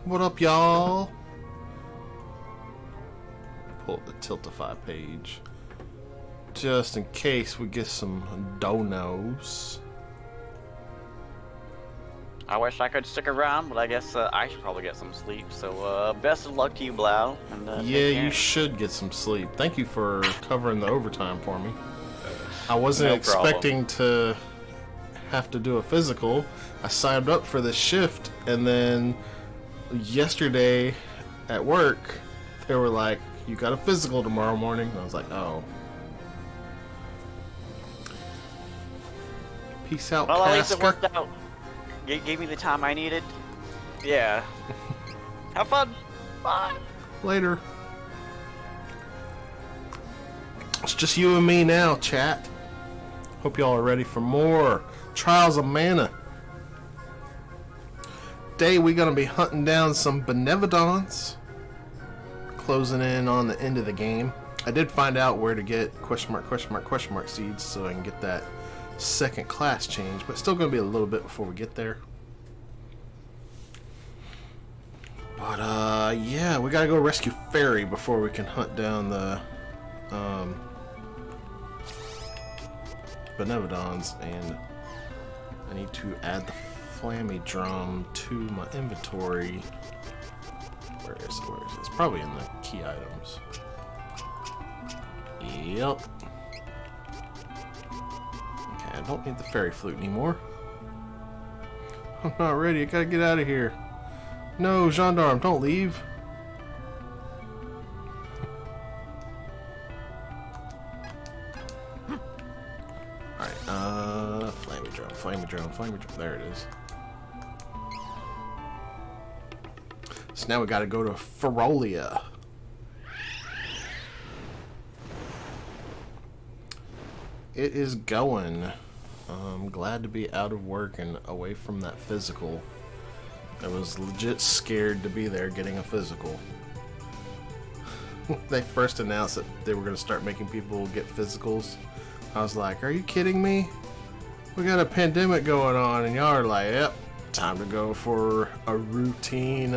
What up, y'all? Pull up the Tiltify page. Just in case we get some donos. I wish I could stick around, but I guess I should probably get some sleep. So, best of luck to you, Blau. And, Yeah, you should get some sleep. Thank you for covering the overtime for me. I wasn't expecting to have to do a physical. I signed up for this shift, and then yesterday at work, they were like, you got a physical tomorrow morning. And I was like, oh. Peace out, well, Casca. at least it worked out. Gave me the time I needed. Yeah. Have fun. Bye. Later. It's just you and me now, chat. Hope y'all are ready for more Trials of Mana. Today we're gonna be hunting down some Benevodons. Closing in on the end of the game. I did find out where to get question mark seeds so I can get that second class change, but still gonna be a little bit before we get there. But yeah, we gotta go rescue Fairy before we can hunt down the Benevodons, and I need to add the Flammy Drum to my inventory. Where is it? It's probably in the key items. Yep. I don't need the fairy flute anymore. I'm not ready. I gotta get out of here. No, gendarme, don't leave. Alright, flammy drum. There it is. So now we gotta go to Ferolia. It is going. I'm glad to be out of work and away from that physical. I was legit scared to be there getting a physical. They first announced that they were going to start making people get physicals. I was like, are you kidding me? We got a pandemic going on, and y'all are like, yep, time to go for a routine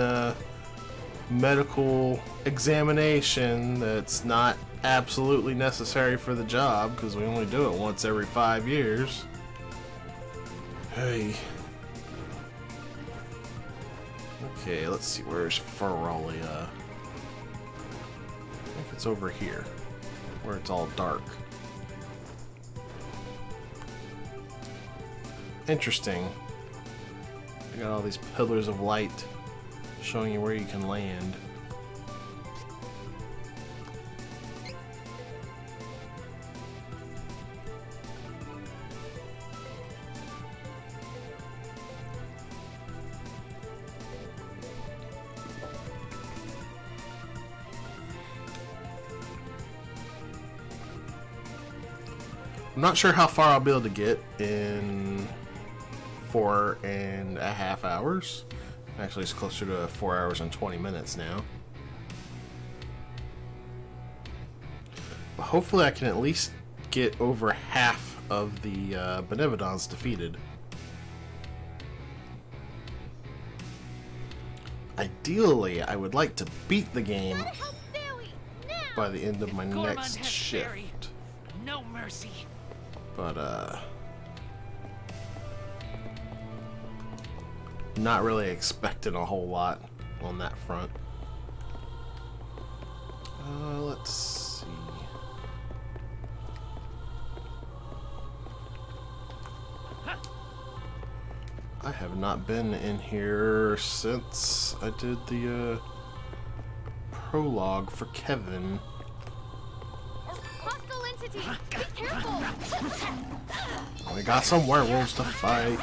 medical examination that's not absolutely necessary for the job because we only do it once every 5 years. Hey. Okay, let's see, where's Ferolia? I think it's over here, where it's all dark. Interesting. I got all these pillars of light showing you where you can land. I'm not sure how far I'll be able to get in 4.5 hours. Actually, it's closer to 4 hours and 20 minutes now. But hopefully I can at least get over half of the Benevodons defeated. Ideally, I would like to beat the game by the end of my next shift. No mercy. But not really expecting a whole lot on that front. Let's see. I have not been in here since I did the prologue for Kevin. Hostile entity! Be careful! We got some werewolves to fight.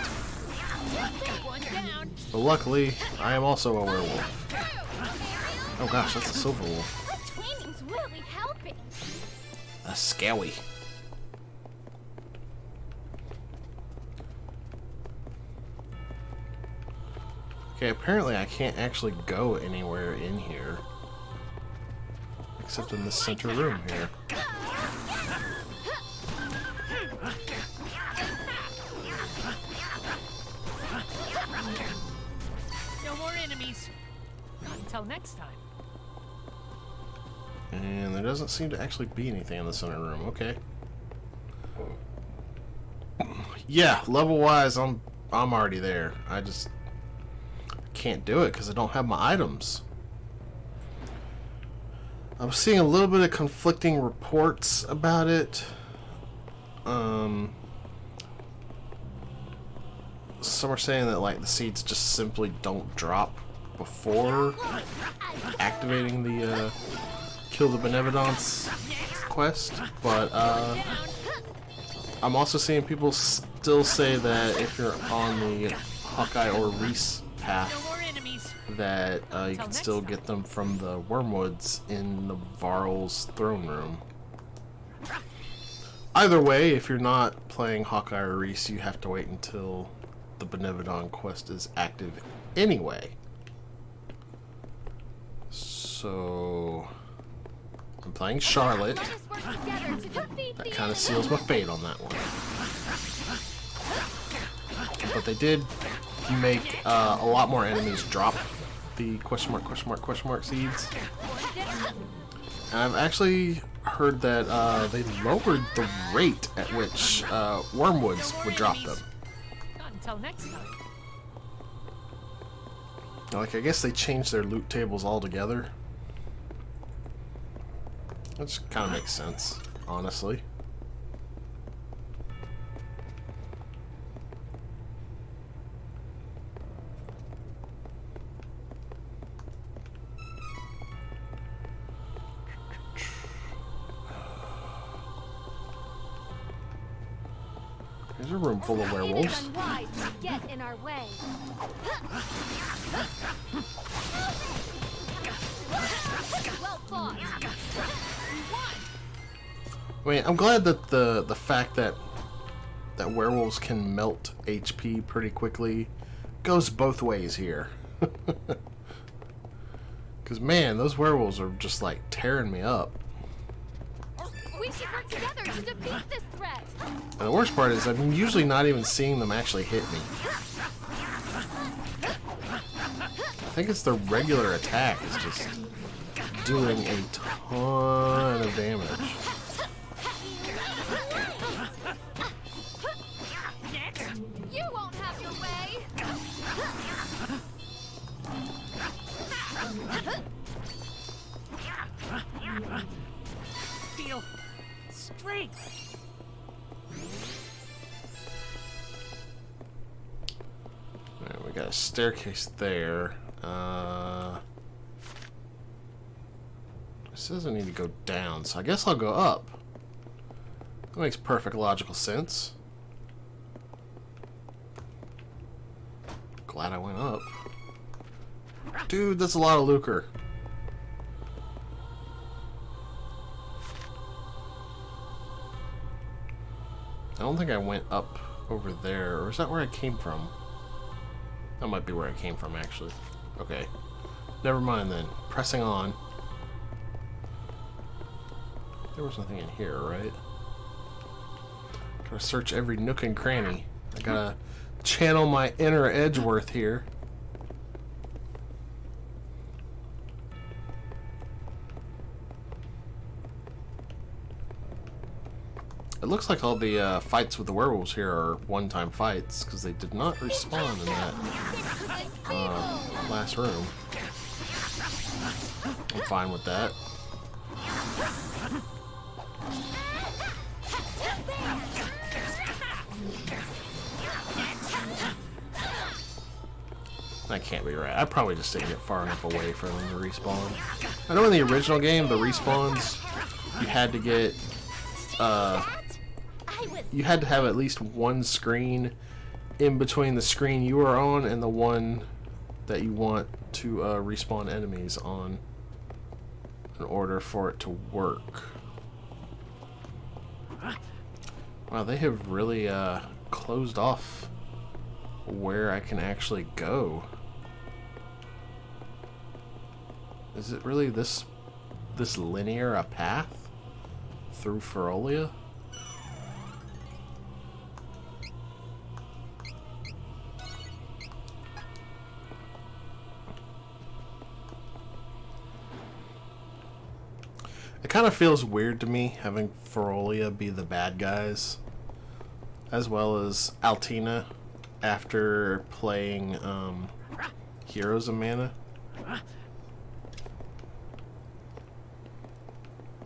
But luckily, I am also a werewolf. Oh gosh, that's a silver wolf. That training's really helping. A scowy. Okay, apparently I can't actually go anywhere in here. Except in the center room here. No more enemies. Not until next time. And there doesn't seem to actually be anything in the center room. Okay. Yeah, level-wise, I'm already there. I just can't do it because I don't have my items. I'm seeing a little bit of conflicting reports about it. Some are saying that like the seeds just simply don't drop before activating the kill the Benevolence quest, but I'm also seeing people still say that if you're on the Hawkeye or Reese path, that you can still get them from the Wormwoods in the Varl's throne room. Either way, if you're not playing Hawkeye or Reese, you have to wait until the Benevolence quest is active anyway. So I'm playing Charlotte. That kind of seals my fate on that one. But they did make a lot more enemies drop the question mark seeds. And I've actually heard that they lowered the rate at which Wormwoods would drop them. Not until next time. Like, I guess they changed their loot tables altogether. Which kind of makes sense, honestly. There's a room full of werewolves. Get in our way. Well fought. I mean, I'm glad that the fact that werewolves can melt HP pretty quickly goes both ways here. Because man, those werewolves are just like tearing me up. We should work together to defeat this threat. And the worst part is I'm usually not even seeing them actually hit me. I think it's the regular attack is just doing a ton of damage. You won't have your way. Feel strength. Alright, we got a staircase there. It says I need to go down, so I guess I'll go up. That makes perfect logical sense. Glad I went up. Dude, that's a lot of lucre. I don't think I went up over there, or is that where I came from? That might be where I came from, actually. Okay. Never mind then. Pressing on. There was nothing in here, right? Gotta search every nook and cranny. I gotta channel my inner Edgeworth here. It looks like all the fights with the werewolves here are one-time fights, because they did not respawn in that last room. I'm fine with that. That can't be right. I probably just didn't get far enough away for them to respawn. I know in the original game, the respawns, you had to get, you had to have at least one screen in between the screen you are on and the one that you want to respawn enemies on in order for it to work. Wow, they have really closed off where I can actually go. Is it really this linear a path through Ferolia? It kind of feels weird to me having Ferolia be the bad guys, as well as Altina after playing Heroes of Mana. I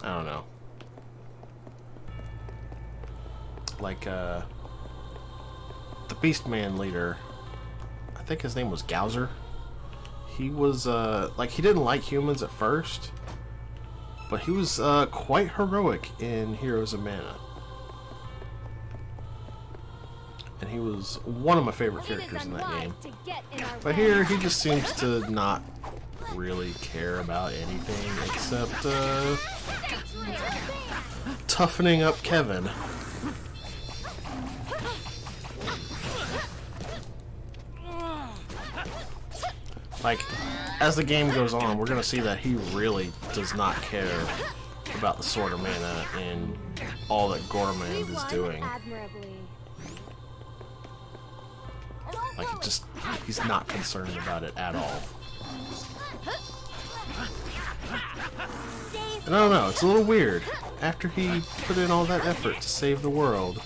don't know. Like, the Beastman leader, I think his name was Gowser. He was, like, he didn't like humans at first, but he was, quite heroic in Heroes of Mana. And he was one of my favorite characters in that game. But here, he just seems to not really care about anything except, toughening up Kevin. Like, as the game goes on, we're gonna see that he really does not care about the Sword of Mana and all that Gormand is doing. Like, he's not concerned about it at all. And I don't know, it's a little weird. After he put in all that effort to save the world,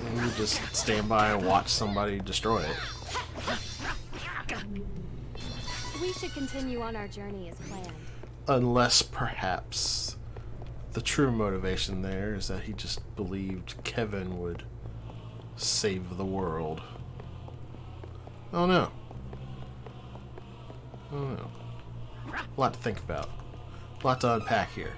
and you just stand by and watch somebody destroy it. We should continue on our journey as planned. Unless, perhaps, the true motivation there is that he just believed Kevin would save the world. I don't know. I don't know. A lot to think about. A lot to unpack here.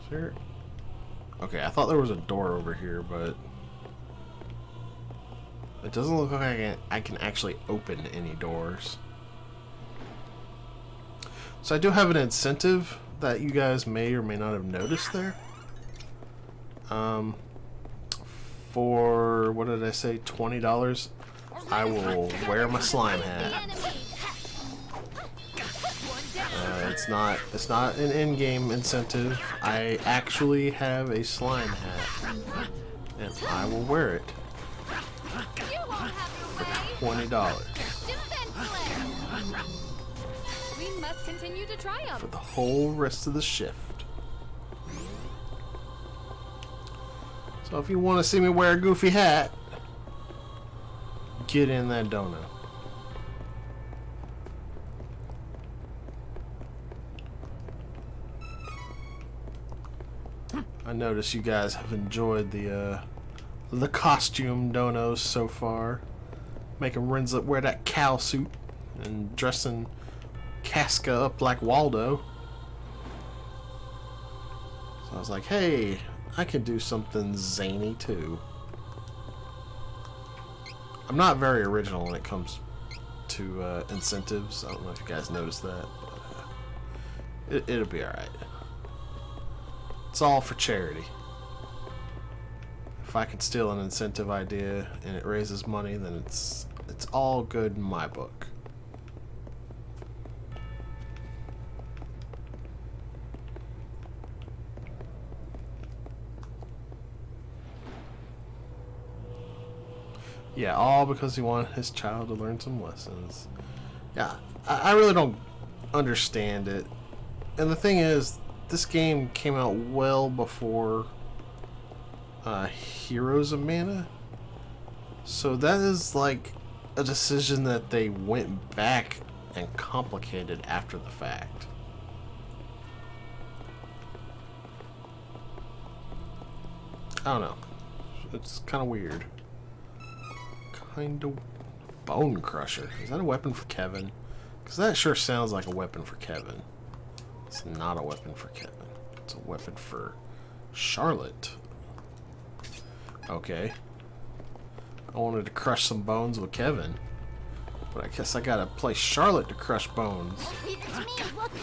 Sure. Okay, I thought there was a door over here, but it doesn't look like I can actually open any doors. So I do have an incentive that you guys may or may not have noticed there. For, what did I say, $20, I will wear my slime hat. It's not an in-game incentive. I actually have a slime hat, and I will wear it for $20 We must continue to triumph. for the whole rest of the shift. So if you want to see me wear a goofy hat, get in that donut. I notice you guys have enjoyed the costume donos so far. Making Renza wear that cow suit and dressing Casca up like Waldo. So I was like, hey, I can do something zany too. I'm not very original when it comes to incentives. I don't know if you guys noticed that, but it'll be alright. It's all for charity. If I can steal an incentive idea and it raises money, then it's all good in my book. Yeah, all because he wanted his child to learn some lessons. Yeah, I really don't understand it. And the thing is, this game came out well before Heroes of Mana. So that is like a decision that they went back and complicated after the fact. I don't know. It's kind of weird. Kind of bone crusher. Is that a weapon for Kevin? Because that sure sounds like a weapon for Kevin. It's not a weapon for Kevin. It's a weapon for Charlotte. Okay. I wanted to crush some bones with Kevin, but I guess I gotta play Charlotte to crush bones. Leave it to me, Loki.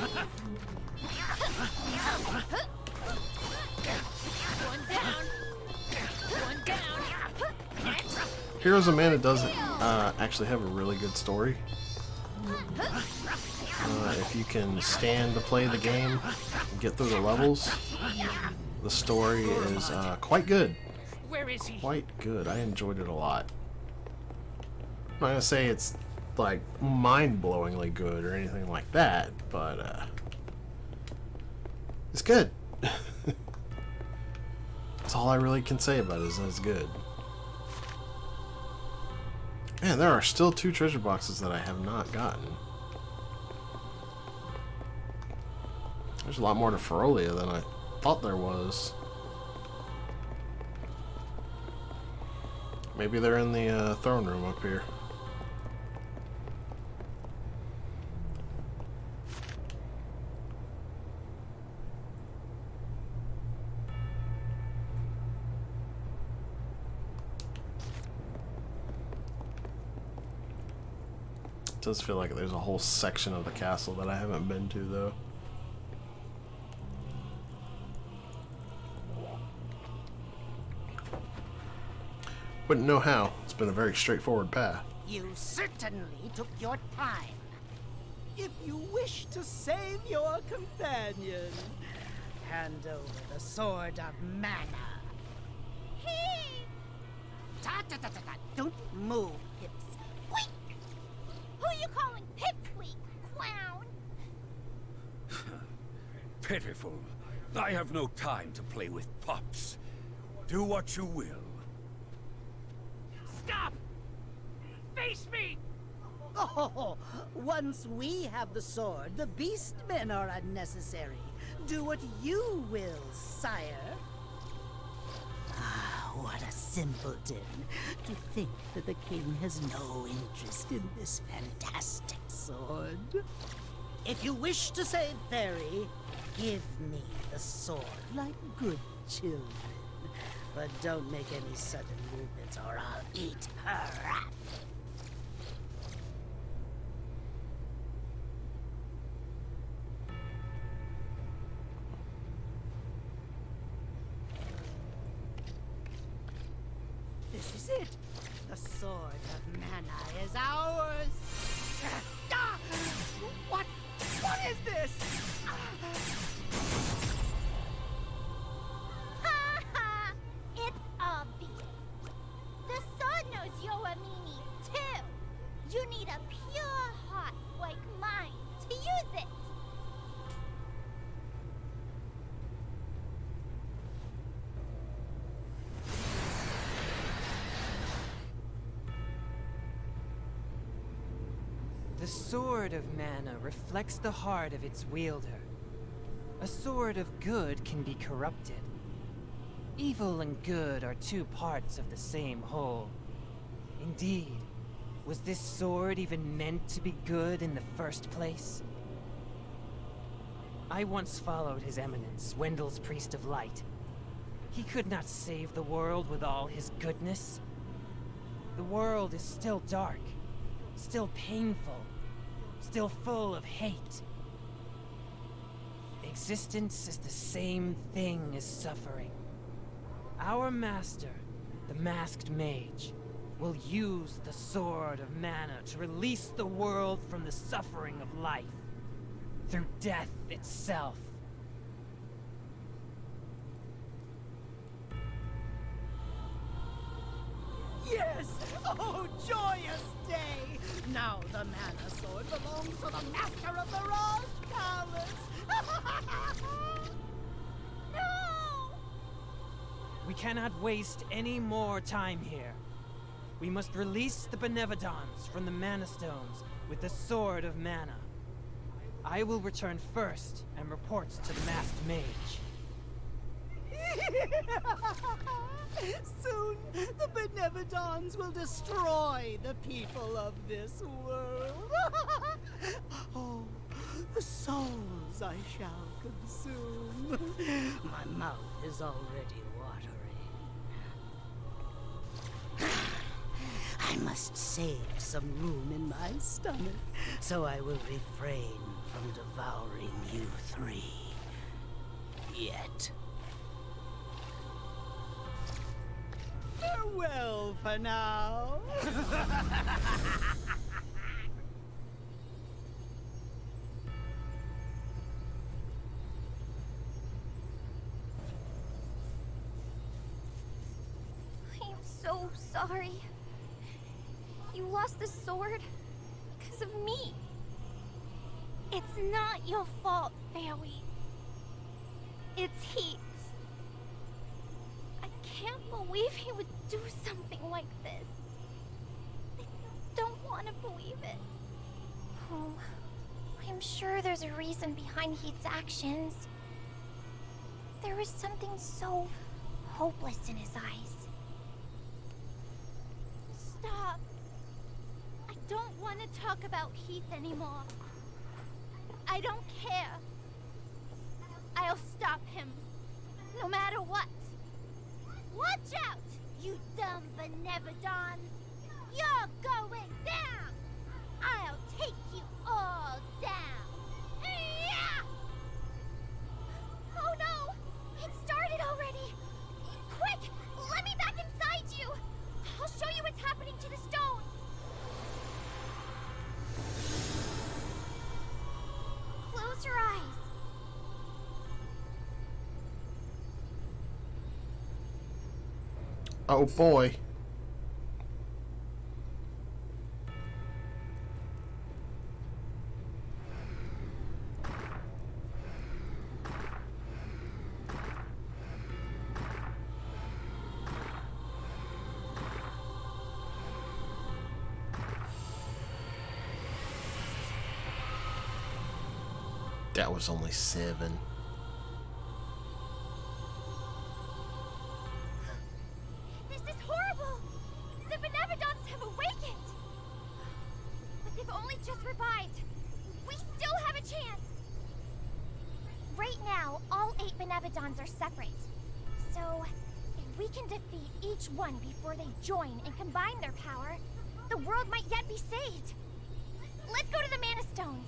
One down. One down. Heroes of Mana doesn't actually have a really good story. If you can stand to play the game and get through the levels, the story is quite good. Where is he? Quite good. I enjoyed it a lot. I'm not gonna say it's like mind-blowingly good or anything like that, but it's good. That's all I really can say about it, is that it's good. Man, there are still 2 treasure boxes that I have not gotten. There's a lot more to Ferolia than I thought there was. Maybe they're in the throne room up here. It does feel like there's a whole section of the castle that I haven't been to, though. Wouldn't know how. It's been a very straightforward path. You certainly took your time. If you wish to save your companion, hand over the Sword of Mana. Hey! Ta-ta-ta-ta-ta! Don't move, Pipsqueak! Who are you calling Pipsqueak, clown? Pitiful. I have no time to play with pups. Do what you will. Stop! Face me! Oh, once we have the sword, the beastmen are unnecessary. Do what you will, sire. Ah, what a simpleton. To think that the king has no interest in this fantastic sword. If you wish to save Fairy, give me the sword like good children. But don't make any sudden movements or I'll eat her up. This is it. The Sword of Mana is ours. Ah! What? What is this? Ha ha! It's obvious. The sword knows Yoamini, too. You need a pure heart like mine to use it. The Sword of Mana reflects the heart of its wielder. A sword of good can be corrupted. Evil and good are 2 parts of the same whole. Indeed, was this sword even meant to be good in the first place? I once followed His Eminence, Wendel's Priest of Light. He could not save the world with all his goodness. The world is still dark, still painful, still full of hate. Existence is the same thing as suffering. Our master, the masked mage, will use the Sword of Mana to release the world from the suffering of life, through death itself. Yes! Oh, joyous day! Now the Mana Sword belongs to the master of the Raj Palace! No! We cannot waste any more time here. We must release the Benevodons from the Mana Stones with the Sword of Mana. I will return first and report to the Masked Mage. Soon, the Benevodons will destroy the people of this world. Oh, the souls I shall consume. My mouth is already watering. I must save some room in my stomach, so I will refrain from devouring you 3. Yet. Farewell for now. I am so sorry. You lost the sword. because of me. It's not your fault, Fairy. It's Heat's. I can't believe he would do something like this. I don't want to believe it. Oh, I'm sure there's a reason behind Heat's actions. There was something so hopeless in his eyes. Stop. I don't want to talk about Heath anymore. I don't care. I'll stop him, no matter what. Watch out, you dumb Benevodons! You're going down! I'll take you all down! Yeah! Oh no! It started already! Quick! Let me back inside you! I'll show you what's happening to the stones! Close your eyes. Oh boy. That was only 7. This is horrible! The Benevodons have awakened! But they've only just revived. We still have a chance! Right now, all 8 Benevodons are separate. So, if we can defeat each one before they join and combine their power, the world might yet be saved. Let's go to the Mana Stones.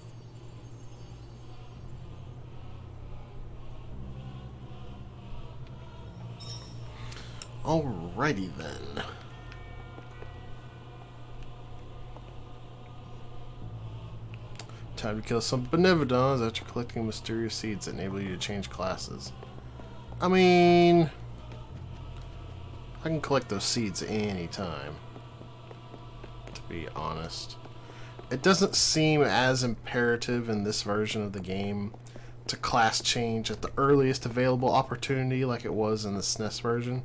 Alrighty then. Time to kill some Benevodons after collecting mysterious seeds that enable you to change classes. I mean, I can collect those seeds anytime, to be honest. It doesn't seem as imperative in this version of the game to class change at the earliest available opportunity like it was in the SNES version.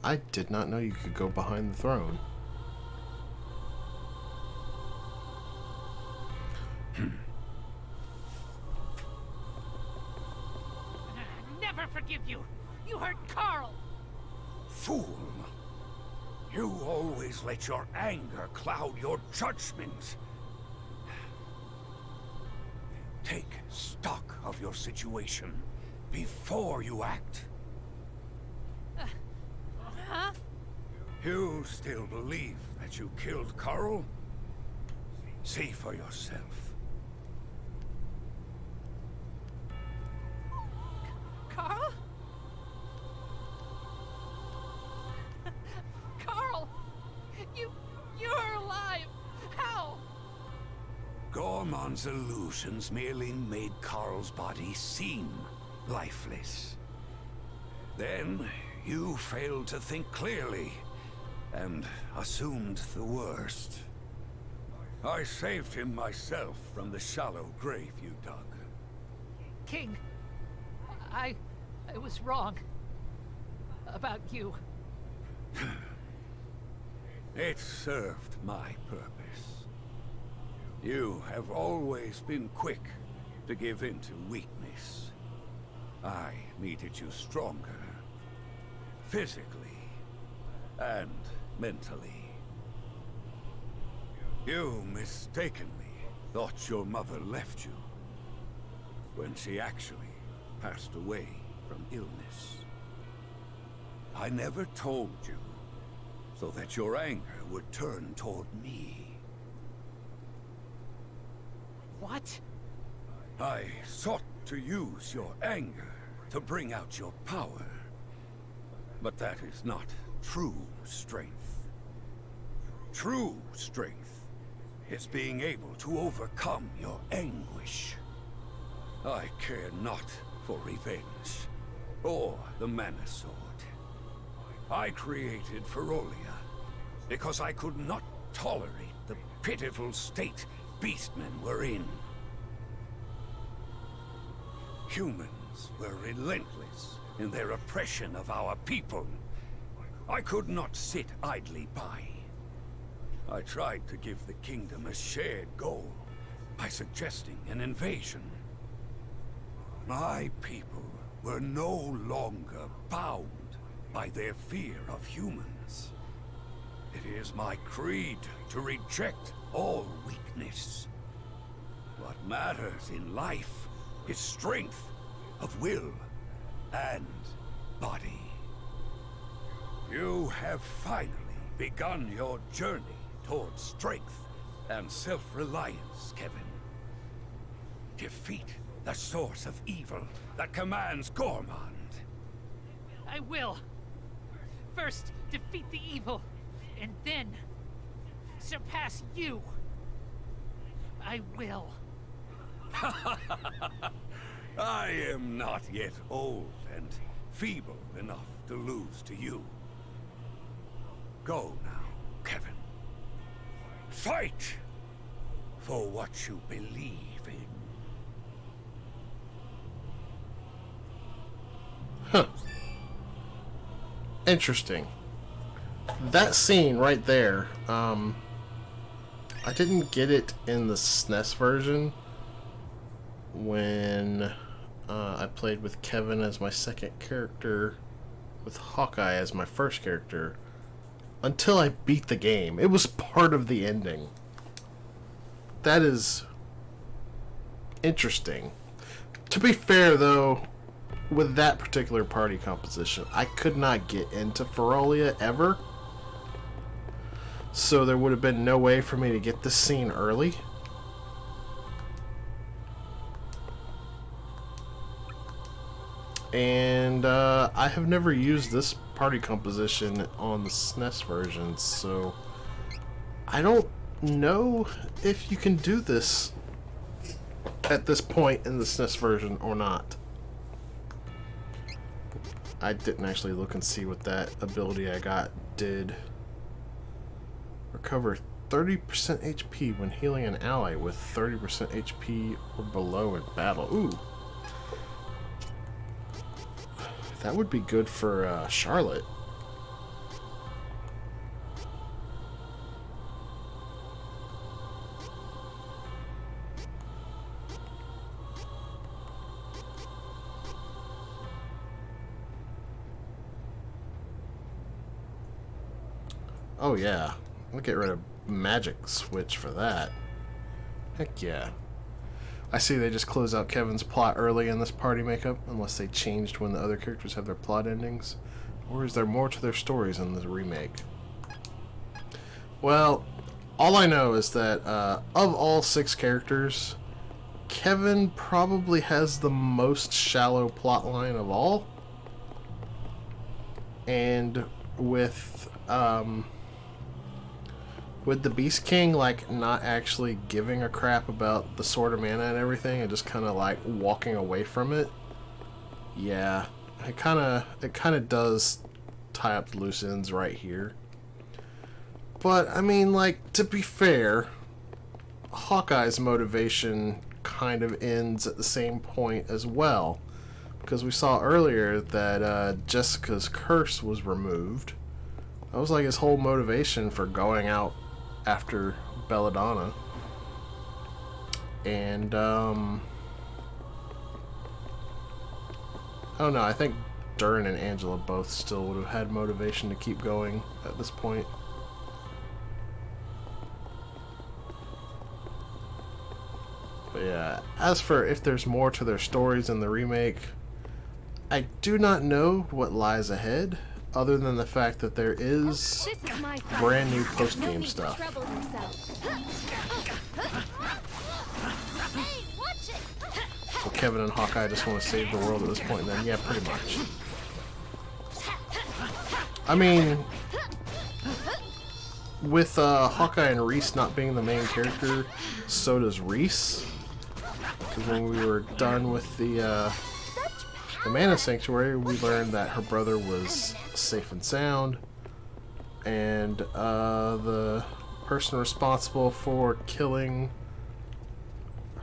I did not know you could go behind the throne. Never forgive you. You hurt Carl. Fool! You always let your anger cloud your judgment. Take stock of your situation before you act. Huh? You still believe that you killed Carl? See for yourself. Carl? Carl! You're alive! How? Gormon's illusions merely made Carl's body seem lifeless. Then you failed to think clearly and assumed the worst. I saved him myself from the shallow grave you dug. King, I was wrong about you. It served my purpose. You have always been quick to give in to weakness. I needed you stronger. Physically and mentally. You mistakenly thought your mother left you when she actually passed away from illness. I never told you so that your anger would turn toward me. What? I sought to use your anger to bring out your power. But that is not true strength. True strength is being able to overcome your anguish. I care not for revenge. or the Mana Sword. I created Ferolia because I could not tolerate the pitiful state beastmen were in. Humans were relentless in their oppression of our people. I could not sit idly by. I tried to give the kingdom a shared goal by suggesting an invasion. My people were no longer bound by their fear of humans. It is my creed to reject all weakness. What matters in life is strength of will and body. You have finally begun your journey towards strength and self-reliance, Kevin. Defeat the source of evil that commands Gormand. I will. First, defeat the evil, and then surpass you. I will. I am not yet old and feeble enough to lose to you. Go now, Kevin. Fight for what you believe in. Huh. Interesting. That scene right there, I didn't get it in the SNES version when I played with Kevin as my second character, with Hawkeye as my first character, until I beat the game. It was part of the ending. That is interesting. To be fair, though, with that particular party composition, I could not get into Ferolia ever. So there would have been no way for me to get this scene early. And I have never used this party composition on the SNES version, so I don't know if you can do this at this point in the SNES version or not. I didn't actually look and see what that ability I got did. Recover 30% HP when healing an ally with 30% HP or below in battle. Ooh. That would be good for Charlotte. Oh yeah, I'll get rid of magic switch for that. Heck yeah. I see they just close out Kevin's plot early in this party makeup, unless they changed when the other characters have their plot endings. Or is there more to their stories in the remake? Well, all I know is that of all 6 characters, Kevin probably has the most shallow plotline of all. And with the Beast King, like, not actually giving a crap about the Sword of Mana and everything, and just kind of, like, walking away from it, yeah, it kind of does tie up the loose ends right here. But, I mean, like, to be fair, Hawkeye's motivation kind of ends at the same point as well, because we saw earlier that Jessica's curse was removed. That was, like, his whole motivation for going out after Belladonna. And oh no, I think Durin and Angela both still would have had motivation to keep going at this point. But yeah, as for if there's more to their stories in the remake, I do not know what lies ahead, other than the fact that there is brand new post-game stuff. So Kevin and Hawkeye just want to save the world at this point, then yeah, pretty much. I mean, with Hawkeye and Reese not being the main character, so does Reese. Because when we were done with the the Mana Sanctuary, we learned that her brother was safe and sound, and the person responsible for killing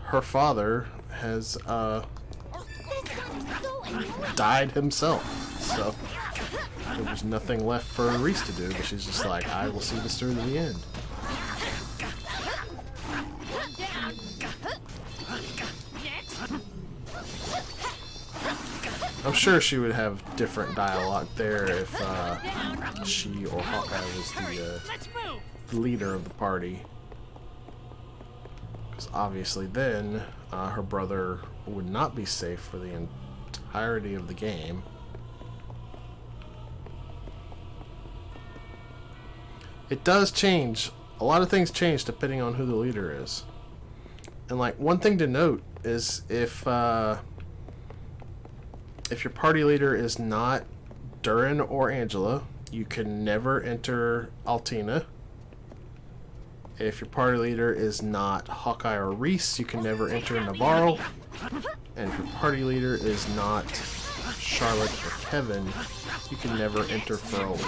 her father has died himself. So there was nothing left for Reese to do, but she's just like, I will see this through to the end. I'm sure she would have different dialogue there if she or Hawkeye was the leader of the party. Because obviously then her brother would not be safe for the entirety of the game. It does change. A lot of things change depending on who the leader is. And like one thing to note is if your party leader is not Durin or Angela, you can never enter Altina. If your party leader is not Hawkeye or Reese, you can never enter Navarro. And if your party leader is not Charlotte or Kevin, you can never enter Feroli.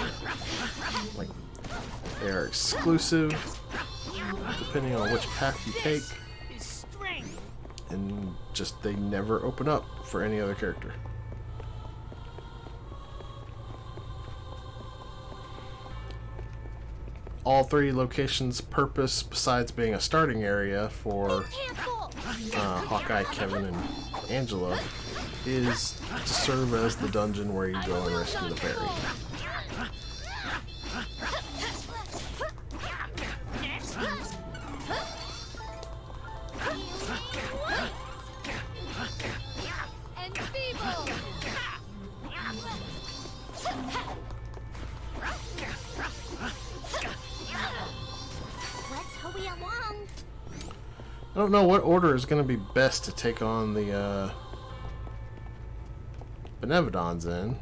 Like, they are exclusive depending on which path you take. And just, they never open up for any other character. All three locations' purpose, besides being a starting area for Hawkeye, Kevin, and Angela, is to serve as the dungeon where you go and rescue the fairy. I don't know what order is going to be best to take on the Benevodons in,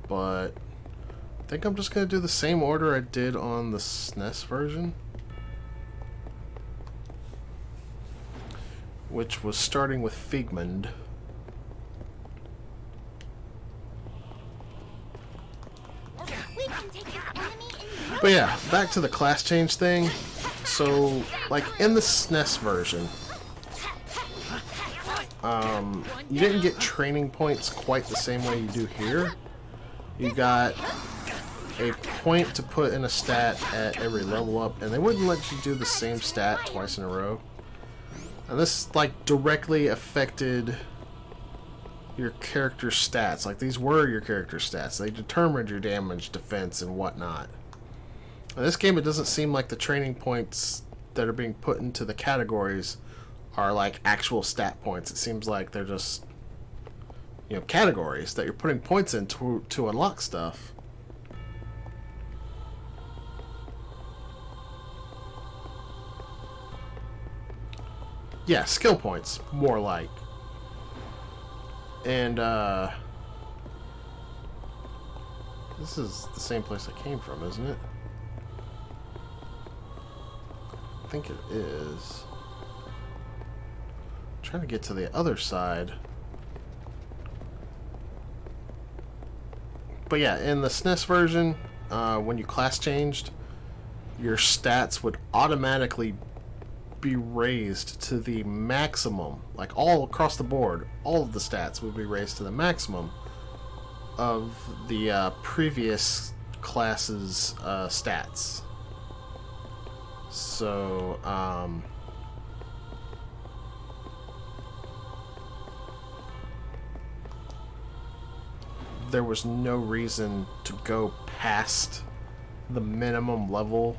but I think I'm just going to do the same order I did on the SNES version, which was starting with Figmund. But yeah, back to the class change thing. So, like in the SNES version, you didn't get training points quite the same way you do here. You got a point to put in a stat at every level up, and they wouldn't let you do the same stat twice in a row. And this like directly affected your character stats. Like these were your character stats. They determined your damage, defense, and whatnot. In this game, it doesn't seem like the training points that are being put into the categories are like actual stat points. It seems like they're just, you know, categories that you're putting points in to unlock stuff. Yeah, skill points, more like. And, this is the same place I came from, isn't it? I think it is. I'm trying to get to the other side. But yeah, in the SNES version, when you class changed, your stats would automatically be raised to the maximum. Like all across the board, all of the stats would be raised to the maximum of the previous class's stats. So, there was no reason to go past the minimum level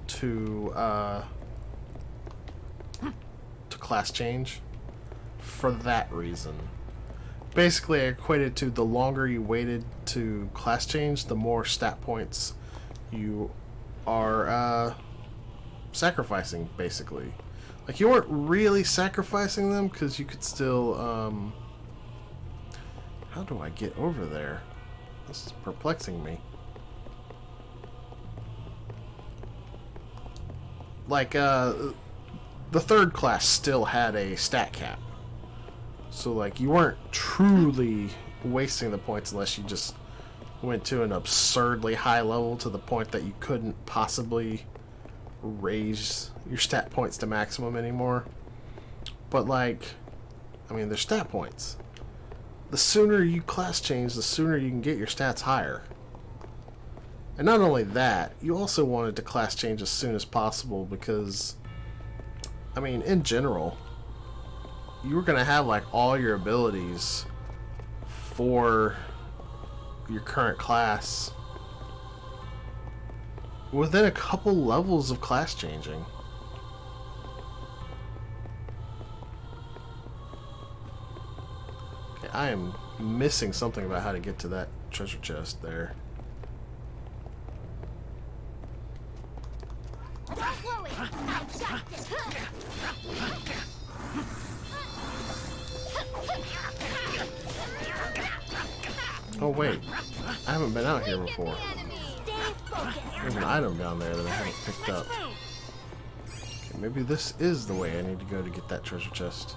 to class change for that reason. Basically, I equated to the longer you waited to class change, the more stat points you are sacrificing, basically. Like, you weren't really sacrificing them because you could still how do I get over there? This is perplexing me. Like, the third class still had a stat cap. So like you weren't truly wasting the points unless you just went to an absurdly high level to the point that you couldn't possibly raise your stat points to maximum anymore. But like, I mean, they're stat points. The sooner you class change, the sooner you can get your stats higher. And not only that, you also wanted to class change as soon as possible because, I mean, in general, you were going to have like all your abilities for your current class within a couple levels of class changing. Okay, I am missing something about how to get to that treasure chest there. Oh wait, I haven't been out here before. There's an item down there that I haven't picked up. Okay, maybe this is the way I need to go to get that treasure chest.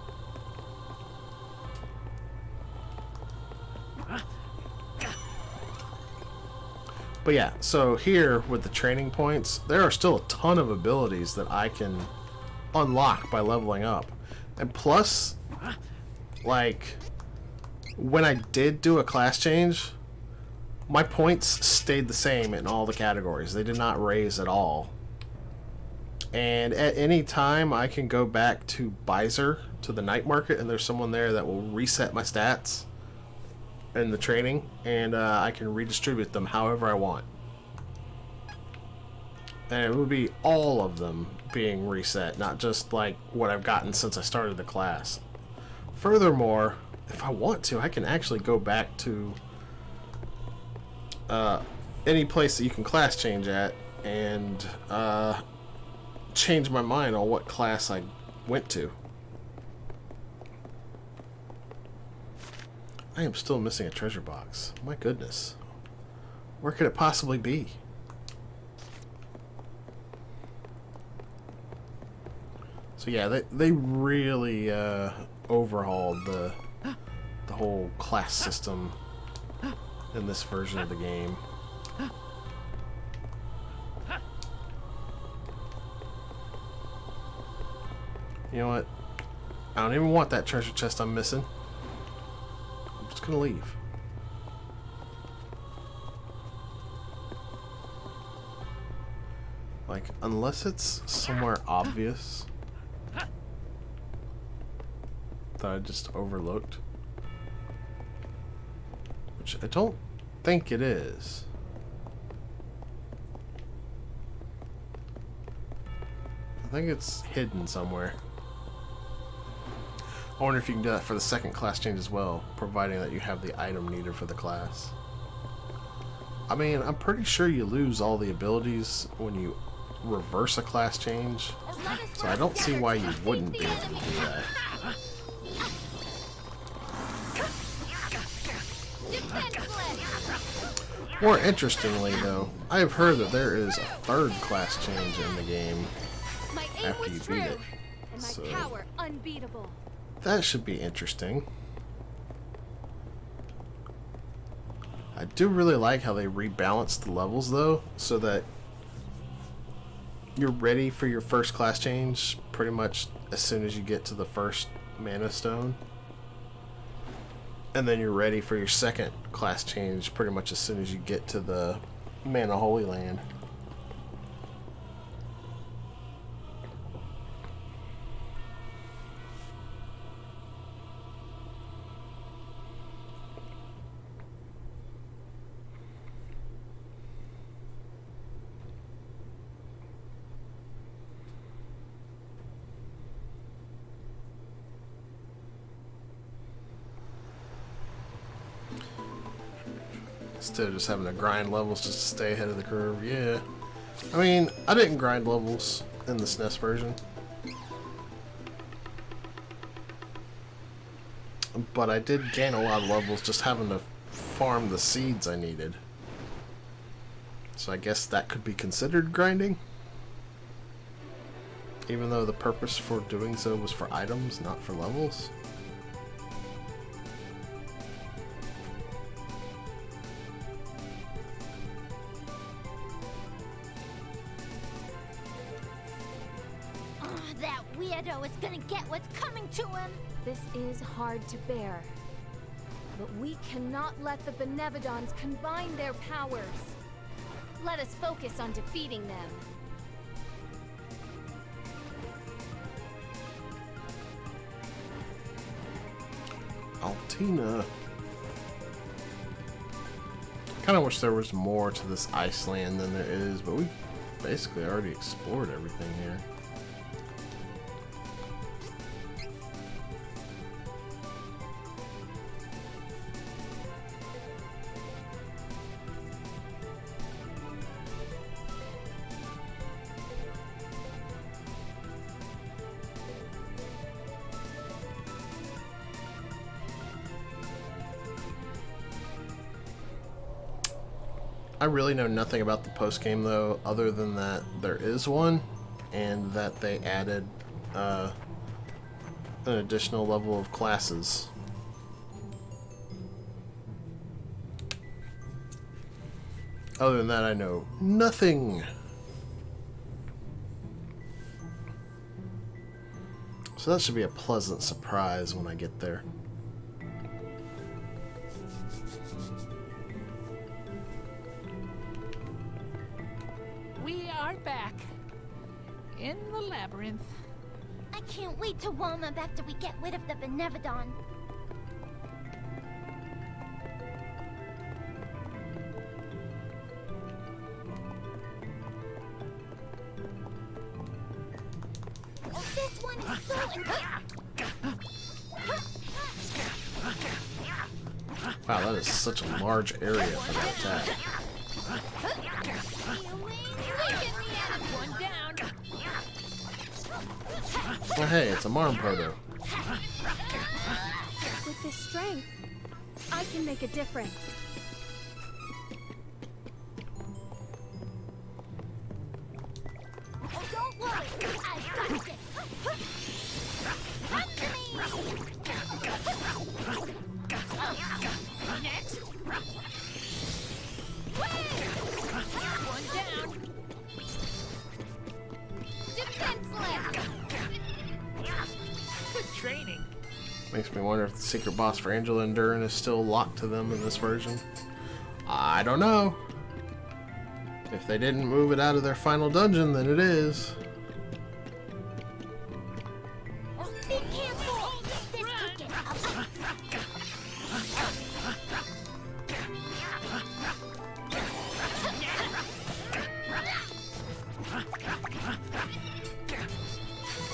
But yeah, so here with the training points, there are still a ton of abilities that I can unlock by leveling up. And plus, like, when I did do a class change, my points stayed the same in all the categories. They did not raise at all. And at any time, I can go back to Bizer, to the night market, and there's someone there that will reset my stats in the training, and I can redistribute them however I want. And it would be all of them being reset, not just like what I've gotten since I started the class. Furthermore, if I want to, I can actually go back to any place that you can class change at and change my mind on what class I went to. I am still missing a treasure box. My goodness. Where could it possibly be? So yeah, they really overhauled the whole class system in this version of the game. You know what? I don't even want that treasure chest I'm missing. I'm just gonna leave. Like, unless it's somewhere obvious that I just overlooked. Which I don't think it is. I think it's hidden somewhere. I wonder if you can do that for the second class change as well, providing that you have the item needed for the class. I mean, I'm pretty sure you lose all the abilities when you reverse a class change, so I don't see why you wouldn't be able to do that. More interestingly, though, I have heard that there is a third class change in the game after you beat it. So that should be interesting. I do really like how they rebalanced the levels, though, so that you're ready for your first class change pretty much as soon as you get to the first Mana Stone. And then you're ready for your second class change pretty much as soon as you get to the Mana Holy Land. Instead of just having to grind levels just to stay ahead of the curve, yeah. I mean, I didn't grind levels in the SNES version. But I did gain a lot of levels just having to farm the seeds I needed. So I guess that could be considered grinding. Even though the purpose for doing so was for items, not for levels. weirdo is gonna get what's coming to him. This is hard to bear. But we cannot let the Benevodons combine their powers. Let us focus on defeating them. Altina. Kind of wish there was more to this Iceland than there is, but we basically already explored everything here. I really know nothing about the post game though, other than that there is one, and that they added an additional level of classes. Other than that, I know nothing. So that should be a pleasant surprise when I get there. We are back. In the labyrinth. I can't wait to warm up after we get rid of the Benevodon. This one is so Wow, that is such a large area for that attack. One down. Oh hey, it's a Marm Proto. With this strength, I can make a difference. Don't worry, I've got this. Come to me. Next. One down. Defenseless. Good training. Makes me wonder if the secret boss for Angela and Durin is still locked to them in this version. I don't know. If they didn't move it out of their final dungeon, then it is. Be careful. This could get ugly.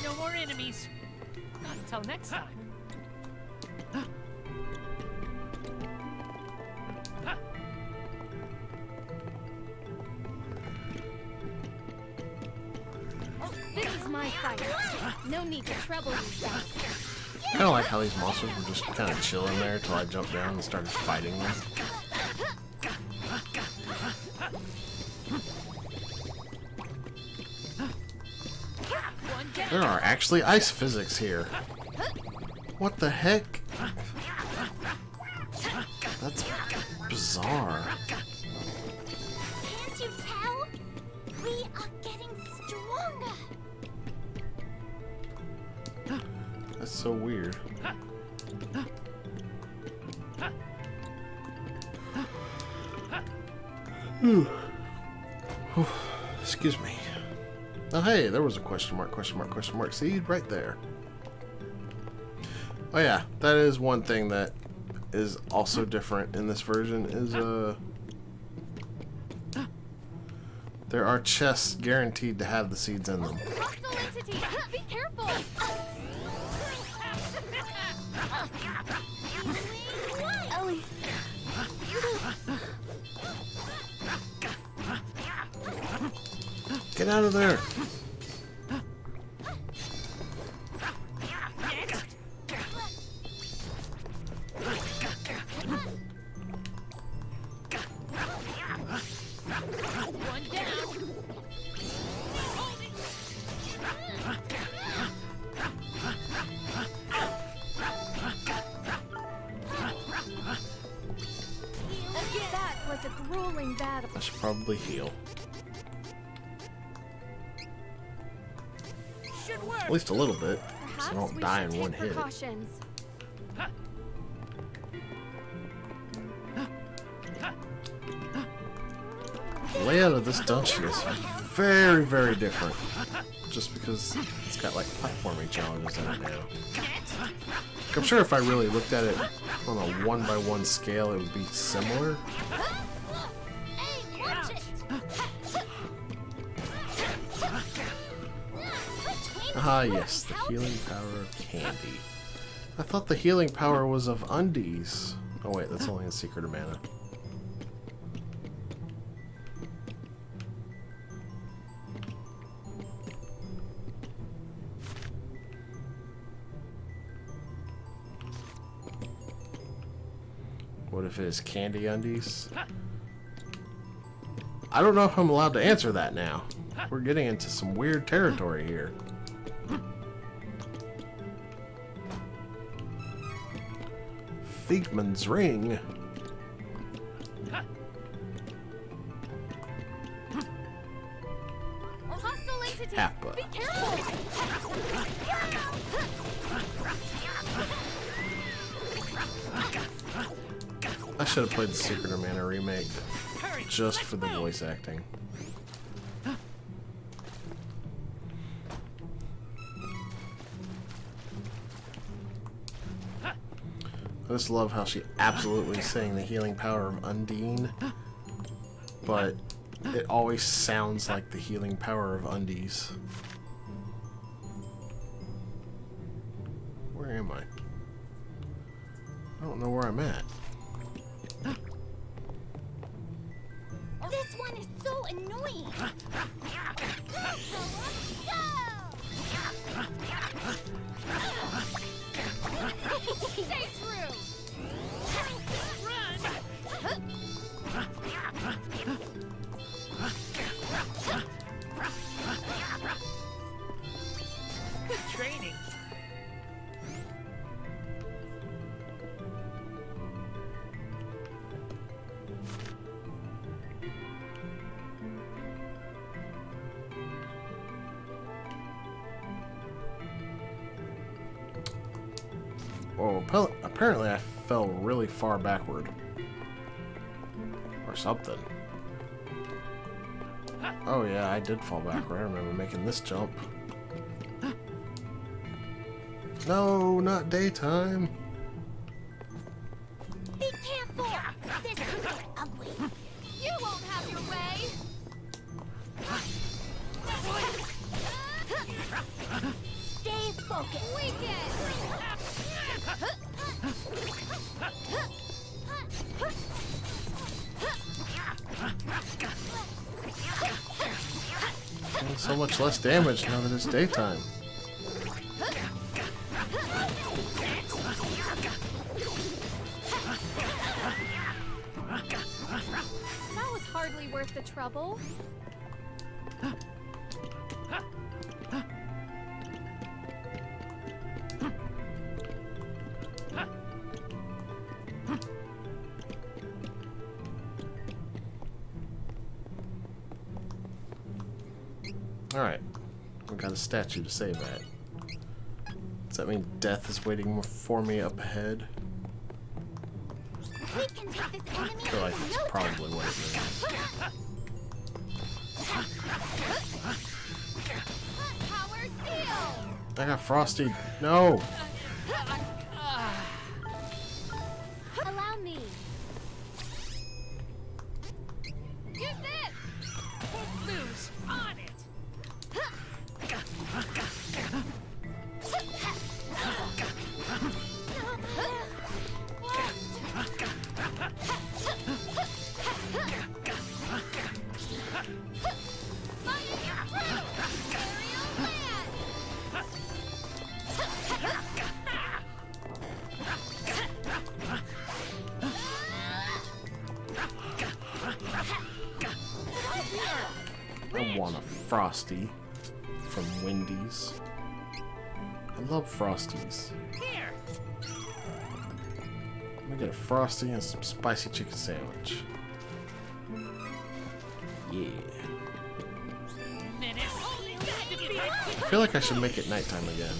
No more enemies. Not until next time. This is my fight. No need to trouble yourself. Kind of like how these monsters were just kind of chilling there till I jumped down and started fighting them. One down. There are actually ice physics here. What the heck? That's bizarre. Can't you tell? We are getting stronger. That's so weird. Excuse me. Oh hey, there was a question mark seed right there. Oh yeah, that is one thing that is also different in this version is there are chests guaranteed to have the seeds in them. Hostile entity! Be careful! Ellie, Get out of there! One down. that was a grueling battle. I should probably heal. Should work. At least a little bit, so I Perhaps don't we die should in one take hit. precautions. The layout of this dungeon is very, very different. Just because it's got like platforming challenges in it now. I'm sure if I really looked at it on a 1-by-1 scale, it would be similar. Hey, watch it! Ah, yes, the healing power of candy. I thought the healing power was of undies. Oh wait, that's only in Secret of Mana. What if it is candy undies? I don't know if I'm allowed to answer that now. We're getting into some weird territory here. Thiegman's ring. Hostile entity! Kappa. Be careful! I should have played the Secret of Mana remake just for the voice acting. I just love how she absolutely sang the healing power of Undine, but it always sounds like the healing power of Undies. Where am I? I don't know where I'm at. This one is so annoying! Stay true! Good training. Oh, apparently I fell really far backward. Or something. Oh yeah, I did fall backward. I remember making this jump. No, not daytime. Be careful! This could get ugly. You won't have your way! Stay focused! Weekend! So much less damage now that it's daytime. That was hardly worth the trouble. Alright. We got a statue to save at. Does that mean death is waiting for me up ahead? We can take this enemy I feel like in that's no time. probably what it means. Power seal! I got Frosty. No! Allow me. Use this! Lose on it. I want a Frosty from Wendy's. I love Frosties. Here. Let me get a Frosty and some spicy chicken sandwich. Yeah. Minute. Only got to be feel like I should make it nighttime again.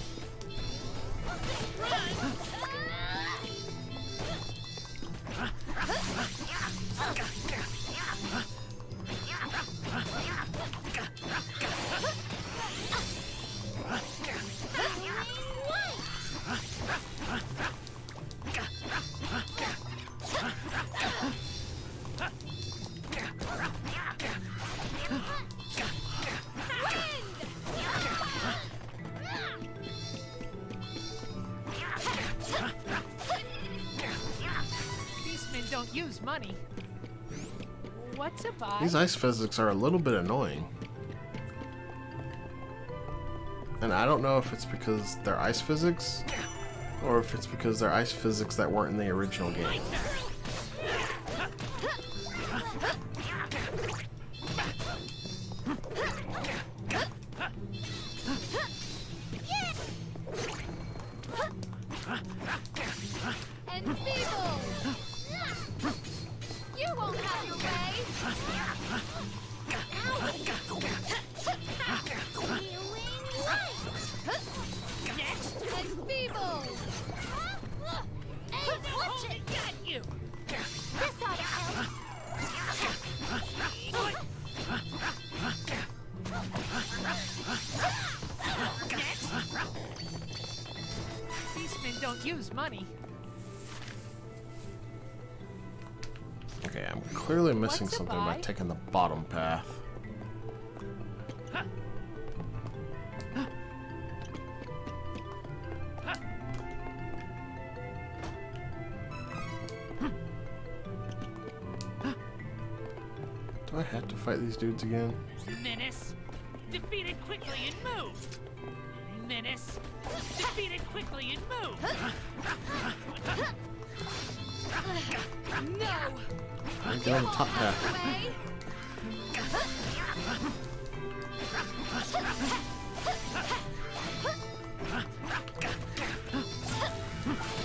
Beastmen don't use money. What to buy? These ice physics are a little bit annoying. And I don't know if it's because they're ice physics, or if it's because they're ice physics that weren't in the original game. And feeble! You won't have your way! Healing light! And feeble! Hey, watch it! Got you. This ought to help! Beastmen don't use money. Okay, I'm clearly missing What's a something by buy? taking the bottom path. Do I have to fight these dudes again? Menace. Defeat it quickly and move. Menace. Defeat it quickly and move. No! I get on the top path. Way!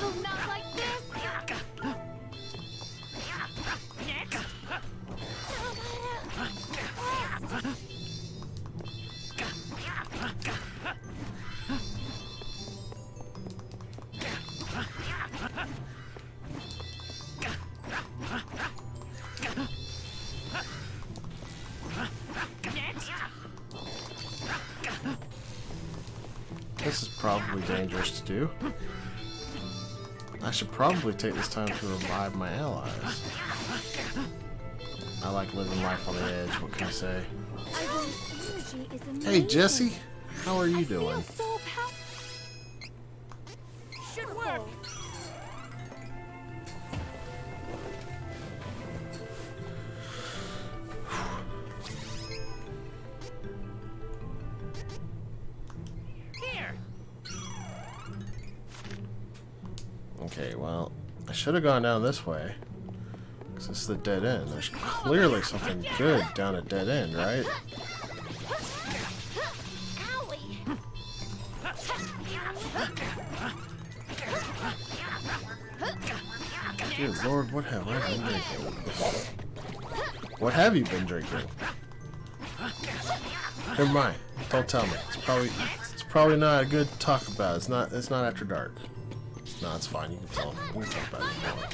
Oh, not like this! Next. Next. This is probably dangerous to do. I should probably take this time to revive my allies. I like living life on the edge, what can I say? Ivan's energy is amazing. Hey Jesse, how are you I feel doing? so Should work. Here. Okay, well, I should have gone down this way. Because this is the dead end. There's clearly something good down a dead end, right? Owie! Dear Lord, what have I been drinking? What have you been drinking? Never mind. Don't tell me. It's probably not a good talk about. It's not after dark. No, it's fine. You can tell. We can talk about it more.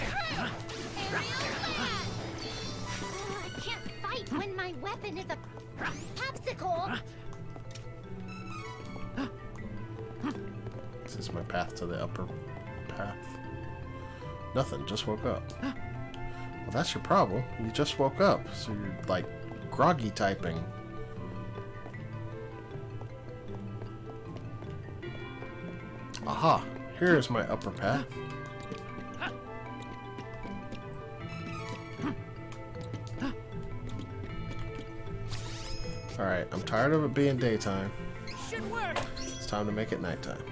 I can't fight when my weapon is a popsicle. This is my path to the upper path. Nothing. Just woke up. Well, that's your problem. You just woke up, so you're like groggy typing. Aha! Here is my upper path. Alright, I'm tired of it being daytime. Should work. It's time to make it nighttime.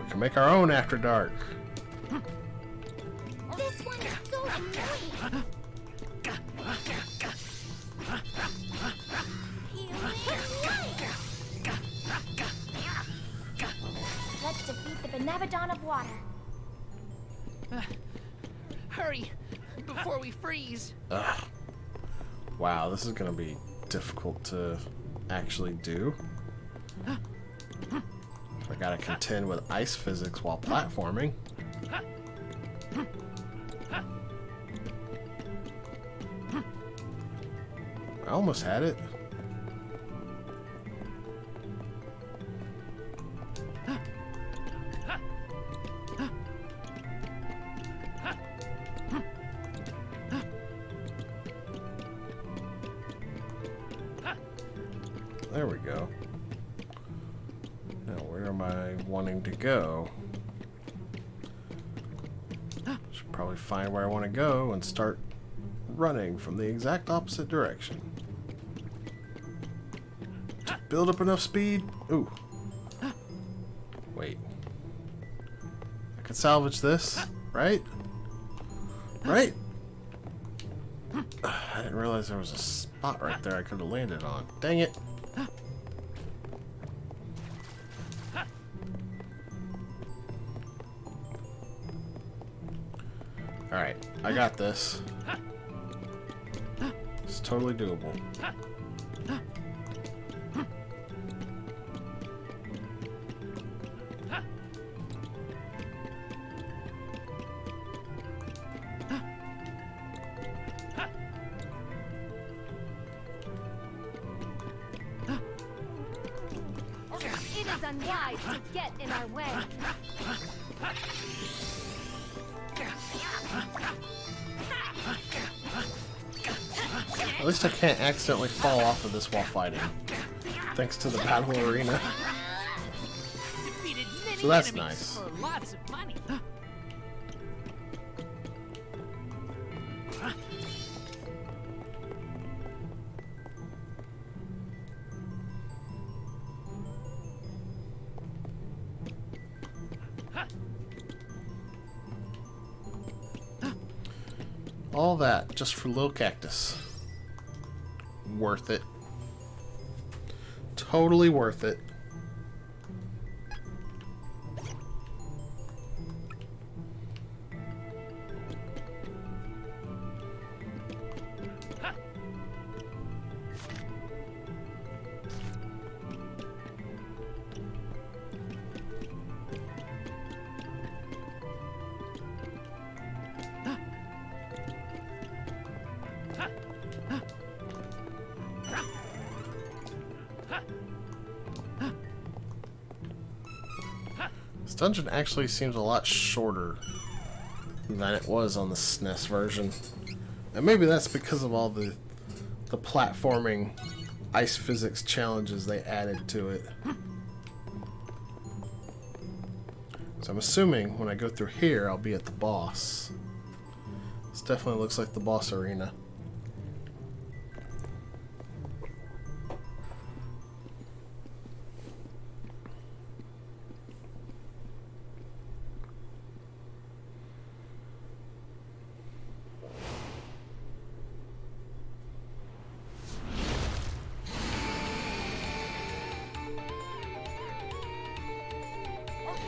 We can make our own after dark. This one is so annoying. Let's defeat the Benevodon of Water. Hurry, before we freeze. Ugh. Wow, this is gonna be difficult to actually do. I gotta contend with ice physics while platforming. I almost had it. There we go. Now, where am I wanting to go? Should probably find where I want to go and start running from the exact opposite direction. To build up enough speed. Ooh. Wait. I could salvage this, right? Right? I didn't realize there was a spot right there I could have landed on. Dang it. Alright, I got this. It's totally doable. It is unwise to get in our way. At least I can't accidentally fall off of this while fighting. Thanks to the battle arena. Defeated many So that's enemies nice. for lots of money. All that just for little cactus. Worth it. Totally worth it. This dungeon actually seems a lot shorter than it was on the SNES version. And maybe that's because of all the platforming ice physics challenges they added to it. So I'm assuming when I go through here, I'll be at the boss. This definitely looks like the boss arena.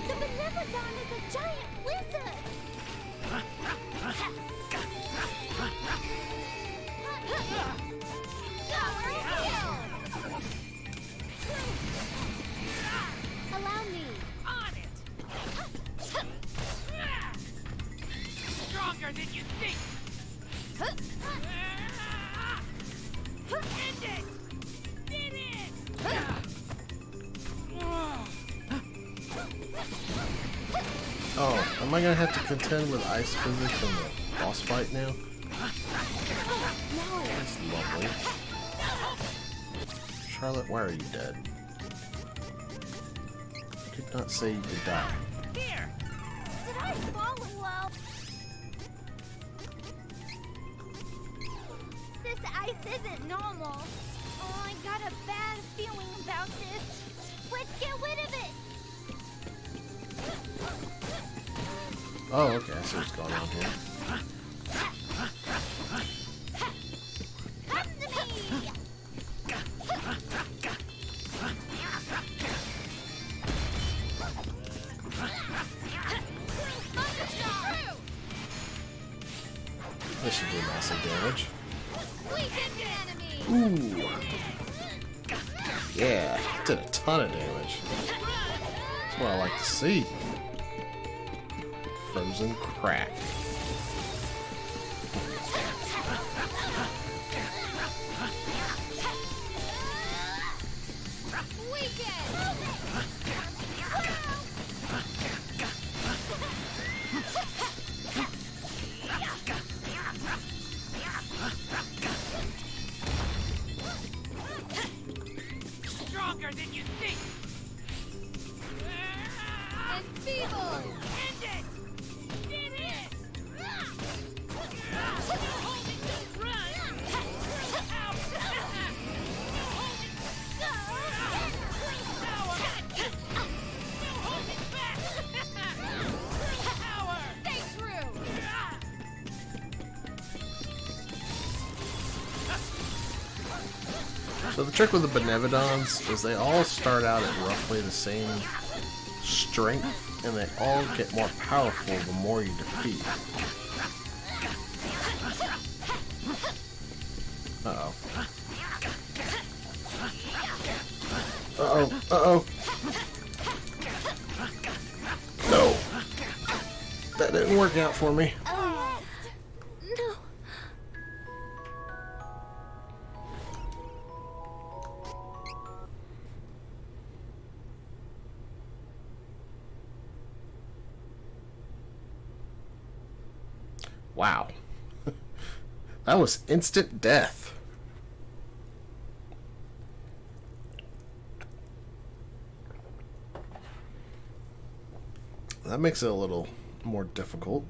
The Benevodon is a giant lizard! Allow me. On it! Stronger than you think! End it! Did it! Oh, am I gonna have to contend with ice physics in the boss fight now? That's lovely. Charlotte, why are you dead? I did not say you could die. Here! Did I fall in love? This ice isn't normal. Oh, I got a bad feeling about this. Let's get rid of it! Oh, okay, I see what's going on here. Come to me! This should do massive damage. Weaken the enemy! Ooh. Yeah, did a ton of damage. That's what I like to see. Frozen crack. Stronger than you think. And feeble! End it! Did it! Holding the run! Ow! No holding back! Power! Stay true! So the trick with the Benevodons is they all start out at roughly the same strength, and they all get more powerful the more you defeat. Uh-oh. Uh-oh. Uh-oh. No. That didn't work out for me. No. Wow. That was instant death. That makes it a little more difficult.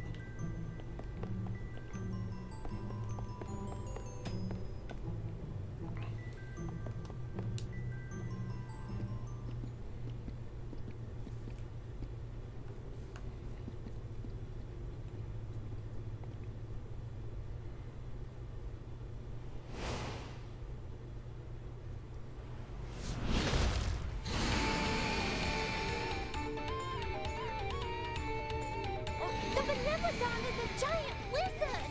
The Benevodon is a giant lizard!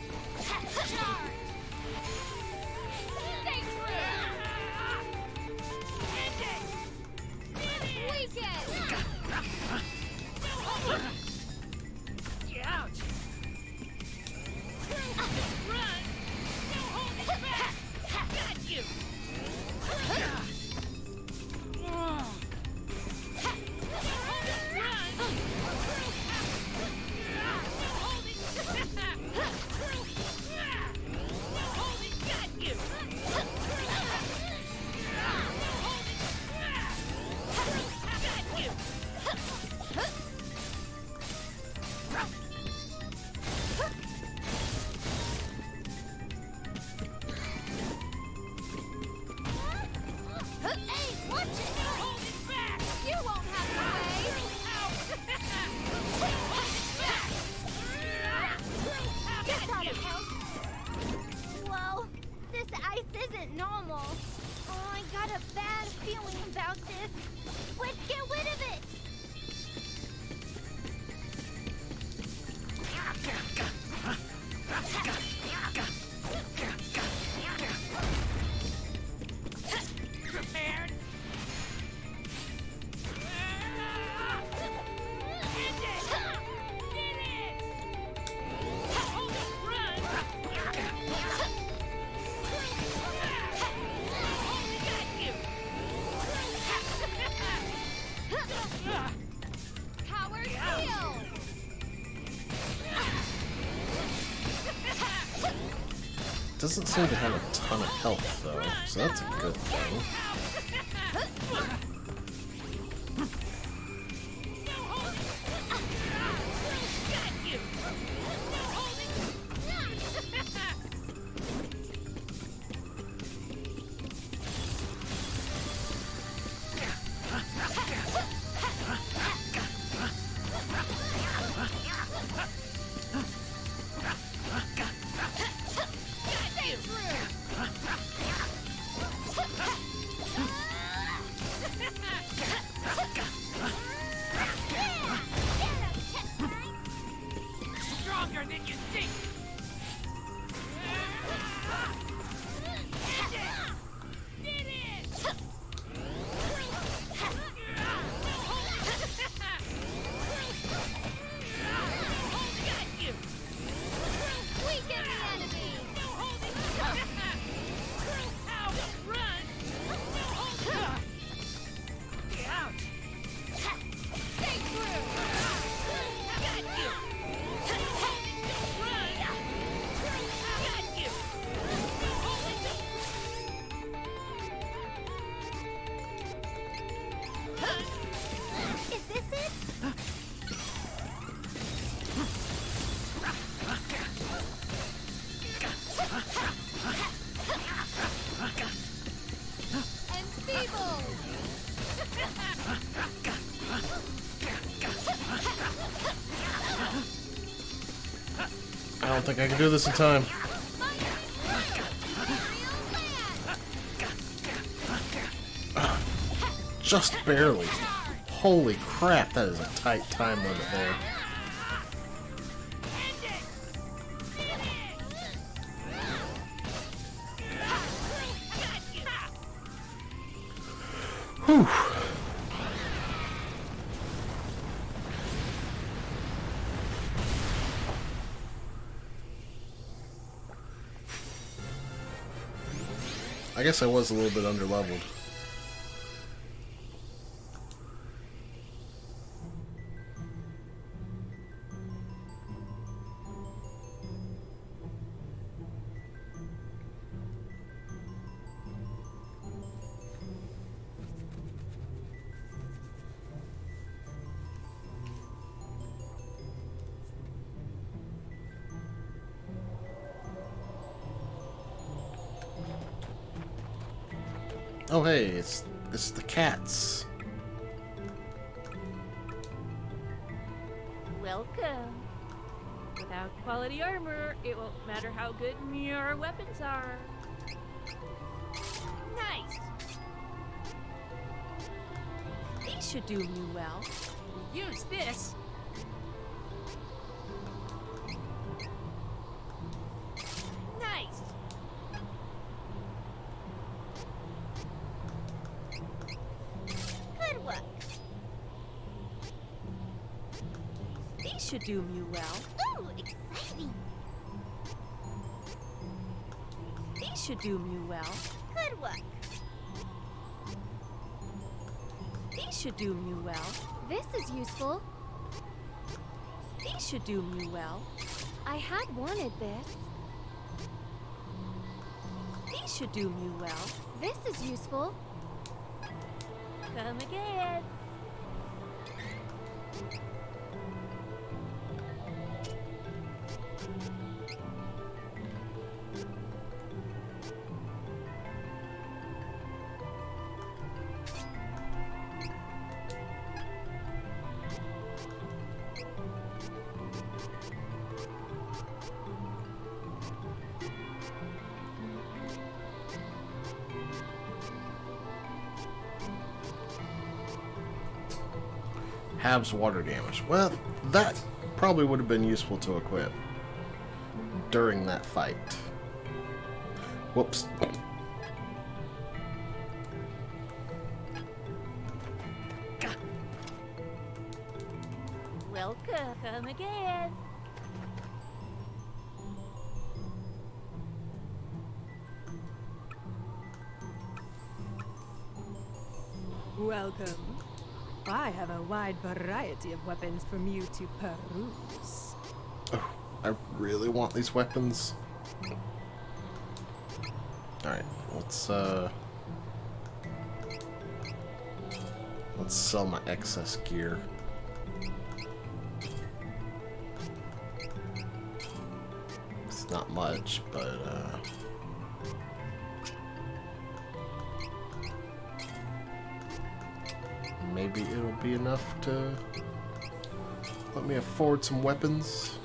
Charge! Stay true! End it! Weaken! Ouch! Run! No holding back! Got you! Hey, watch it! You won't have your way! This ought to help. Whoa, this ice isn't normal. Oh, I got a bad feeling about this. Let's get rid of it! Prepared? End it! Did it! Hold it, run! Got you! Power seal! Doesn't seem to have a ton of health though, so that's a good thing. Got you! Stronger than you think! Did it! I don't think I can do this in time. Just barely. Holy crap, that is a tight time limit there. Whew. I guess I was a little bit underleveled. Oh hey, it's the cats. Welcome. Without quality armor, it won't matter how good your weapons are. Nice. These should do you well. Use this. Nice. Good work. These should do you well. Ooh, exciting. These should do you well. Good work. These should do you well. This is useful. These should do you well. I had wanted this. These should do you well. This is useful. Come again. Halves water damage. Well, that probably would have been useful to equip during that fight. Whoops. Welcome. Come again. Welcome. I have a wide variety of weapons from you to peruse. Oh, I really want these weapons. Alright, let's sell my excess gear. It's not much, but maybe it'll be enough to let me afford some weapons.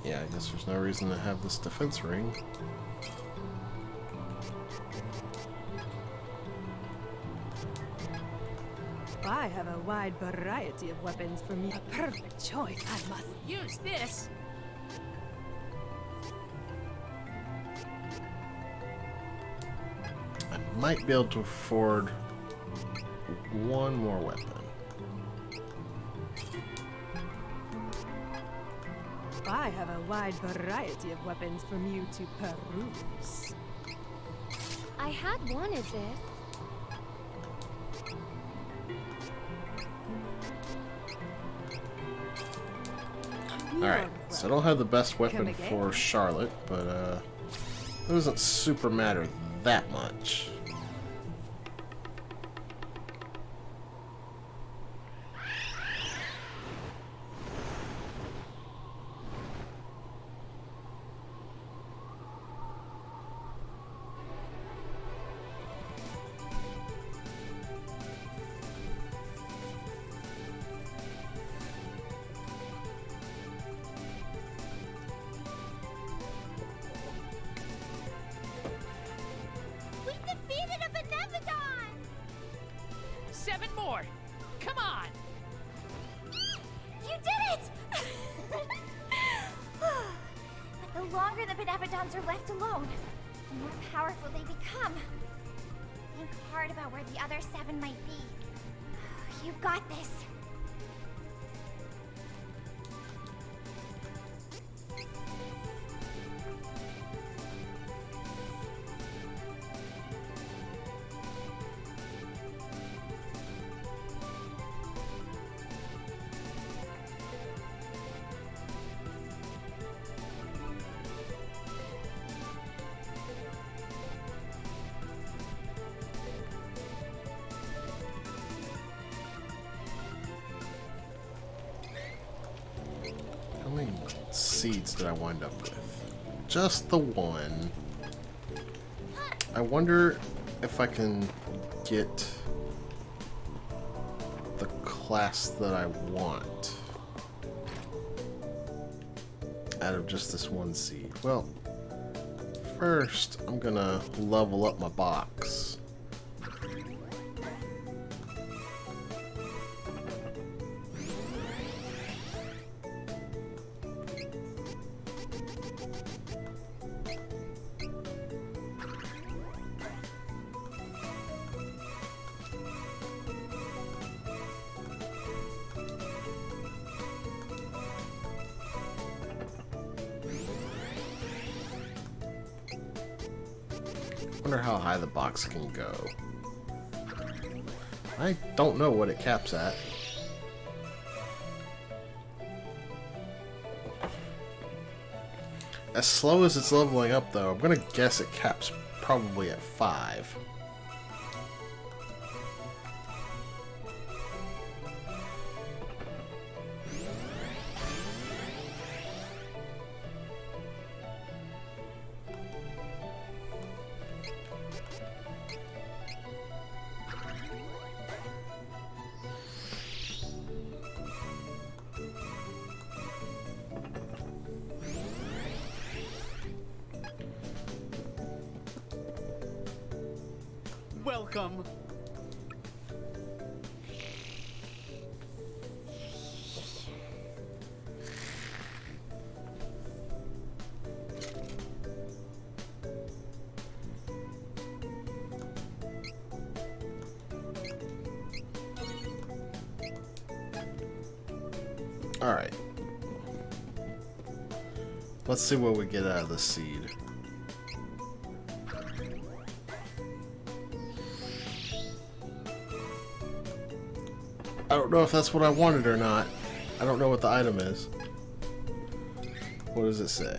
Yeah, I guess there's no reason to have this defense ring. I have a wide variety of weapons from you. A perfect choice, I must. Use this. I might be able to afford one more weapon. I have a wide variety of weapons from you to peruse. I had wanted this. Alright, so I don't have the best weapon for Charlotte, but it doesn't super matter that much. We defeated a Benevodon! 7 more! Come on! You did it! But the longer the Benevodons are left alone, the more powerful they become. Think hard about where the other 7 might be. You got this. How many seeds did I wind up with? Just the one. I wonder if I can get the class that I want out of just this one seed. Well, first I'm gonna level up my box. Wonder how high the box can go. I don't know what it caps at. As slow as it's leveling up though, I'm gonna guess it caps probably at 5. Welcome. All right. Let's see what we get out of the seed. I don't know if that's what I wanted or not. I don't know what the item is. What does it say?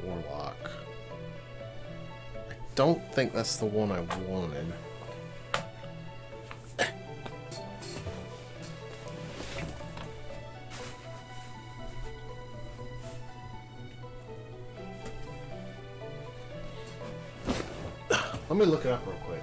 Warlock. I don't think that's the one I wanted. Let me look it up real quick.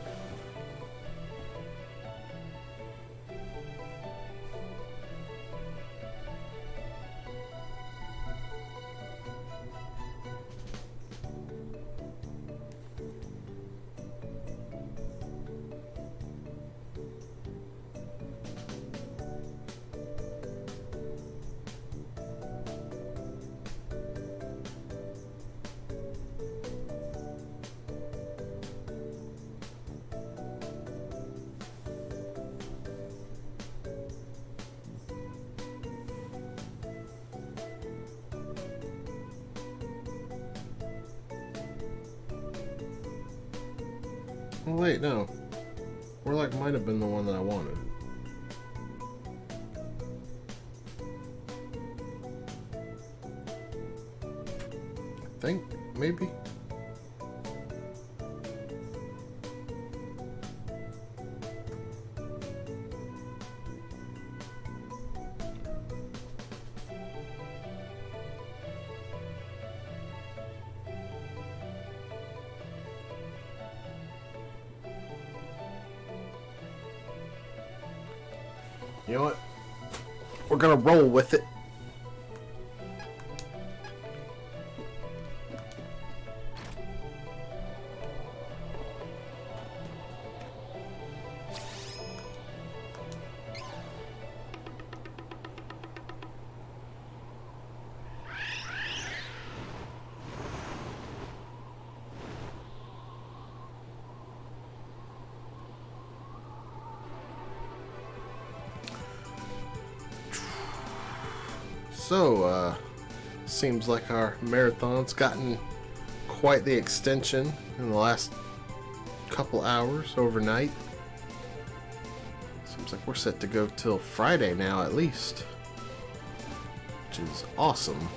Oh, wait, no. Warlock might have been the one that I wanted. I think, maybe. You know what? We're gonna roll with it. So, seems like our marathon's gotten quite the extension in the last couple hours overnight. Seems like we're set to go till Friday now at least, which is awesome.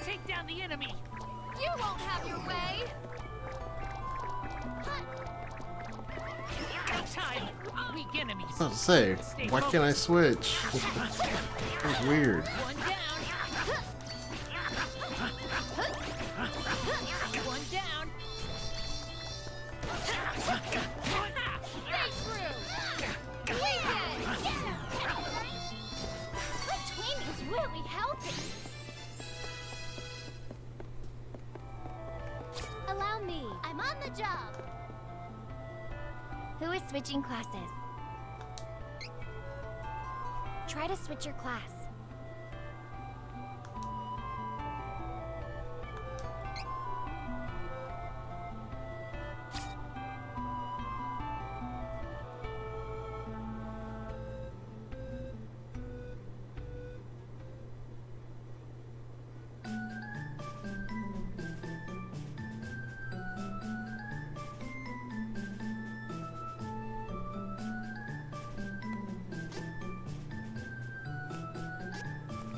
Take down the enemy! You won't have your way! No time! Weak enemies! I was about to say, why can't I switch? It's weird. One down! One down! Stay true! Weekend! My twin is really helping! Allow me. I'm on the job. Who is switching classes? Try to switch your class.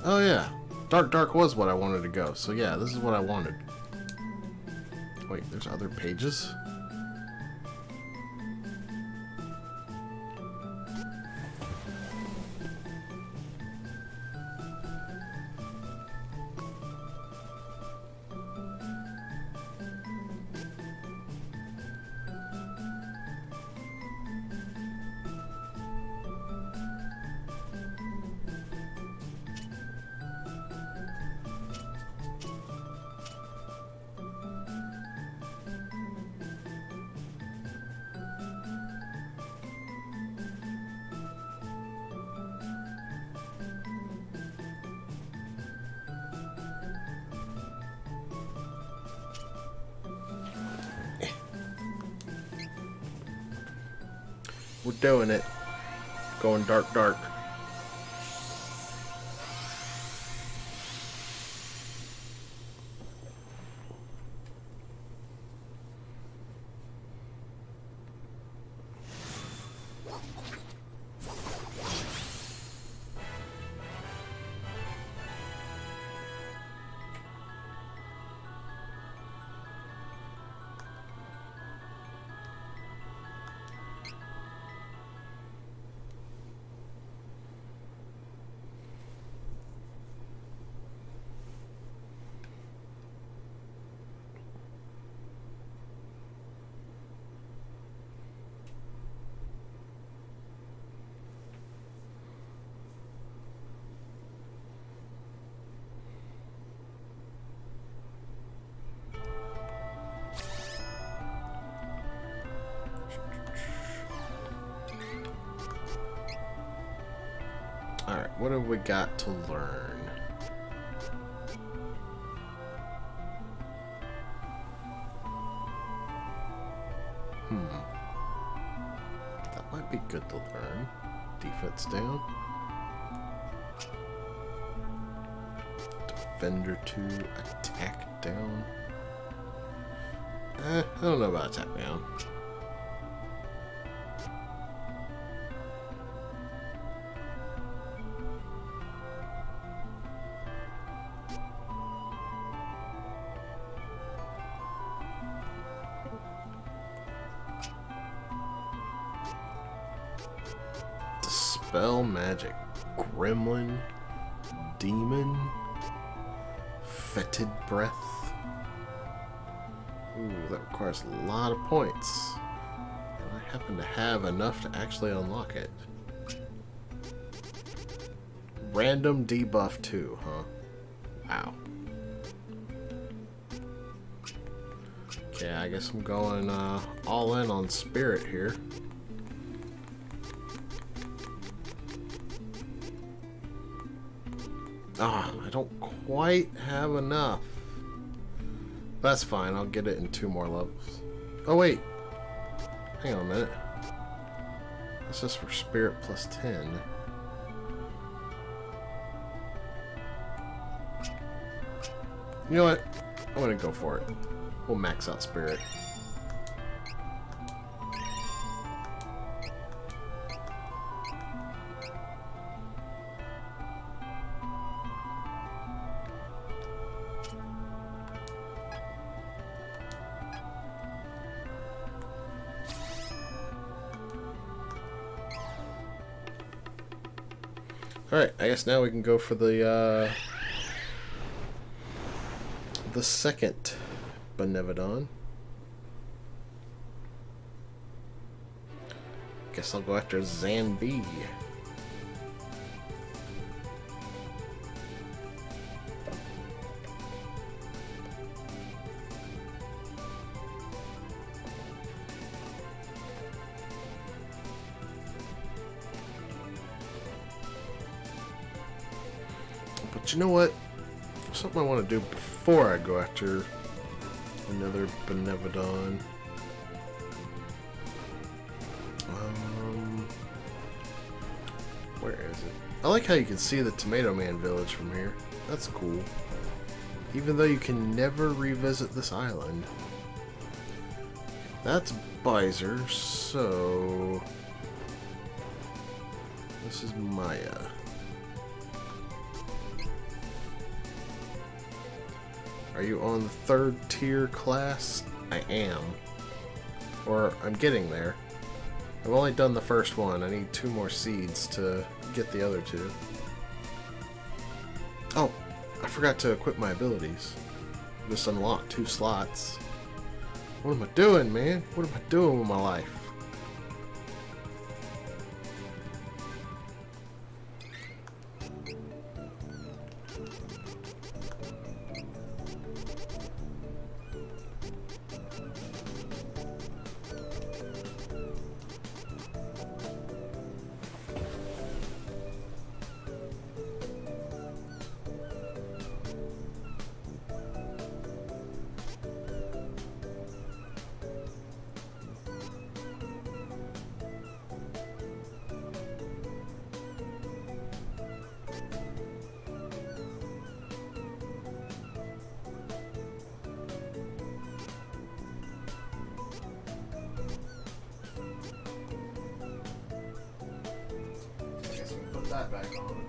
Oh yeah, Dark was what I wanted to go. So yeah, this is what I wanted. Wait, there's other pages? We're doing it. Going dark. Alright, what have we got to learn? That might be good to learn. Defense down. Defender 2, attack down. I don't know about attack down. Dispel magic. Gremlin. Demon. Fetid breath. Ooh, that requires a lot of points. And I happen to have enough to actually unlock it. Random debuff 2, huh? Wow. Okay, I guess I'm going all in on spirit here. Ah, I don't quite have enough. That's fine, I'll get it in 2 more levels. Oh wait, hang on a minute. This is for spirit plus 10. You know what? I'm gonna go for it. We'll max out spirit. Alright, I guess now we can go for the second Benevodon. Guess I'll go after Zanby. But you know what? Something I want to do before I go after another Benevodon. Where is it? I like how you can see the Tomato Man village from here. That's cool. Even though you can never revisit this island. That's Bizer, so... This is Maya. Are you on the 3rd tier class? I am. Or I'm getting there. I've only done the first one. I need 2 more seeds to get the other 2. Oh, I forgot to equip my abilities. Just unlocked 2 slots. What am I doing, man? What am I doing with my life? That back on.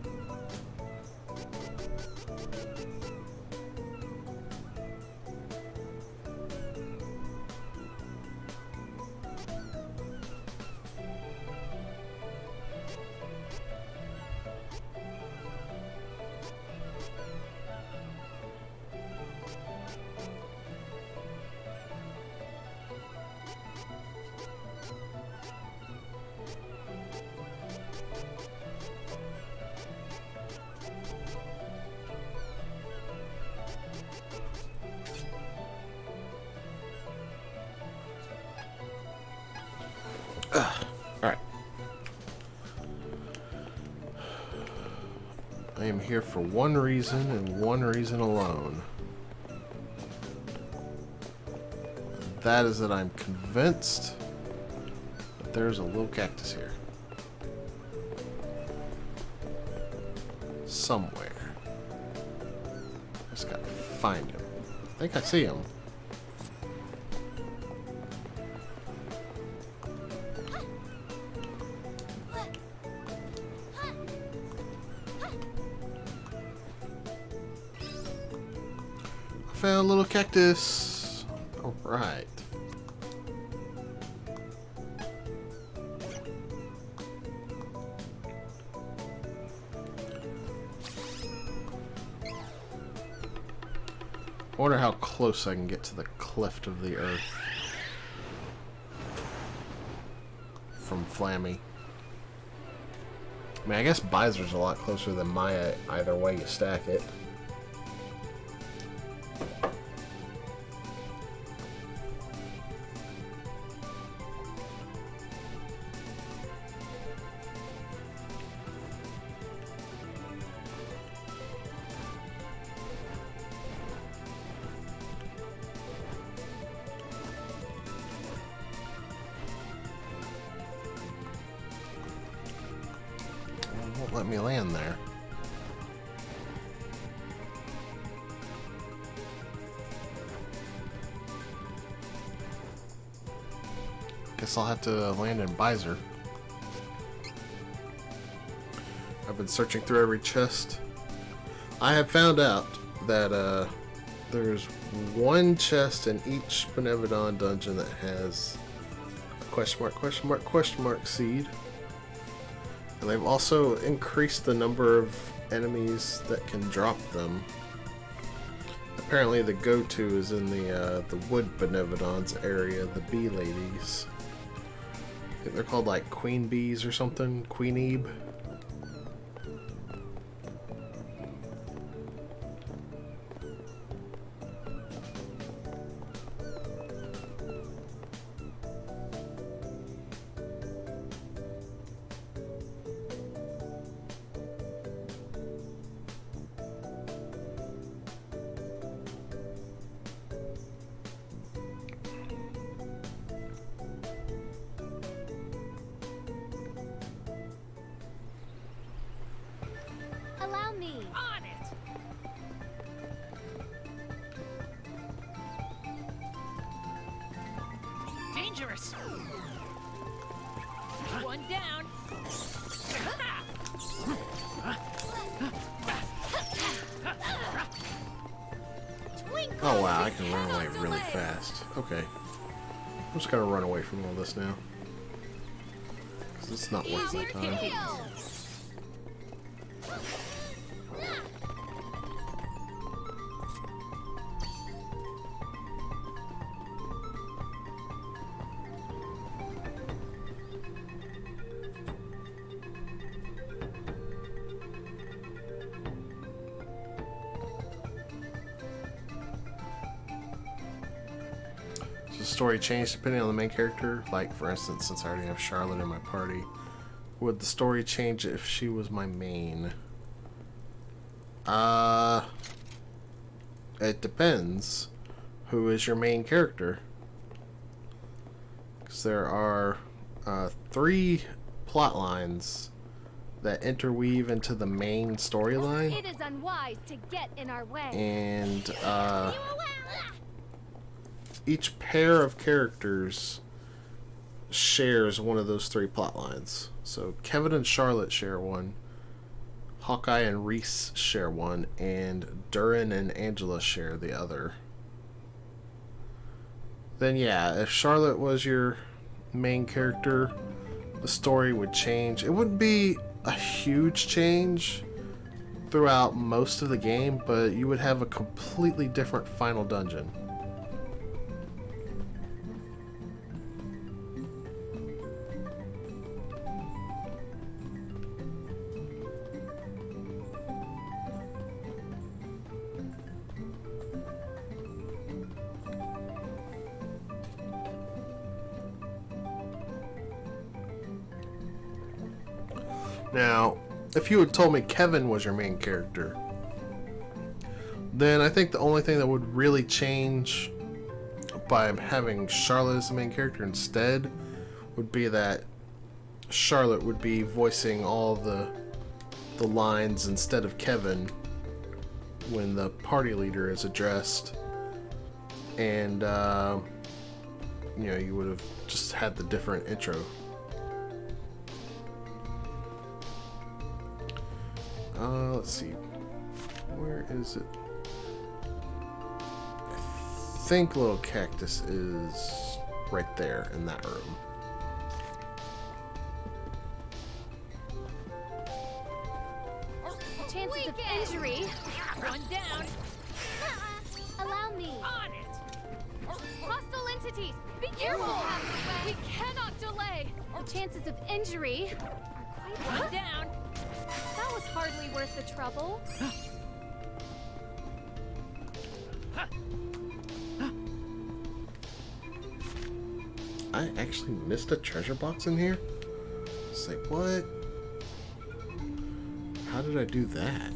Alright. I am here for one reason and one reason alone. That is that I'm convinced that there's a little cactus here. Somewhere. I just gotta find him. I think I see him. I found a little cactus. Alright. I wonder how close I can get to the cleft of the earth from Flammy. I mean, I guess Bizer's a lot closer than Maya either way you stack it. Won't let me land there. Guess I'll have to land in Bizer. I've been searching through every chest. I have found out that there's one chest in each Benevodon dungeon that has a question mark seed. And they've also increased the number of enemies that can drop them. Apparently the go-to is in the wood Benevodons area, the bee ladies. I think they're called like queen bees or something, queenebe. Allow me. On it! Dangerous! One down. Oh wow, I can run away really fast. Okay. I'm just gonna run away from all this now. 'Cause it's not worth my time. The story change depending on the main character? Like, for instance, since I already have Charlotte in my party, would the story change if she was my main? It depends. Who is your main character? Because there are 3 plot lines that interweave into the main storyline. It is unwise to get in our way. And each pair of characters shares one of those 3 plot lines. So Kevin and Charlotte share one, Hawkeye and Reese share one, and Durin and Angela share the other. Then yeah, if Charlotte was your main character, the story would change. It wouldn't be a huge change throughout most of the game, but you would have a completely different final dungeon. Now, if you had told me Kevin was your main character, then I think the only thing that would really change by having Charlotte as the main character instead would be that Charlotte would be voicing all the lines instead of Kevin when the party leader is addressed, and you know, you would have just had the different intro. Let's see, where is it? I think Little Cactus is right there in that room. Chances of injury. One down. Allow me. On it. Hostile entities, be careful! We cannot delay. The chances of injury are quite One down. That was hardly worth the trouble. I actually missed a treasure box in here? It's like, what? How did I do that?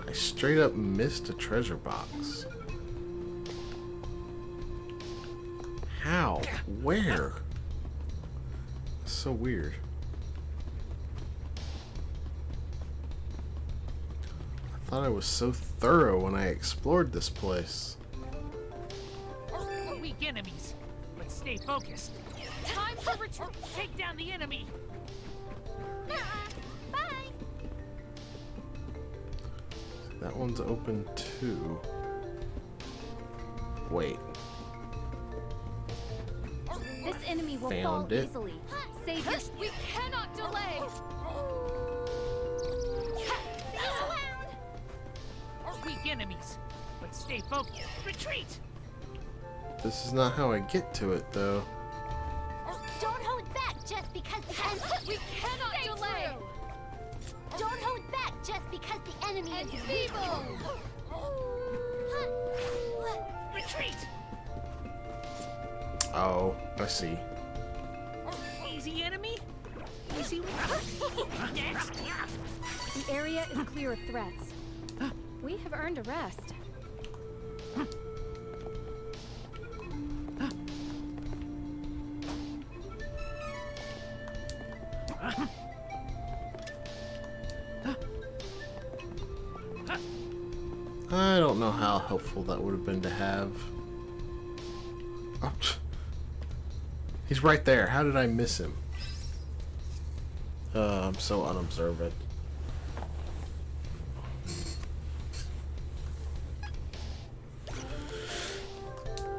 I straight up missed a treasure box. How? Where? So weird. I thought I was so thorough when I explored this place. Weak enemies, but stay focused. Time for retreat. Take down the enemy. Bye. That one's open too. Wait. This enemy will Found fall it. easily. Save your. We cannot delay. Weak enemies, but stay focused. Retreat. This is not how I get to it though. Don't hold back just because the enemy. We cannot delay. Don't hold back just because the enemy is evil. Retreat. Oh, I see. Easy enemy. Easy one. Next. The area is clear of threats. We have earned a rest. I don't know how helpful that would have been to have. Oh, he's right there. How did I miss him? I'm so unobservant.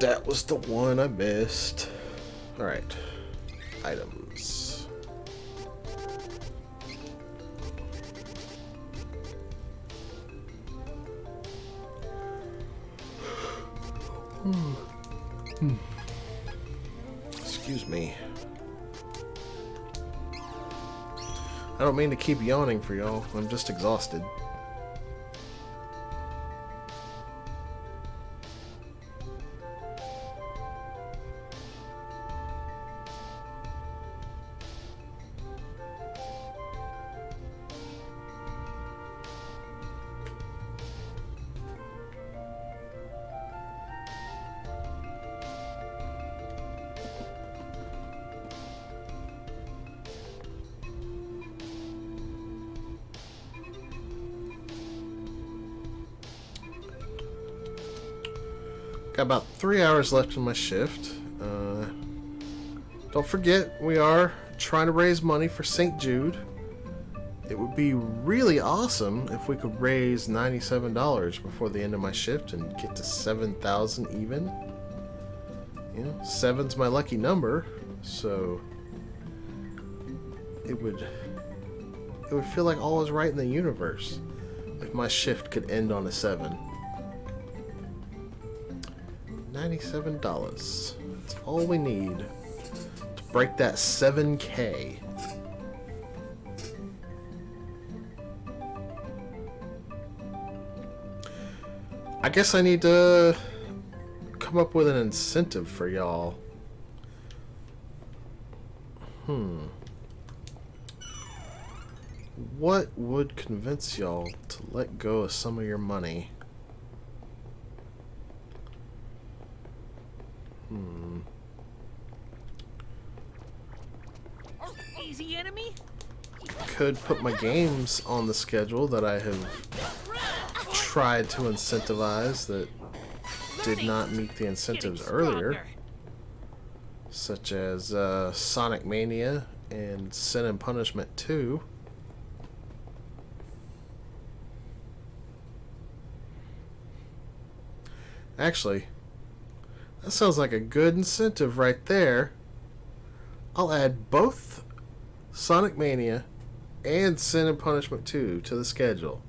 That was the one I missed. Alright. Items. Excuse me. I don't mean to keep yawning for y'all. I'm just exhausted. Got about 3 hours left in my shift. Don't forget, we are trying to raise money for St. Jude. It would be really awesome if we could raise $97 before the end of my shift and get to 7,000 even. You know, 7's my lucky number, so it would feel like all is right in the universe if my shift could end on a 7. $97. That's all we need to break that 7K. I guess I need to come up with an incentive for y'all. What would convince y'all to let go of some of your money? Easy enemy? Could put my games on the schedule that I have tried to incentivize that did not meet the incentives earlier, such as Sonic Mania and Sin and Punishment 2. Actually, that sounds like a good incentive right there. I'll add both Sonic Mania and Sin and Punishment 2 to the schedule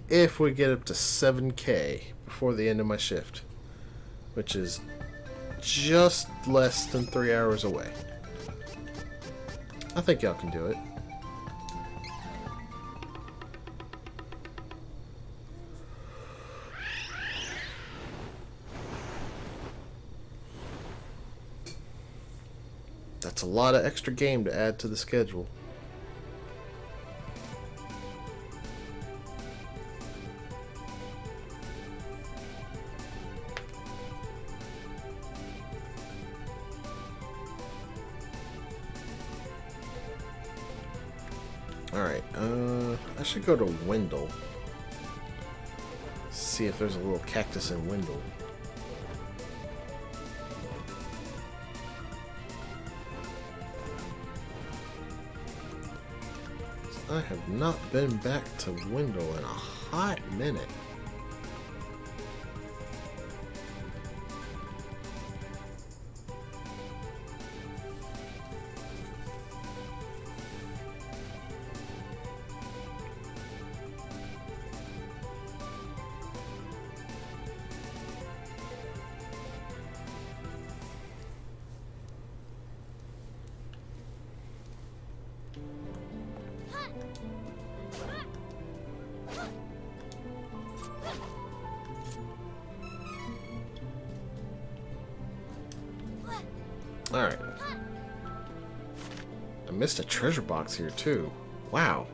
if we get up to 7K before the end of my shift, which is just less than 3 hours away. I think y'all can do it. That's a lot of extra game to add to the schedule. Alright, I should go to Wendell. See if there's a little cactus in Wendell. I have not been back to Wendell in a hot minute. Alright. I missed a treasure box here too. Wow.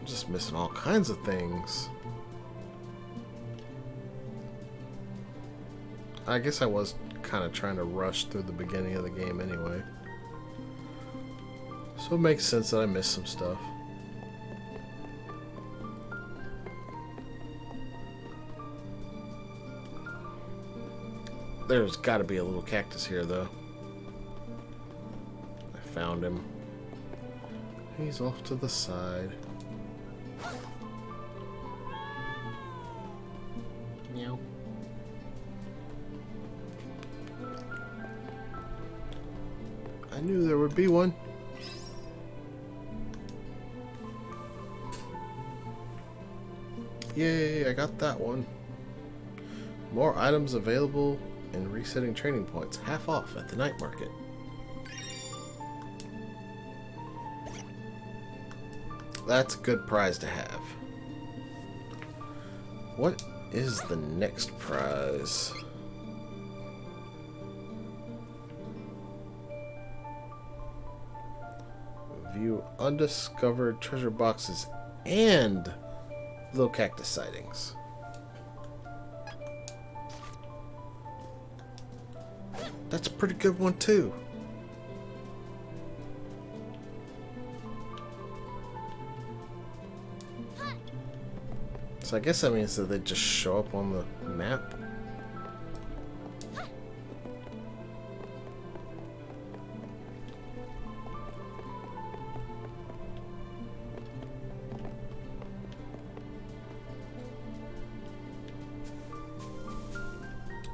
I'm just missing all kinds of things. I guess I was kind of trying to rush through the beginning of the game anyway. So it makes sense that I missed some stuff. There's got to be a little cactus here, though. I found him. He's off to the side. Meow. I knew there would be one. Yay, I got that one. More items available and resetting training points, half off at the night market. That's a good prize to have. What is the next prize? View undiscovered treasure boxes and little cactus sightings. That's a pretty good one too. So I guess that means that they just show up on the map.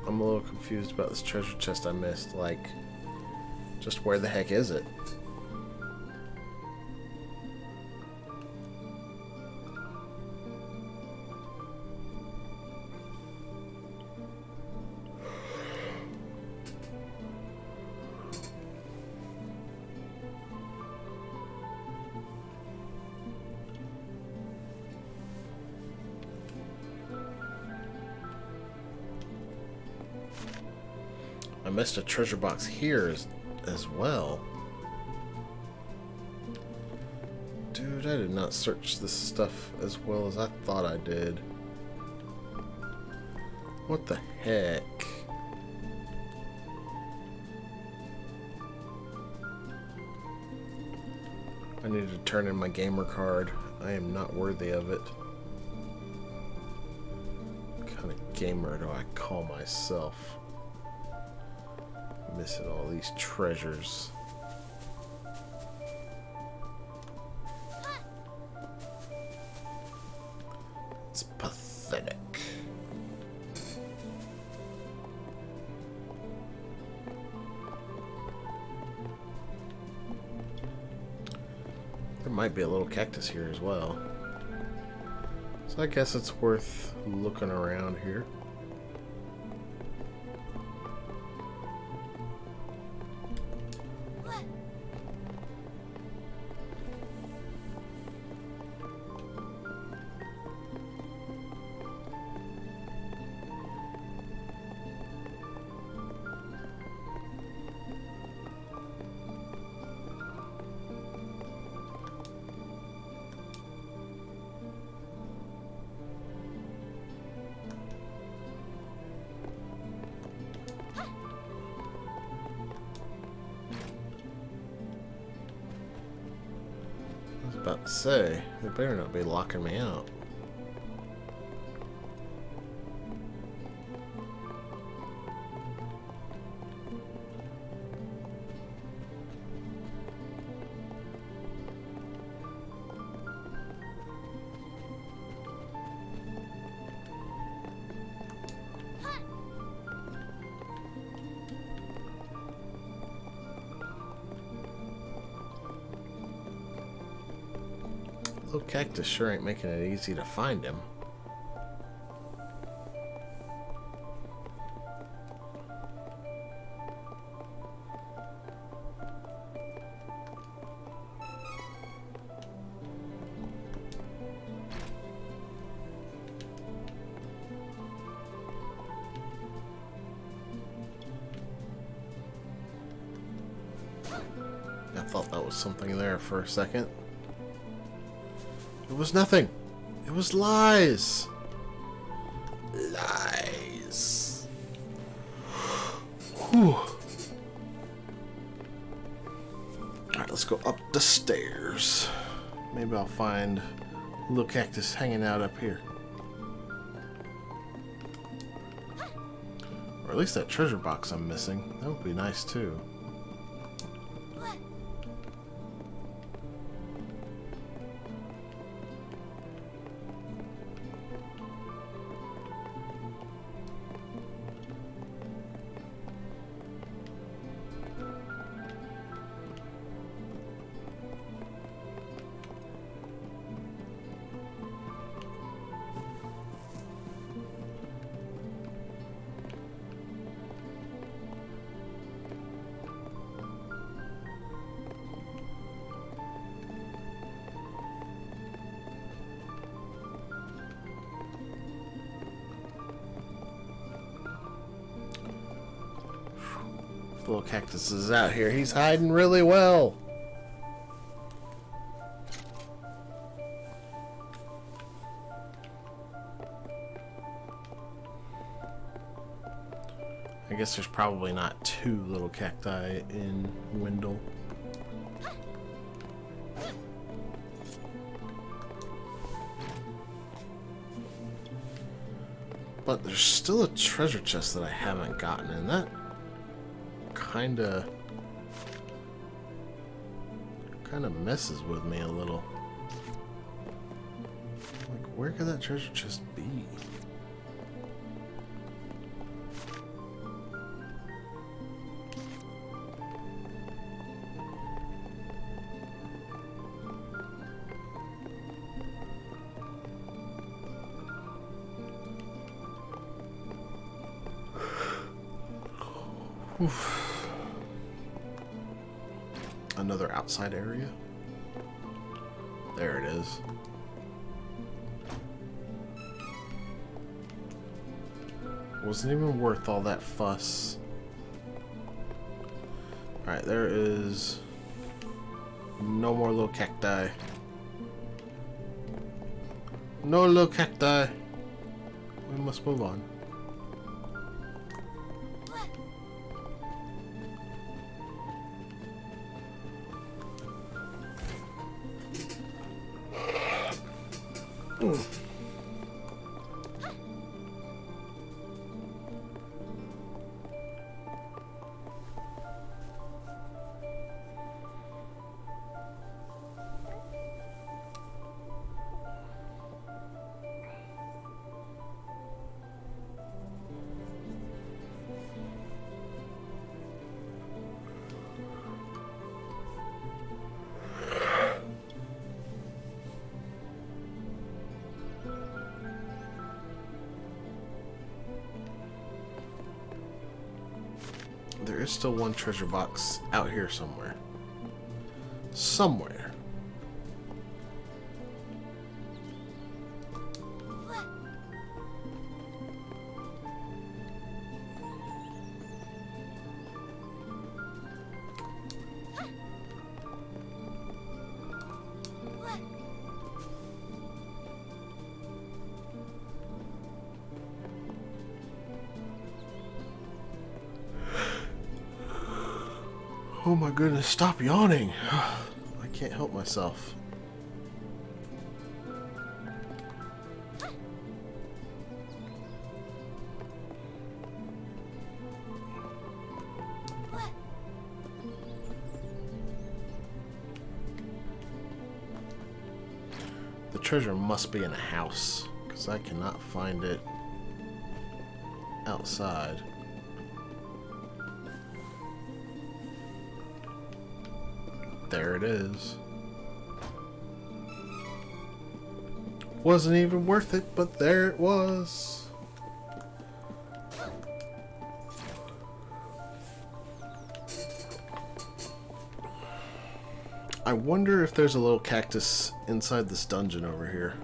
I'm a little confused about this treasure chest I missed. Like, just where the heck is it? I missed a treasure box here as well. Dude, I did not search this stuff as well as I thought I did. What the heck? I need to turn in my gamer card. I am not worthy of it. What kind of gamer do I call myself? Missing all these treasures. It's pathetic. There might be a little cactus here as well. So I guess it's worth looking around here. About to say, they better not be locking me out. Little cactus sure ain't making it easy to find him. I thought that was something there for a second. It was nothing. It was lies. Lies. Whew. Alright, let's go up the stairs. Maybe I'll find a little cactus hanging out up here. Or at least that treasure box I'm missing. That would be nice too. The little cactus is out here. He's hiding really well. I guess there's probably not two little cacti in Wendell. But there's still a treasure chest that I haven't gotten, and that kinda messes with me a little. Like, where could that treasure chest be? Oof. Another outside area. There it is. Wasn't even worth all that fuss. Alright, there is no more little cacti. No little cacti. We must move on. There is still one treasure box out here somewhere. Somewhere. Oh my goodness, stop yawning. I can't help myself. The treasure must be in a house, because I cannot find it outside. There it is. Wasn't even worth it, but there it was. I wonder if there's a little cactus inside this dungeon over here.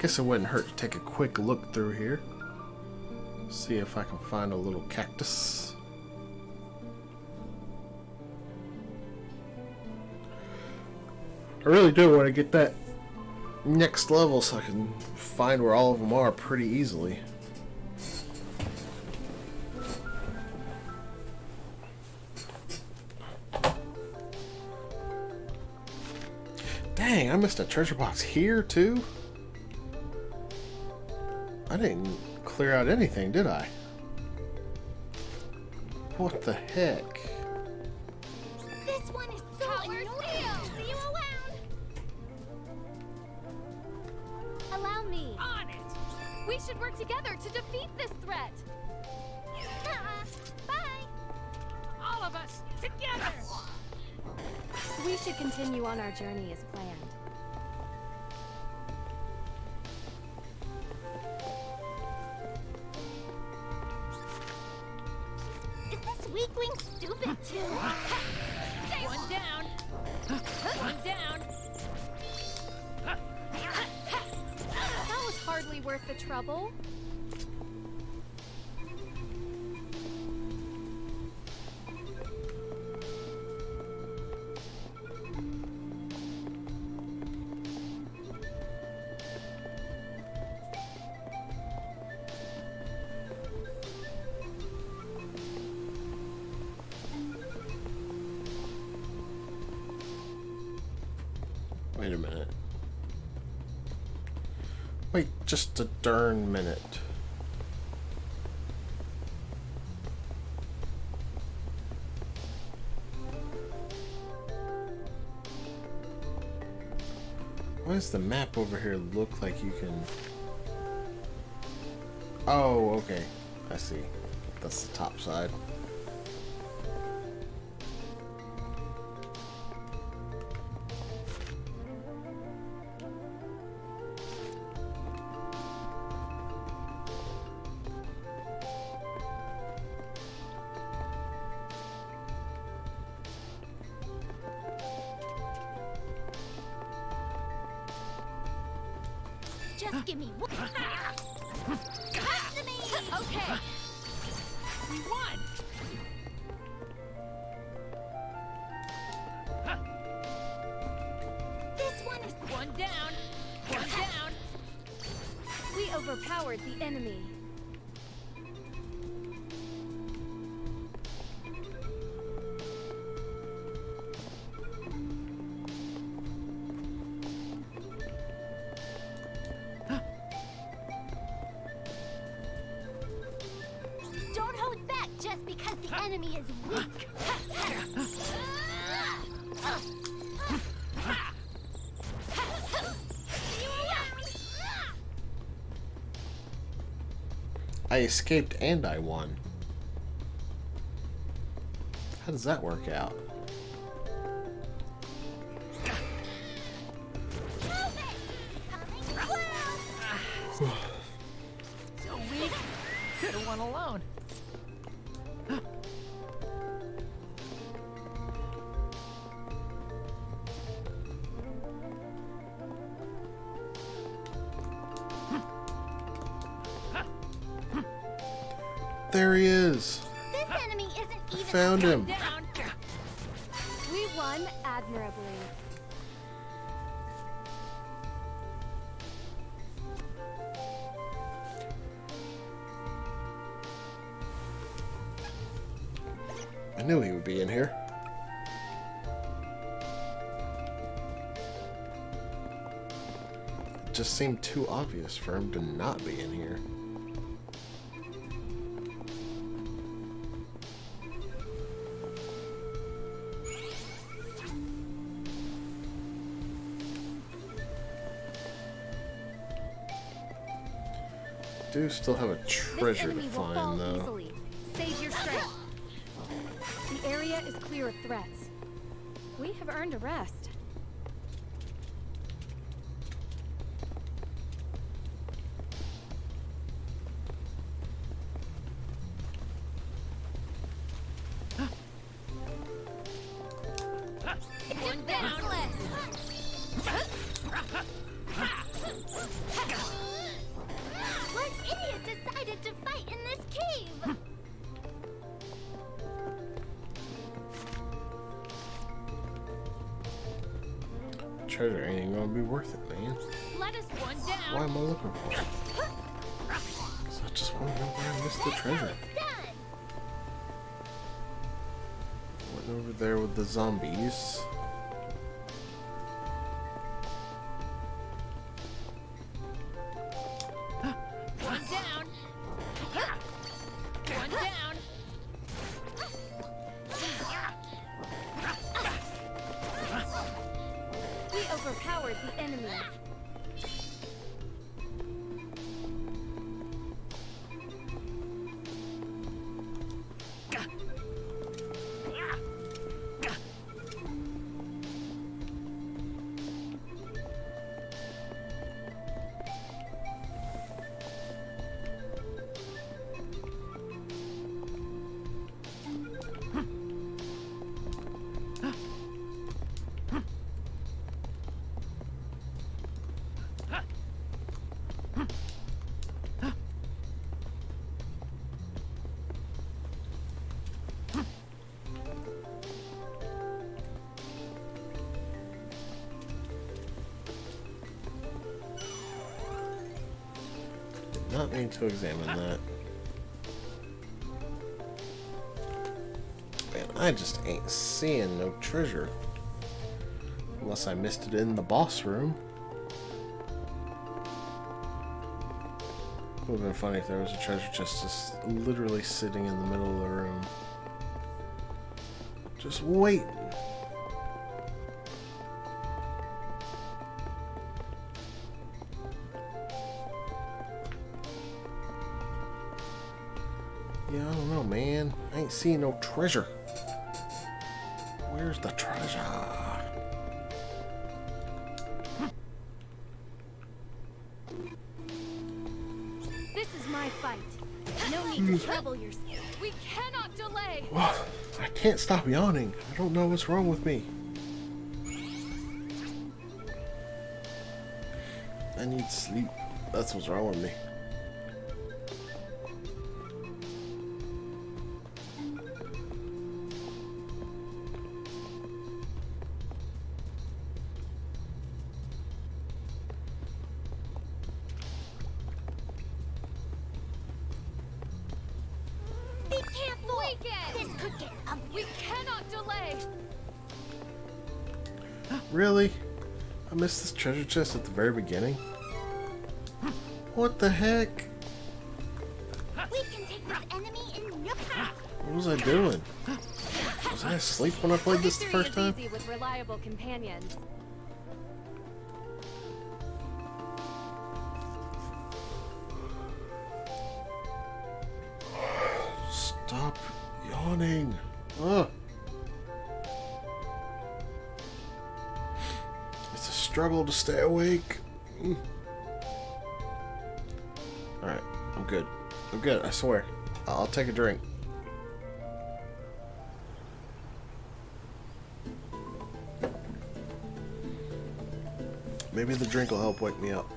Guess it wouldn't hurt to take a quick look through here. See if I can find a little cactus. I really do want to get that next level so I can find where all of them are pretty easily. Dang, I missed a treasure box here too? I didn't clear out anything, did I? What the heck? This one is so annoying. See you around. Allow me. On it! We should work together to defeat this threat. Bye. All of us, together! We should continue on our journey as planned. Is this weakling stupid too? One down. One down. That was hardly worth the trouble. Wait a minute. Wait just a darn minute. Why does the map over here look like you can... Oh, okay. I see. That's the top side. Just give me one. Come to me! Okay. We won! This one is One down! One down! We overpowered the enemy. Don't hold back just because the enemy is weak. I escaped and I won. How does that work out? So weak! Could've won alone. There he is. This enemy isn't I even found him. Down! We won admirably. I knew he would be in here. It just seemed too obvious for him to not be in here. Do still have a treasure to This enemy will fall find, though. easily. Save your strength. The area is clear of threats. We have earned a rest. One down! What idiot decided to fight in this cave? Treasure ain't even gonna be worth it, man. Let us one down! Why am I looking for it? 'Cause I just want to know where I missed the treasure. Done. Went over there with the zombies. One down! One down! We overpowered the enemy. Did not mean to examine that. Man, I just ain't seeing no treasure. Unless I missed it in the boss room. Would have been funny if there was a treasure just literally sitting in the middle of the room. Just waiting. Yeah, I don't know, man. I ain't seeing no treasure. Where's the treasure? This is my fight. No need to trouble yourself. We cannot delay. Well, I can't stop yawning. I don't know what's wrong with me. I need sleep. That's what's wrong with me. Be careful! This could get ugly. We cannot delay. Really? I missed this treasure chest at the very beginning? What the heck? We can take this enemy in no time. What was I doing? Was I asleep when I played this the first time? Easy with reliable companions. Stop yawning. Ugh. It's a struggle to stay awake. Alright, I'm good. I'm good, I swear. I'll take a drink. Maybe the drink will help wake me up.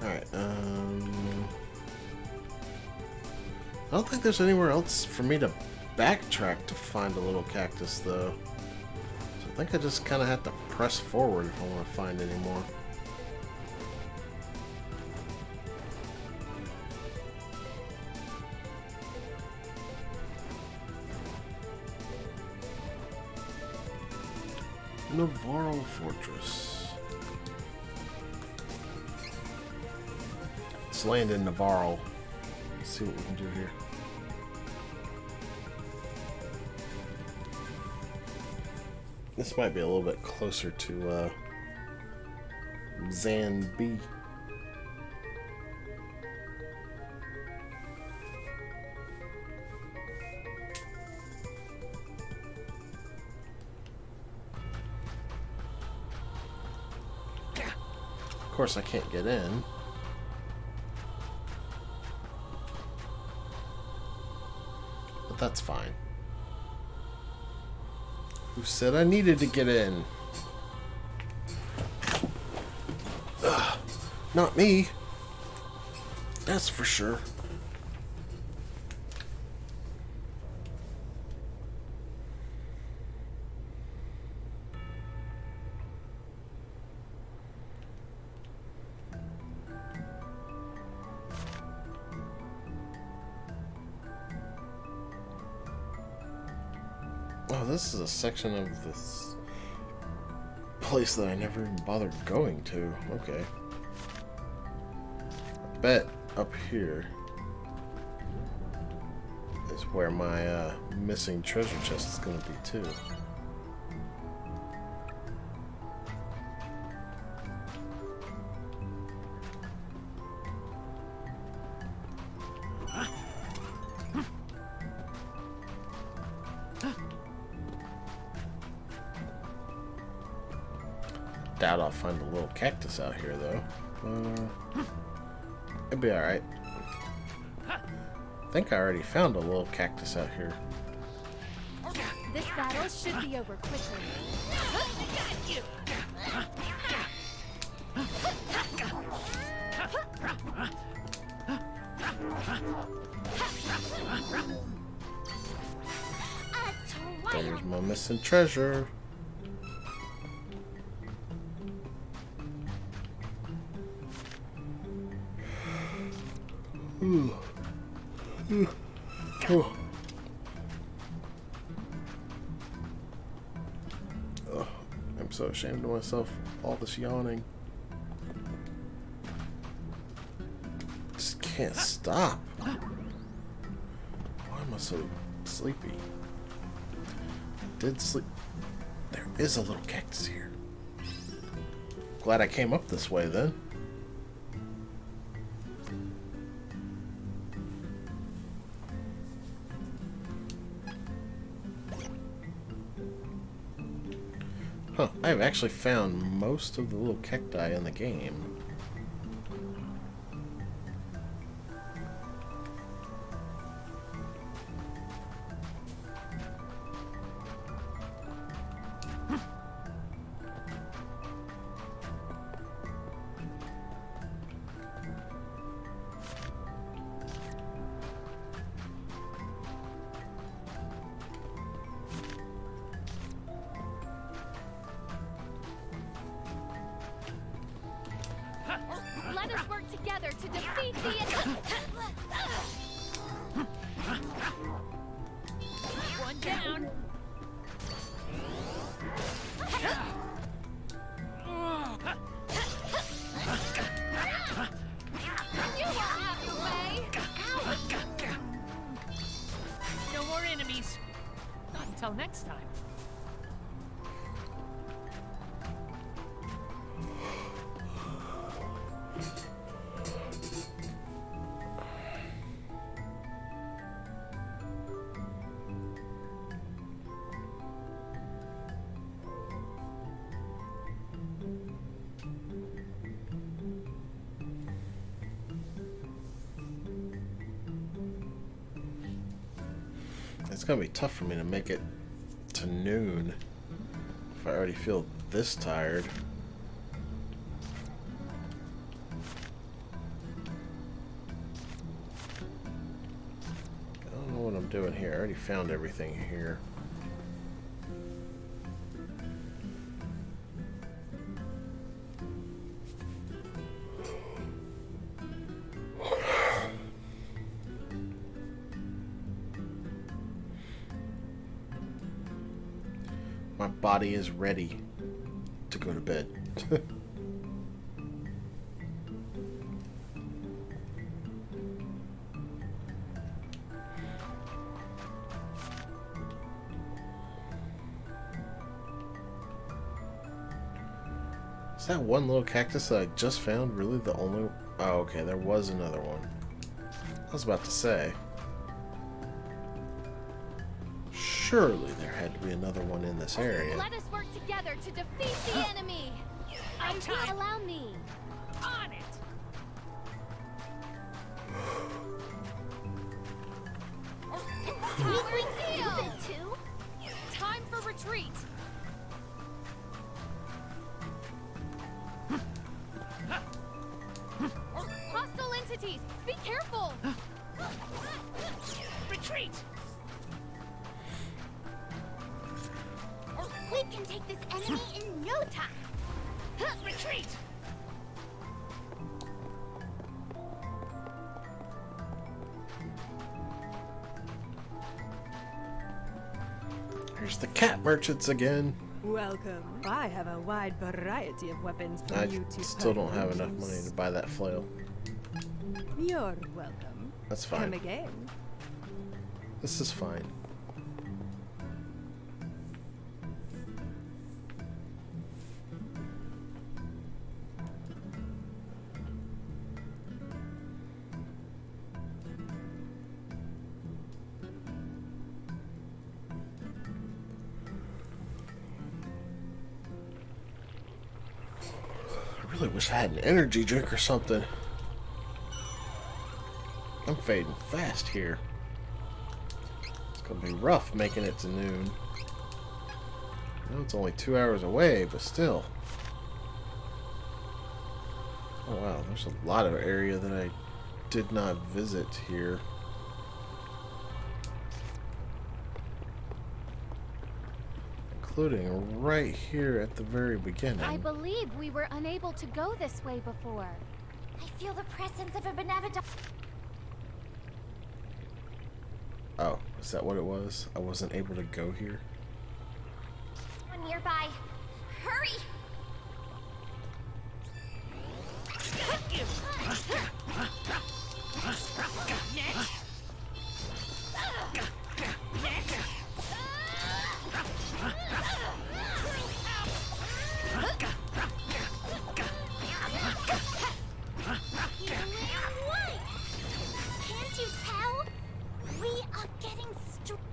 Alright, I don't think there's anywhere else for me to backtrack to find a little cactus, though. So I think I just kind of have to press forward if I want to find any more. Navarro Fortress. Let's land in Navarro. Let's see what we can do here. This might be a little bit closer to Zanbi. Of course, I can't get in. But that's fine. Who said I needed to get in? Ugh, not me. That's for sure. Oh, this is a section of this place that I never even bothered going to. Okay. I bet up here is where my missing treasure chest is going to be too. Doubt I'll find a little cactus out here, though. It'll be alright. I think I already found a little cactus out here. This battle should be over quickly. There's my missing treasure. Oh, I'm so ashamed of myself. All this yawning. Just can't stop. Why am I so sleepy? I did sleep. There is a little cactus here. Glad I came up this way then. Huh, I've actually found most of the little cacti in the game. Let us work together to defeat the One down. You won't have your way. No more enemies. Not until next time. It's gonna be tough for me to make it to noon if I already feel this tired. I don't know what I'm doing here. I already found everything here. My body is ready to go to bed. Is that one little cactus that I just found really the only... Oh, okay, there was another one. I was about to say. Surely there had to be another one in this area. Let us work together to defeat the enemy. I will allow me. On it. Towering stupid too. Time for retreat. Hostile entities, be careful. Retreat. We can take this enemy in no time. Retreat. Here's the cat merchants again. Welcome. I have a wide variety of weapons for I you to still don't have enough peruse. money to buy that flail. You're welcome. That's Come fine. again. This is fine. I really wish I had an energy drink or something. I'm fading fast here. It's gonna be rough making it to noon. I know it's only 2 hours away, but still. Oh wow, there's a lot of area that I did not visit here. Including right here at the very beginning. I believe we were unable to go this way before. I feel the presence of a benevolent. Oh, is that what it was? I wasn't able to go here? One nearby. Hurry! Can't you tell? We are getting stronger.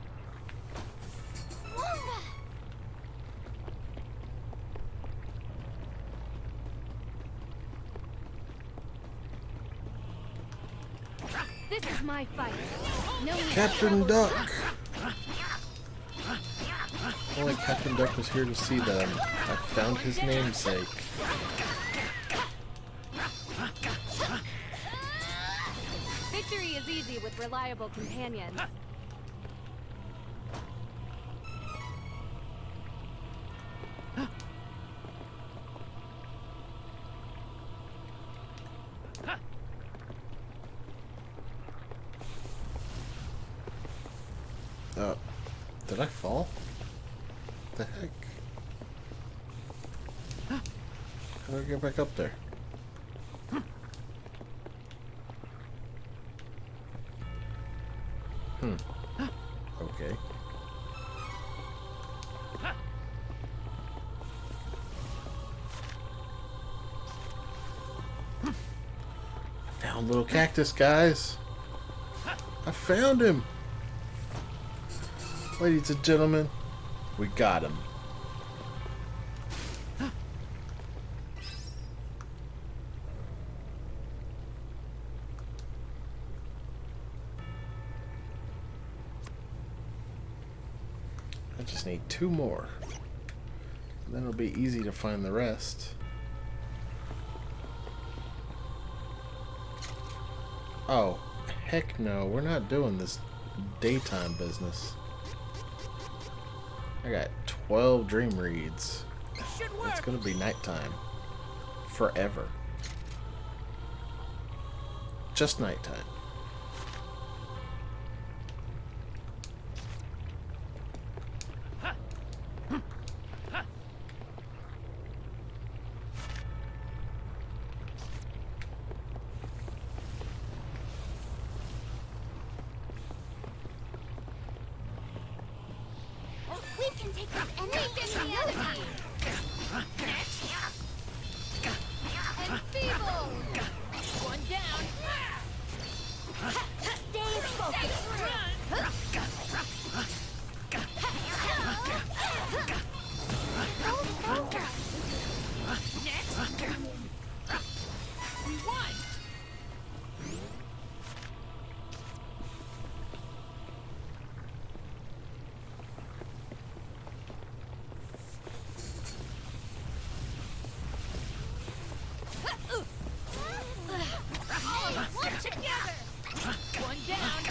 This is my fight. No need Captain Duck! Only Captain Duck was here to see them. I found his namesake. Victory is easy with reliable companions. Did I fall? The heck? How do I get back up there? Okay. Found little cactus, guys. I found him. Ladies and gentlemen, we got him. I just need 2 more. And then it'll be easy to find the rest. Oh, heck no, we're not doing this daytime business. I got 12 dream reads. It's gonna be nighttime. Forever. Just nighttime. We can take this anything the enemy. Enfeebled! One down. Stay focused. It's over. Next. We won. Work together. One down.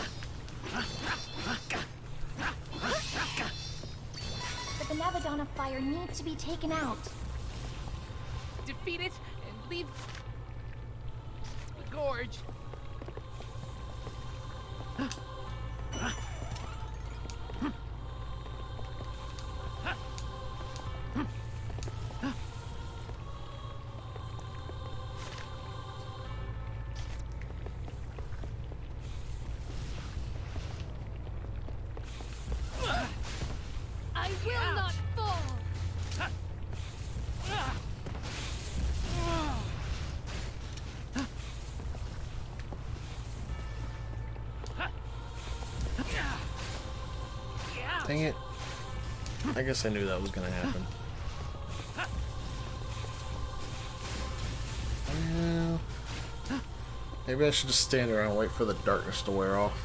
The Benevodon of Fire needs to be taken out. Defeat it and leave the gorge. I will not fall! Dang it. I guess I knew that was gonna happen. Well, maybe I should just stand around and wait for the darkness to wear off.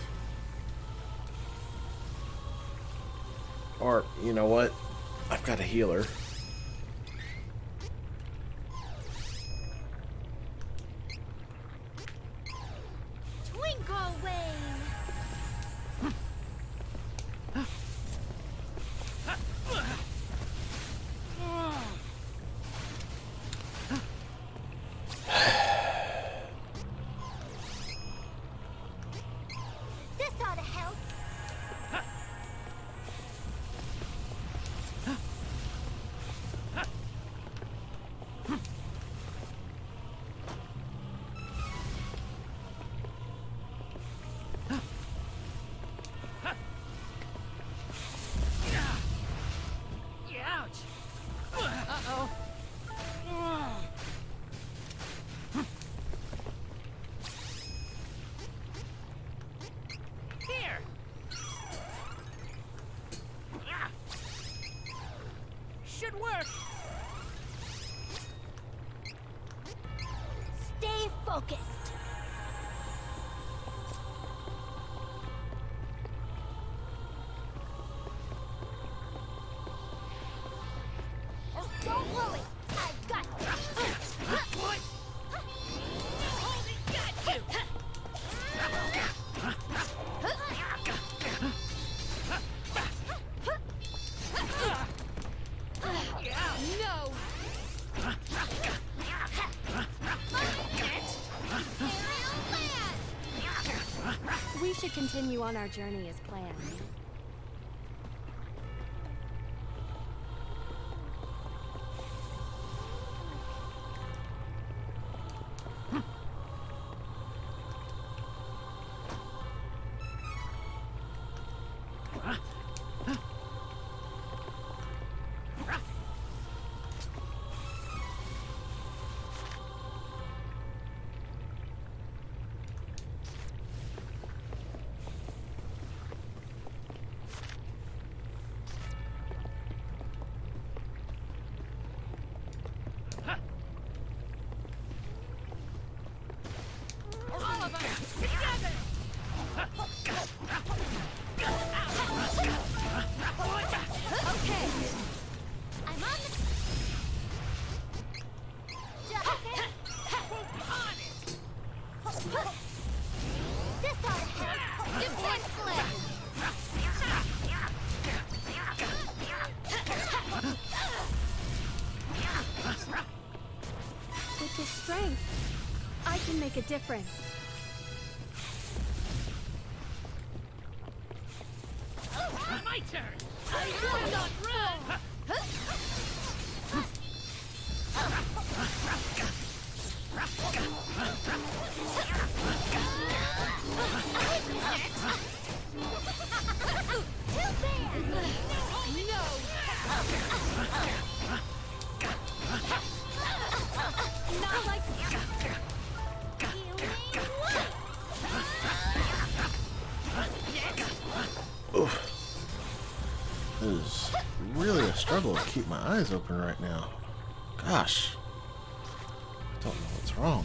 Or, you know what? I've got a healer. should continue on our journey as planned. With this strength, I can make a difference. My turn! I will not run! Not like It is really a struggle to keep my eyes open right now. Gosh. I don't know what's wrong.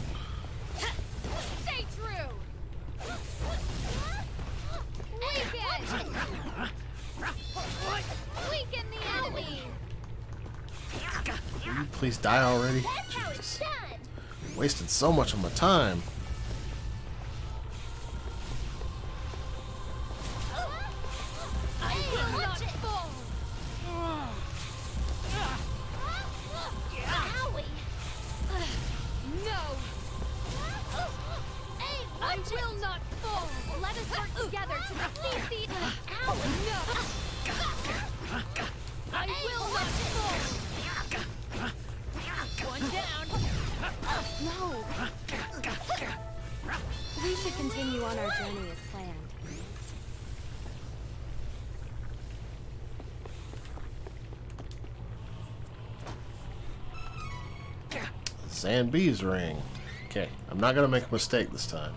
stay true. Weaken the enemy. Will you please die already? That's how it's Jesus. done. Wasted so much of my time. I will not fall. Owie. No, Hey, I watch will it. not fall. Let us work together to defeat the. No, I will not fall. One down. No. We should continue on our journey as planned. Zanbee's ring. Okay, I'm not gonna make a mistake this time.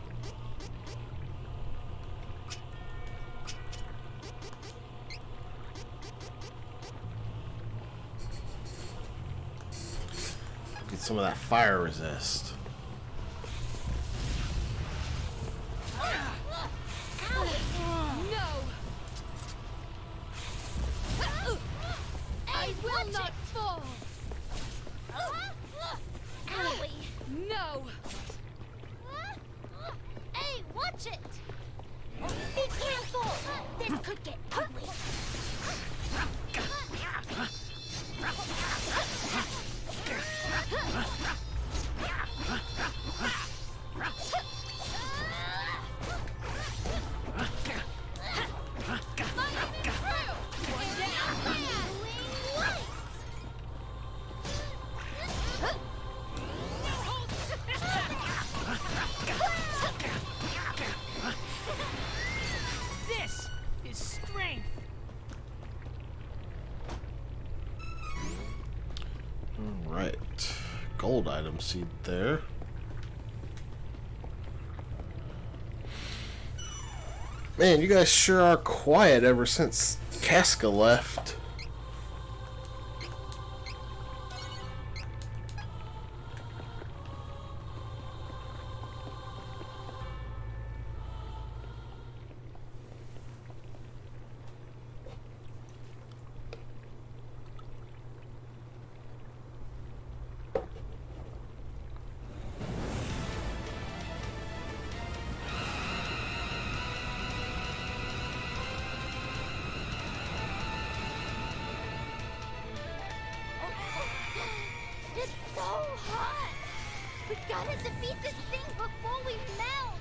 Get some of that fire resist. No. I will not fall. Owie. No. Hey, watch it. Be careful. This could get ugly. This is strength! Alright. Gold item seed there. Man, you guys sure are quiet ever since Casca left. It's so hot. We gotta defeat this thing before we melt.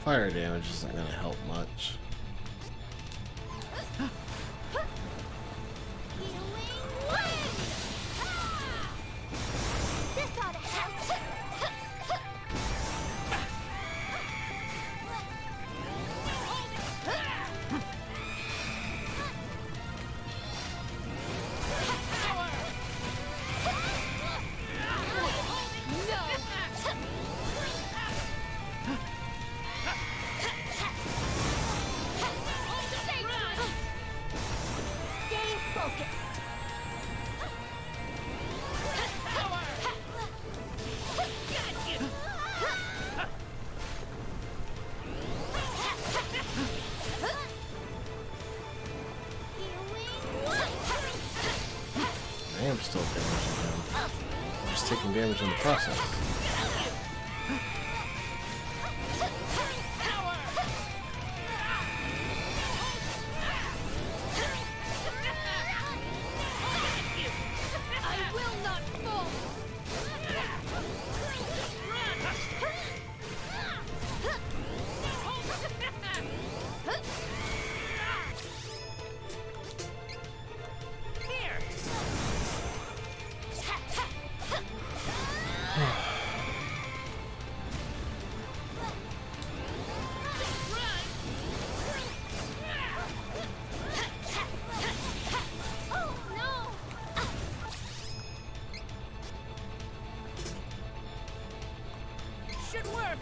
Fire damage isn't going to help much. I am still damaging him. I'm just taking damage in the process. I will not fall. Should work.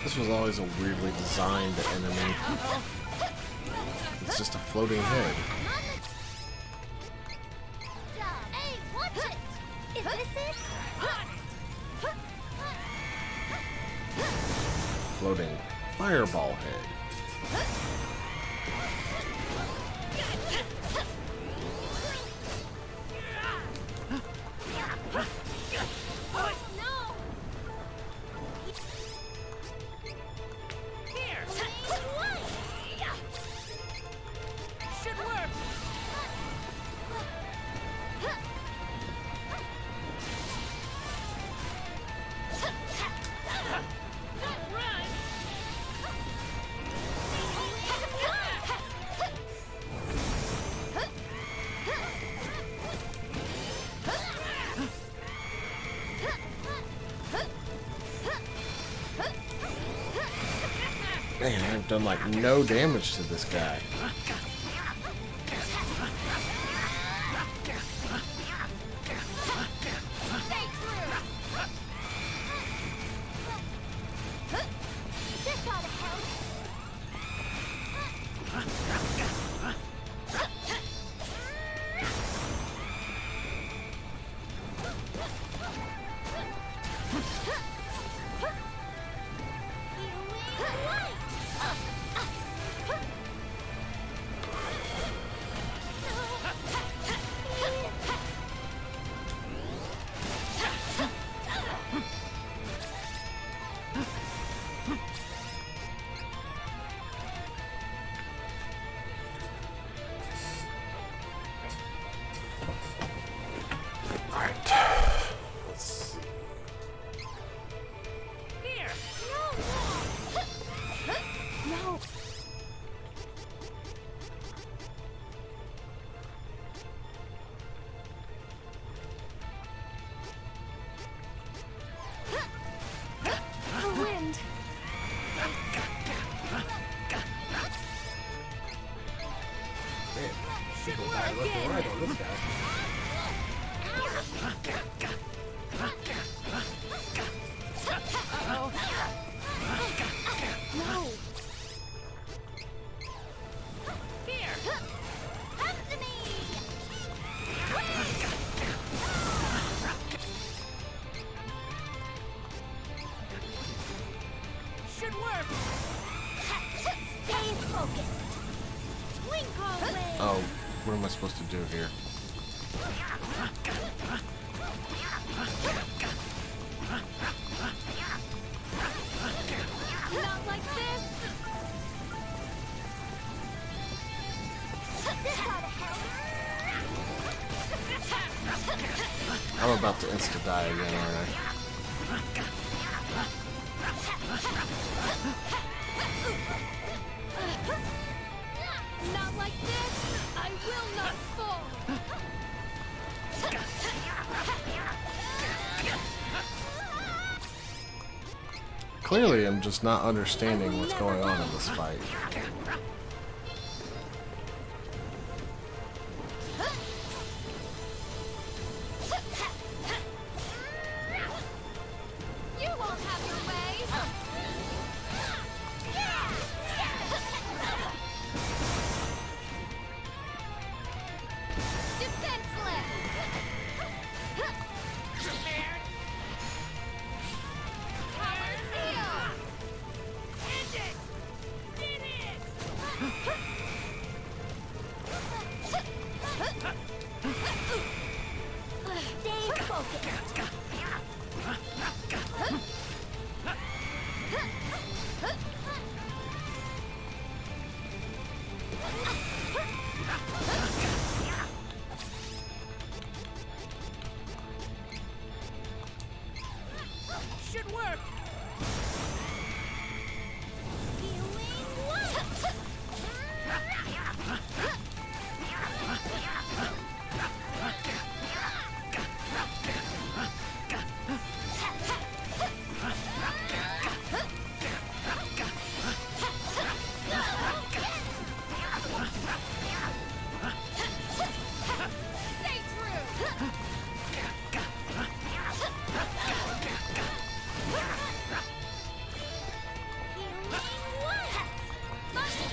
This was always a weirdly designed enemy. It's just a floating head. Hey, watch it! Is this it? Floating fireball head. Should work. Run. Man, I've done like no damage to this guy. This ought to help. No! The wind! Should go back left and right on this guy. No! Here! Come to me! Should work. Stay focused! Twinkle away! Oh, what am I supposed to do here? Not like this! This ought to help! about to insta-die again, aren't I? Not like this! I will not fall! Clearly, I'm just not understanding what's going on in this fight. You won't have your way! Defenseless! Power seal! End it! Did it! Stay focused! Should work! Stay true!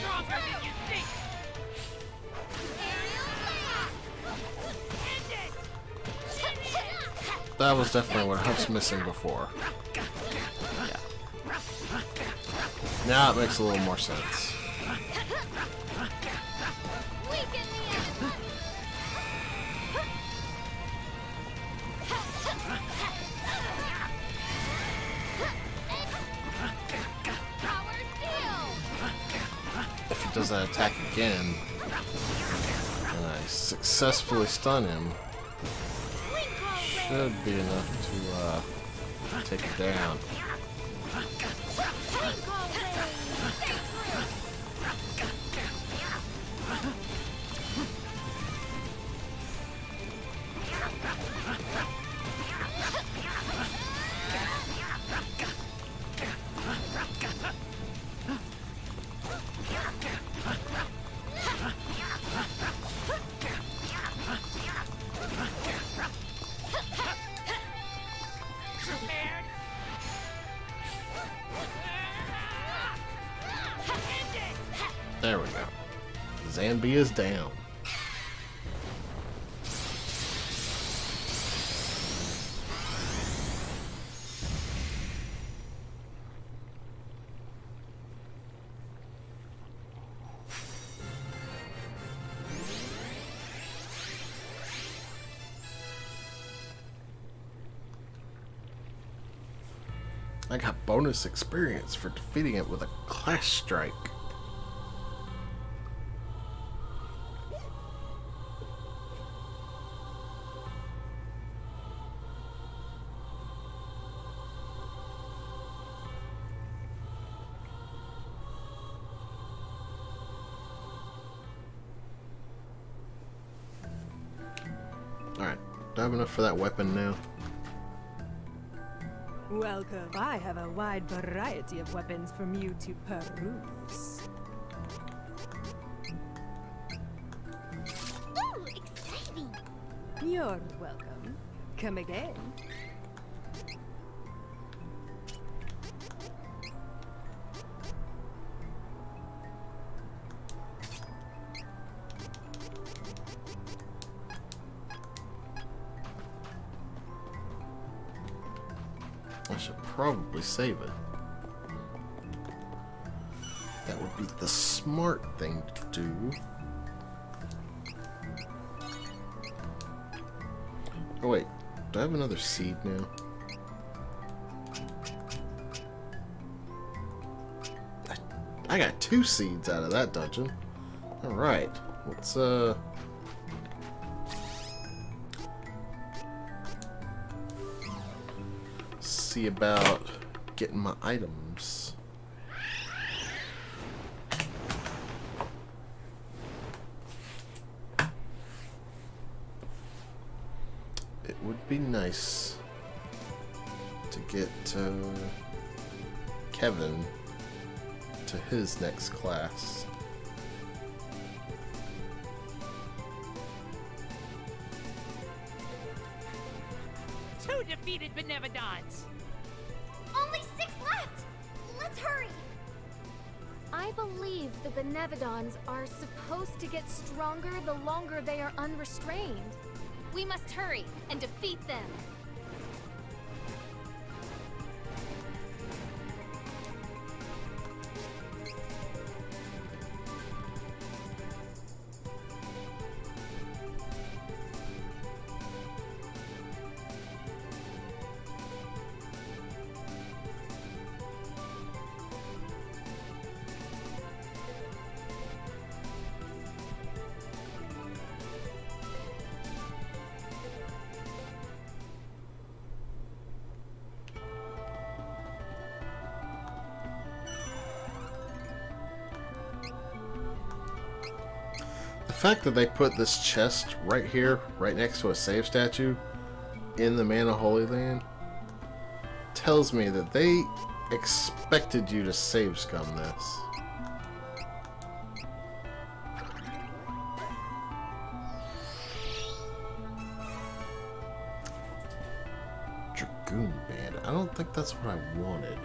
Stronger than you think! End it! Did it! That was definitely what I was missing before. Now it makes a little more sense. Weaken the enemy! Power seal! If he does that attack again, and I successfully stun him, should be enough to take it down. Prepared? End it! There we go. Zambia's down. I got bonus experience for defeating it with a clash strike. Alright, do I have enough for that weapon now? Welcome. I have a wide variety of weapons from you to peruse. Ooh, exciting! You're welcome. Come again. I should probably save it. That would be the smart thing to do. Oh wait, do I have another seed now? I got 2 seeds out of that dungeon. Alright, let's see about getting my items. It would be nice to get Kevin to his next class. Two defeated Benevodons. Only 6 left! Let's hurry! I believe the Benevodons are supposed to get stronger the longer they are unrestrained. We must hurry and defeat them. The fact that they put this chest right here, right next to a save statue in the Mana Holy Land, tells me that they expected you to save scum this. Dragoon Band. I don't think that's what I wanted.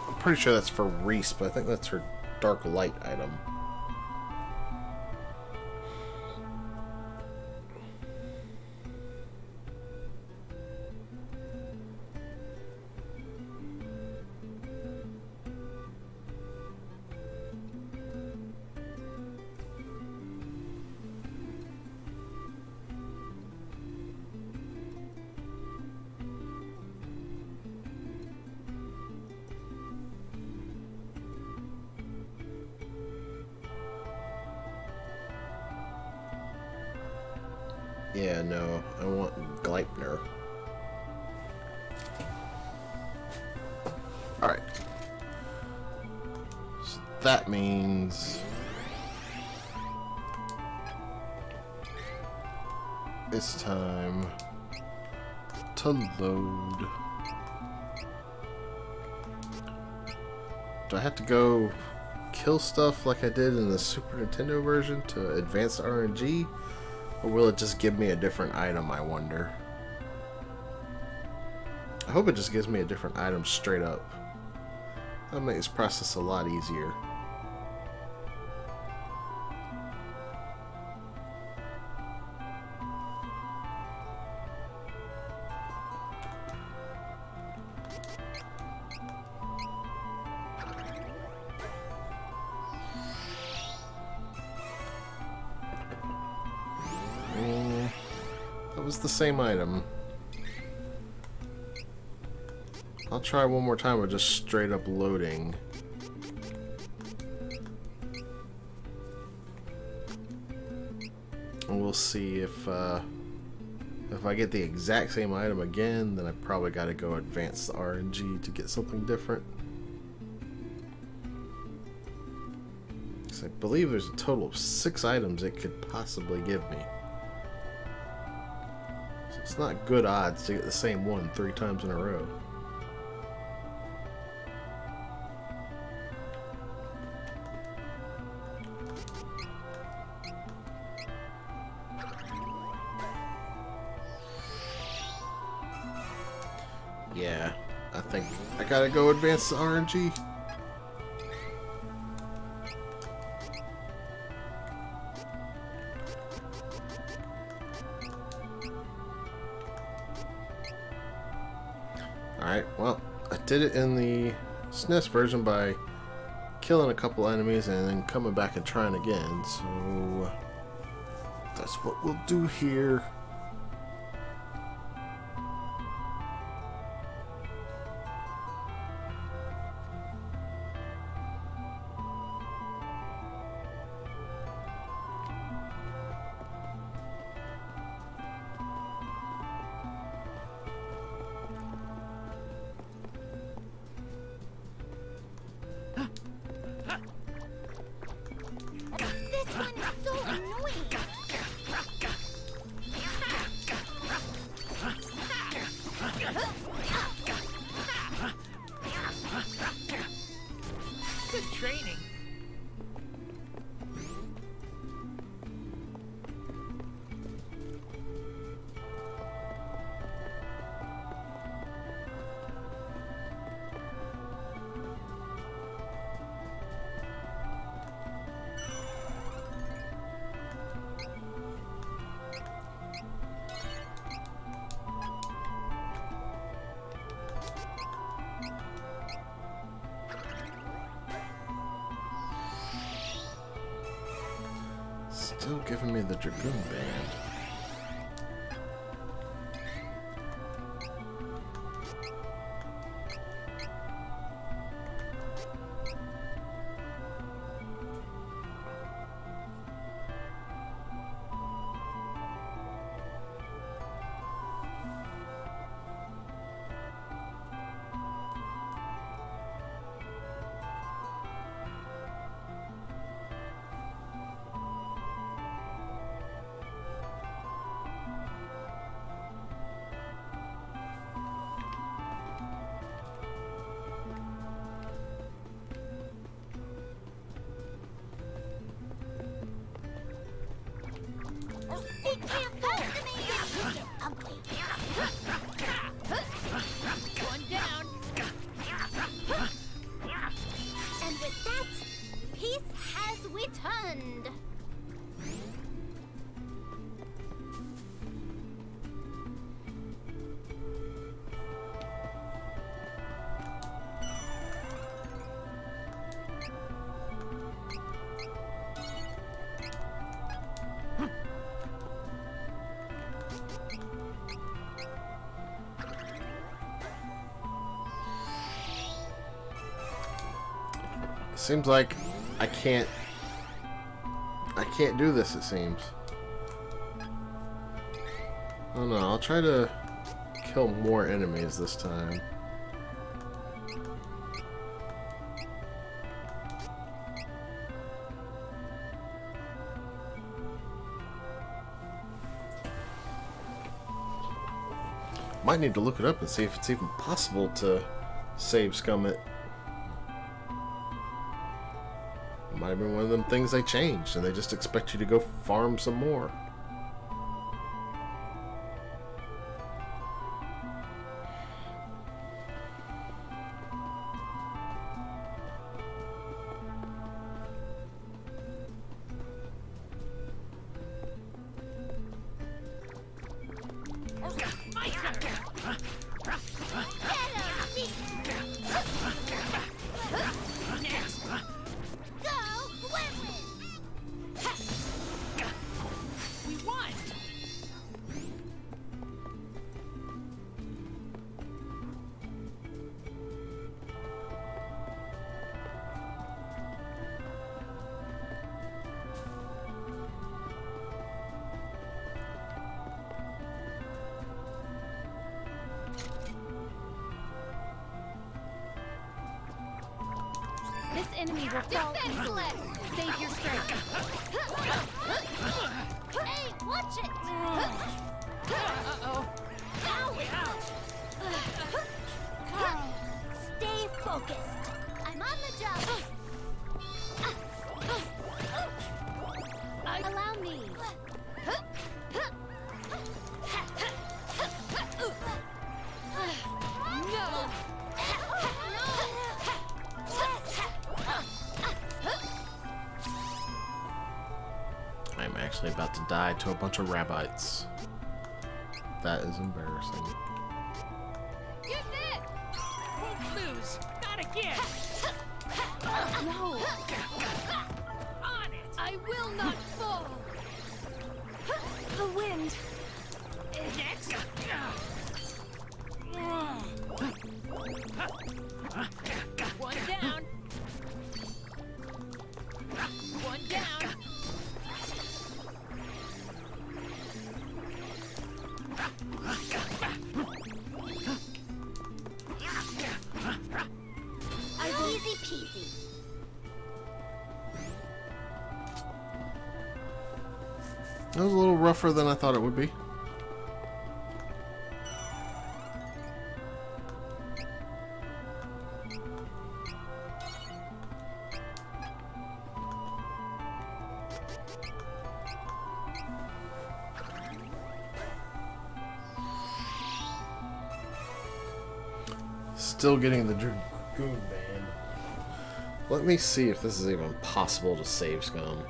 I'm pretty sure that's for Reese, but I think that's her Dark Light item. Yeah, no, I want Gleipnir. Alright. So that means it's time to load. Do I have to go kill stuff like I did in the Super Nintendo version to advance the RNG? Or will it just give me a different item, I wonder? I hope it just gives me a different item straight up. That'll make this process a lot easier. That was the same item. I'll try one more time with just straight up loading. And we'll see if I get the exact same item again, then I probably got to go advance the RNG to get something different. I believe there's a total of 6 items it could possibly give me. So it's not good odds to get the same one 3 times in a row. Yeah, I think I gotta go advance the RNG. Alright, well, I did it in the SNES version by killing a couple enemies and then coming back and trying again. So that's what we'll do here. This one is so annoying. Good training. Still giving me the Dragoon Band. They can't fall to me. You're ugly. One down. And with that, peace has returned. Seems like I can't do this, it seems. I don't know, I'll try to kill more enemies this time. Might need to look it up and see if it's even possible to save scum it. Might have been one of them things they changed and they just expect you to go farm some more. My turn. Next. We won. This enemy will fall easily. Save your strength. Hey, watch it! Uh-oh. Stay focused. I'm on the job. Allow me. No! I'm actually about to die to a bunch of rabbits. That is embarrassing. Get this! Won't lose. Not again. No! On it! I will not fall! The wind! Next! One down! One down! Easy peasy. That was a little rougher than I thought it would be. Still getting the Dragoon Band. Let me see if this is even possible to save scum.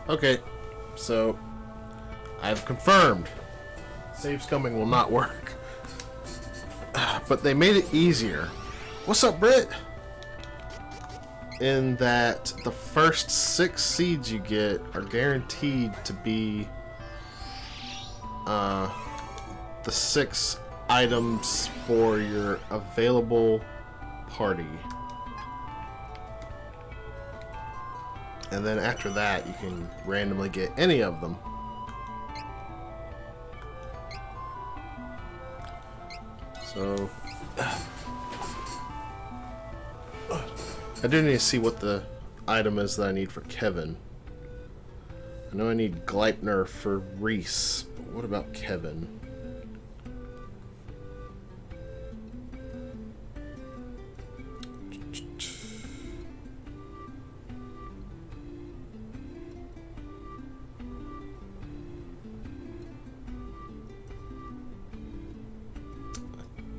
Okay, so I've confirmed save scumming will not work, but they made it easier. What's up, Britt? In that the first 6 seeds you get are guaranteed to be the 6 items for your available party. And then after that, you can randomly get any of them. So, I do need to see what the item is that I need for Kevin. I know I need Gleipnir for Reese, but what about Kevin?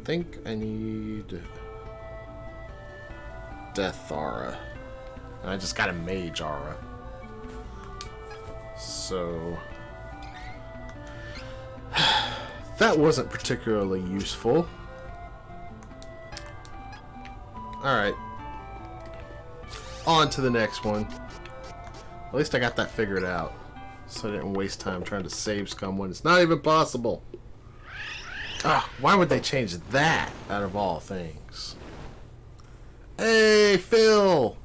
think I need Death Aura. And I just got a Mage Aura. So that wasn't particularly useful. Alright. On to the next one. At least I got that figured out. So I didn't waste time trying to save scum when it's not even possible. Ah, why would they change that out of all things? Hey, Phil!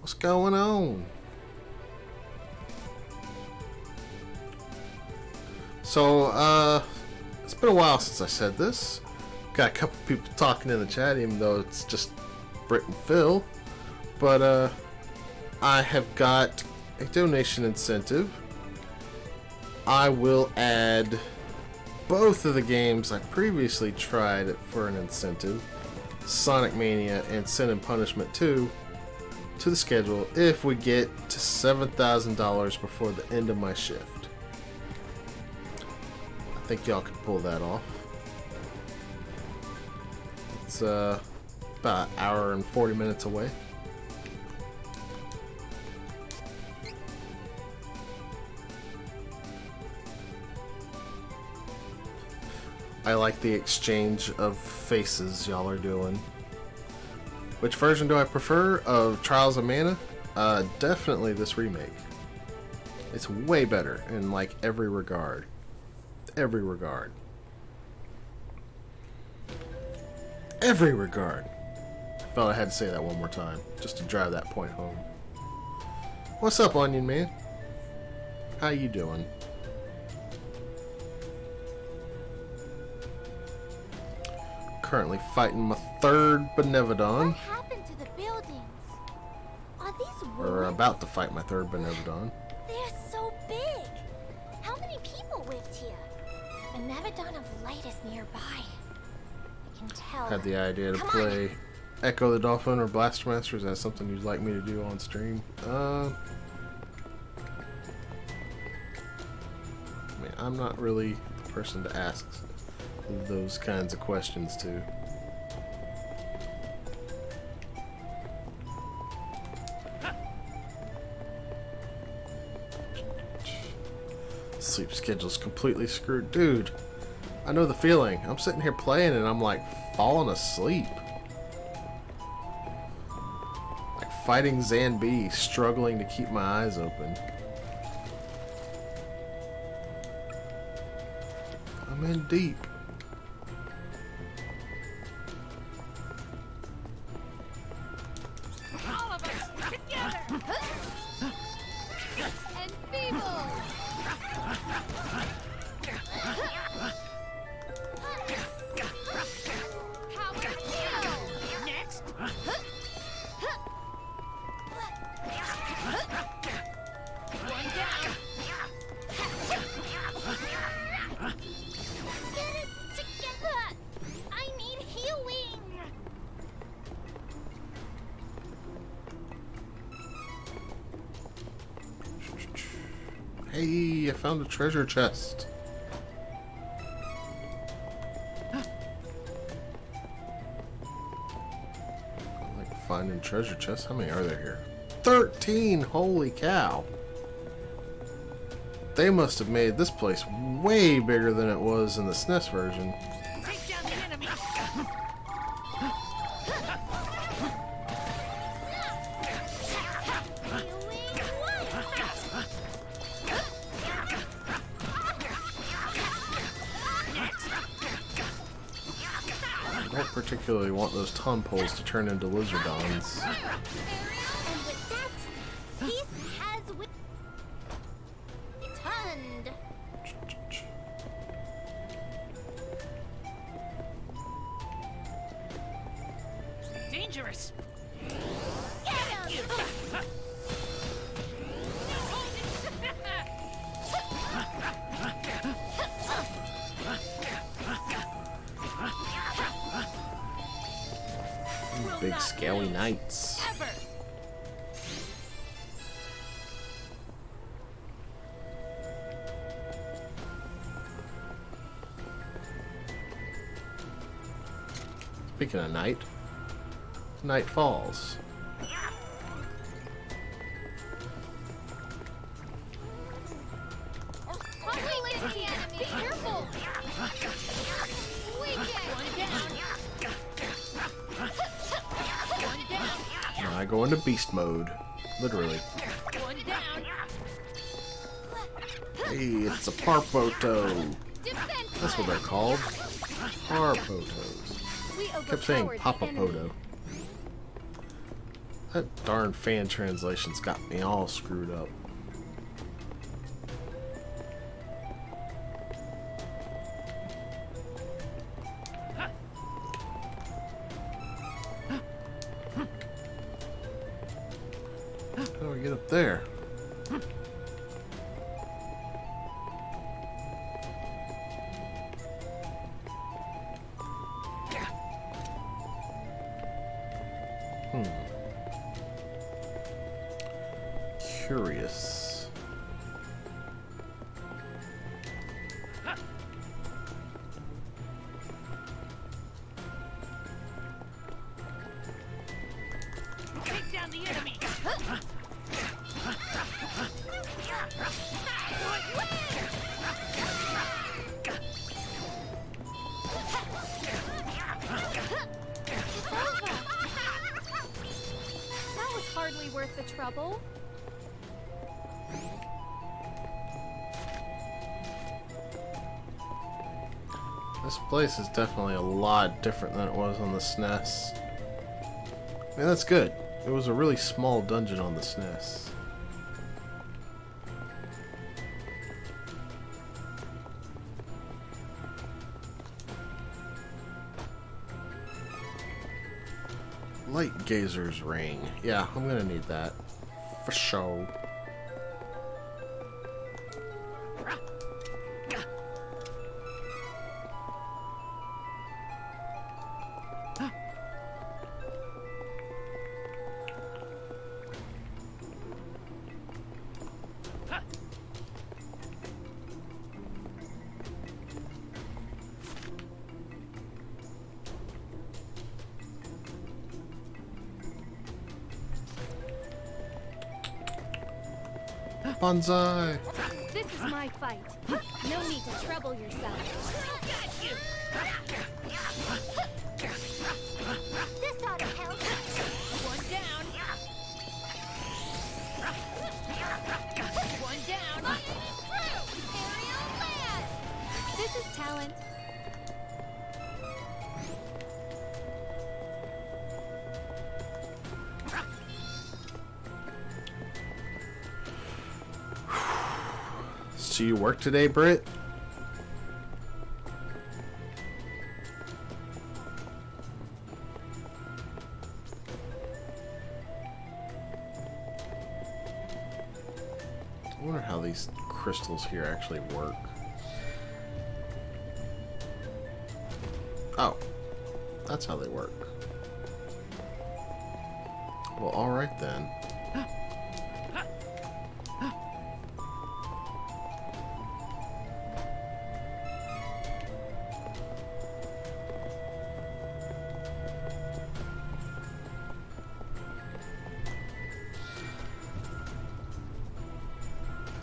What's going on? So, it's been a while since I said this. Got a couple people talking in the chat, even though it's just Britt and Phil. But, I have got a donation incentive. I will add both of the games I previously tried for an incentive, Sonic Mania and Sin and Punishment 2, to the schedule if we get to $7,000 before the end of my shift. I think y'all can pull that off. It's about an hour and 40 minutes away. I like the exchange of faces y'all are doing. Which version do I prefer of Trials of Mana? Definitely this remake. It's way better in like every regard. Every regard. Every regard. I felt I had to say that one more time, just to drive that point home. What's up, Onion Man? How you doing? Currently fighting my third Benevodon. What happened to the buildings? Are these ruins? Or about to fight my third Benevodon. They're so big. How many people lived here? Benevodon of Light is nearby. I can tell. Had the idea to Come play on. Echo the Dolphin or Blaster Master. Is that something you'd like me to do on stream? I mean, I'm not really the person to ask those kinds of questions to. Sleep schedule's completely screwed. Dude, I know the feeling. I'm sitting here playing and I'm like falling asleep. Like fighting Zanbi, struggling to keep my eyes open. I'm in deep. All of us together! And feeble! Power kill! Next. One down! Get it together! I need healing! Hey, I found a treasure chest. I like finding treasure chests. How many are there here? 13! Holy cow! They must have made this place way bigger than it was in the SNES version. Take down the enemy. I don't particularly want those tadpoles to turn into lizardons. And with that, peace has returned. Dangerous. Get him! Big scaly knights. Ever. Speaking of night, night falls. Be careful! Now I go into beast mode. Literally. Hey, it's a Parpoto. That's what they're called. Parpotos. I kept saying Papapoto. That darn fan translation's got me all screwed up. How do I get up there? Curious. Take down the enemy. That was hardly worth the trouble. This place is definitely a lot different than it was on the SNES. I mean, that's good. It was a really small dungeon on the SNES. Light Gazer's Ring. Yeah, I'm gonna need that. For sure. Bonsai! This is my fight. No need to trouble yourself. This ought to help. One down. One down. Aerial blast! This is talent. So you work today, Britt? I wonder how these crystals here actually work. Oh, that's how they work. Well, alright then.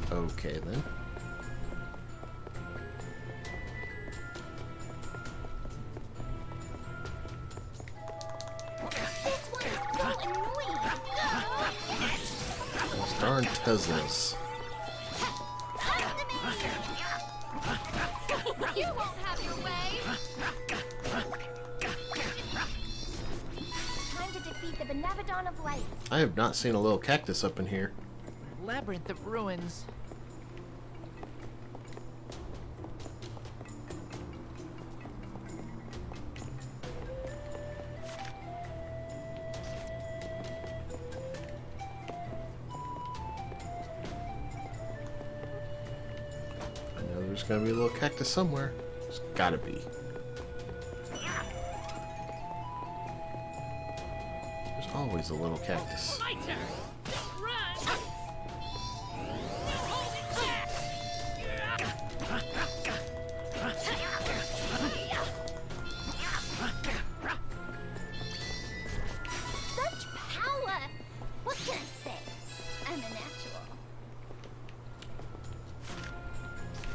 Okay then. This one is so annoying! Those darn Teslas. You won't have your way! Time to defeat the Benevodon of Light. I have not seen a little cactus up in here. Labyrinth of ruins. I know there's gonna be a little cactus somewhere. There's gotta be. There's always a little cactus. My turn. Don't run. Hold it back.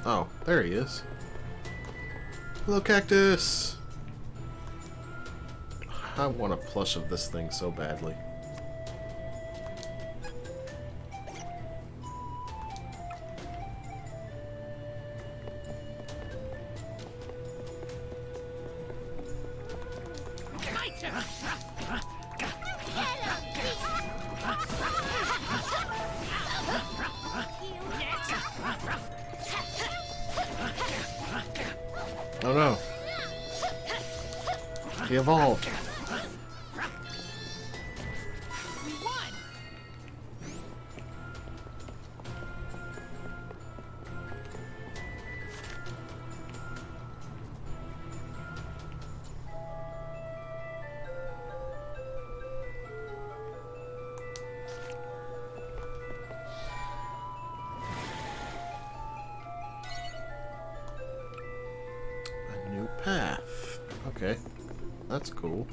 Oh, there he is. Hello, cactus! I want a plush of this thing so badly. Oh no. He evolved. We won. A new path. Okay. That's cool.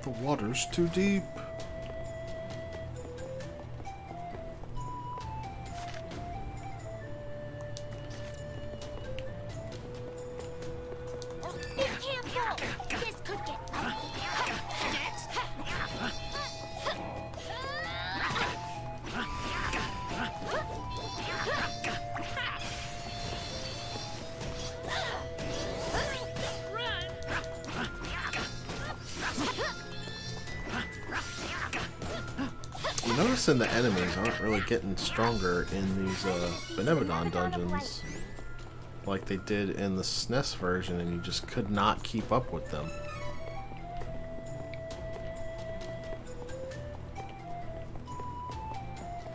The water's too deep. Be careful! This could get I'm noticing the enemies aren't really getting stronger in these Benevodon dungeons like they did in the SNES version, and you just could not keep up with them.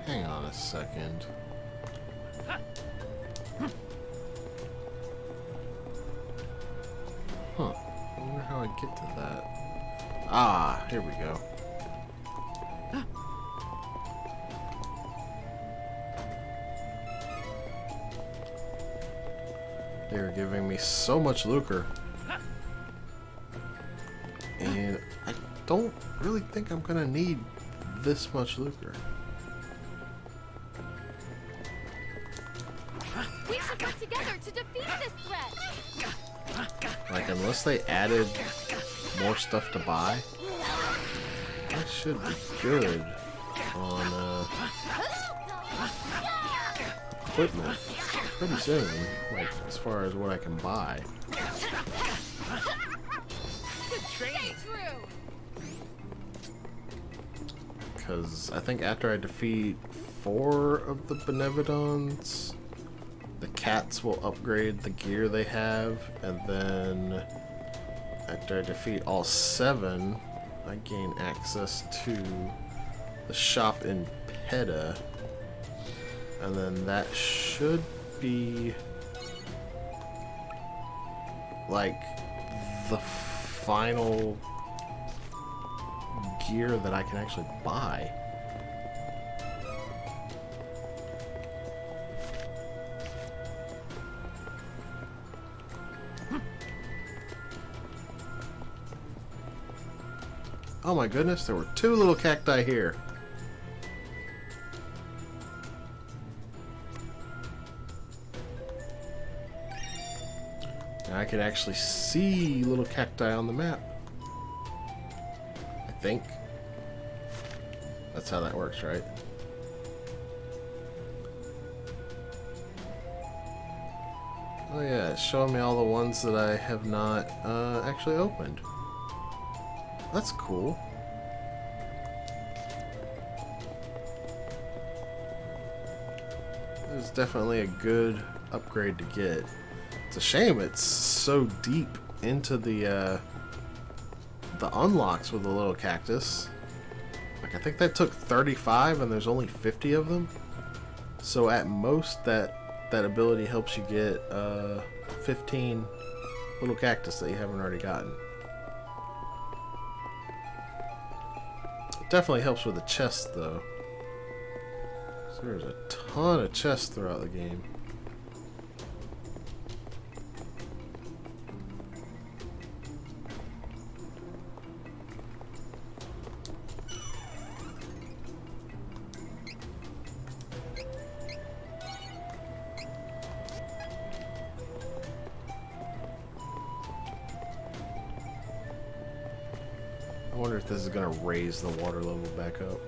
Hang on a second. Huh. I wonder how I get to that. Ah, here we go. They are giving me so much lucre. And I don't really think I'm gonna need this much lucre. We should work together to defeat this threat. Like, unless they added more stuff to buy, I should be good on equipment pretty soon, like as far as what I can buy. Stay true. Because I think after I defeat 4 of the Benevodons, the cats will upgrade the gear they have, and then after I defeat all 7, I gain access to the shop in Peta, and then that should be like the final gear that I can actually buy. Oh my goodness, there were 2 little cacti here. Now I can actually see little cacti on the map. I think. That's how that works, right? Oh yeah, it's showing me all the ones that I have not actually opened. That's cool. It's definitely a good upgrade to get. It's a shame it's so deep into the unlocks with the little cactus. Like, I think that took 35 and there's only 50 of them. So at most that ability helps you get 15 little cactus that you haven't already gotten. It definitely helps with the chest though. So there's a ton of chests throughout the game. wonder if this is gonna raise the water level back up.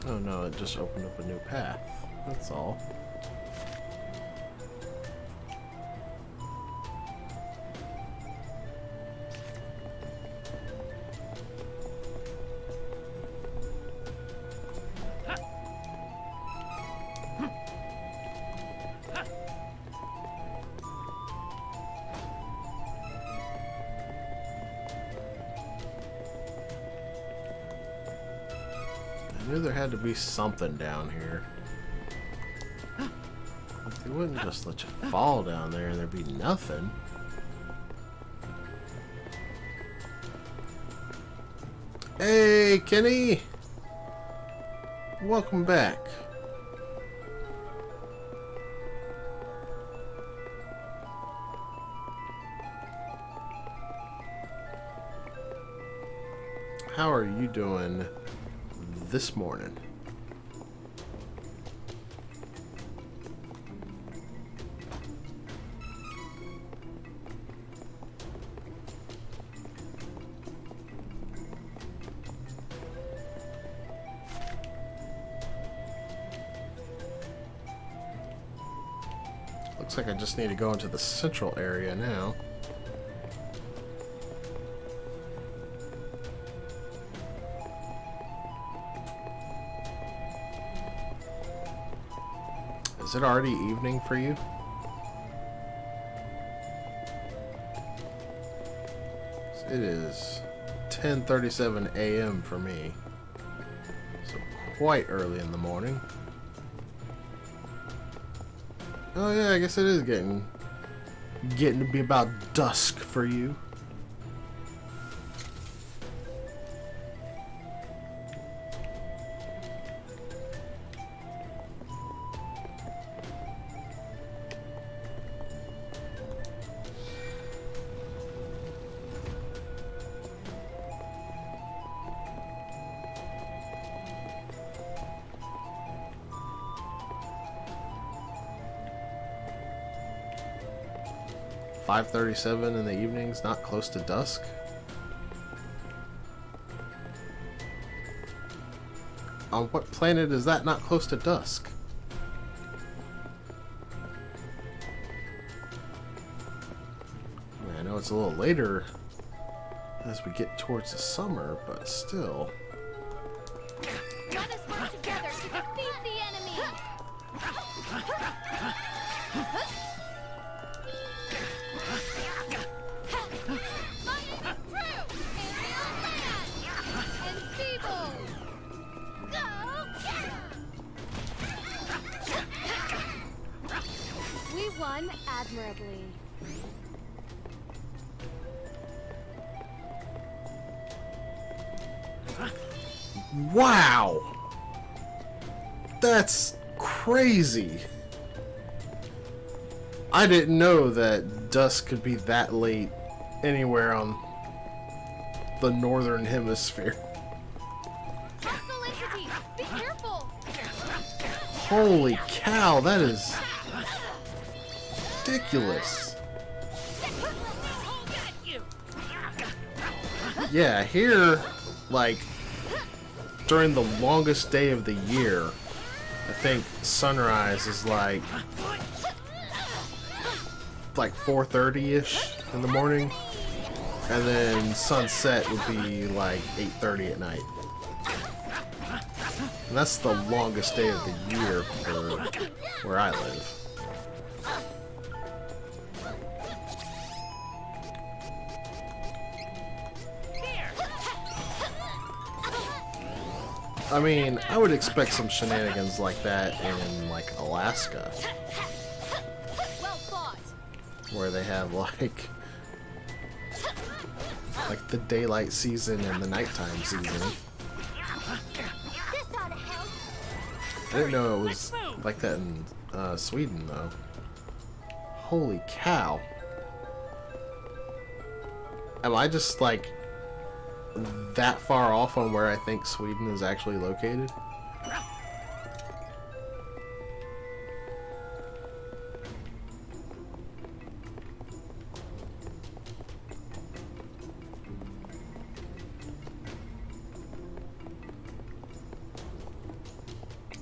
Oh no, it just opened up a new path. That's all. I knew there had to be something down here. They wouldn't just let you fall down there and there'd be nothing. Hey, Kenny! Welcome back. How are you doing this morning? Looks like I just need to go into the central area now. Is it already evening for you? It is 10:37 a.m. for me. So quite early in the morning. Oh yeah, I guess it is getting to be about dusk for you. .5:37 in the evenings, not close to dusk. On what planet is that not close to dusk? I mean, I know it's a little later as we get towards the summer, but still. Let us work together to defeat the enemy! We won admirably. Wow! That's crazy. I didn't know that dusk could be that late anywhere on the northern hemisphere. Hostile entity! Be careful! Holy cow, that is ridiculous. Yeah, here, like, during the longest day of the year, I think sunrise is like 4:30-ish in the morning, and then sunset would be like 8:30 at night. And that's the longest day of the year for where I live. I mean, I would expect some shenanigans like that in, like, Alaska. Well fought. Where they have, like, like the daylight season and the nighttime season. This ought to help. I didn't know it was like that in Sweden, though. Holy cow. Am I just, like, that far off on where I think Sweden is actually located?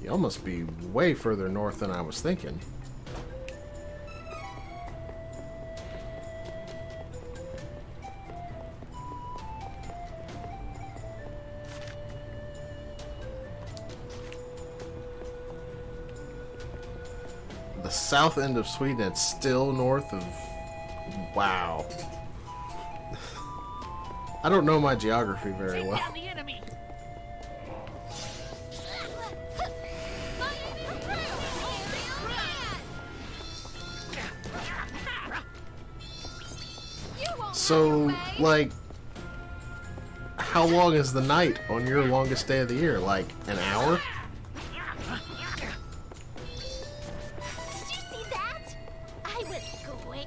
Y'all must be way further north than I was thinking. The south end of Sweden, it's still north of... Wow. I don't know my geography very well. Down the enemy. So, like, how long is the night on your longest day of the year? Like, an hour? Did you see that? I was great.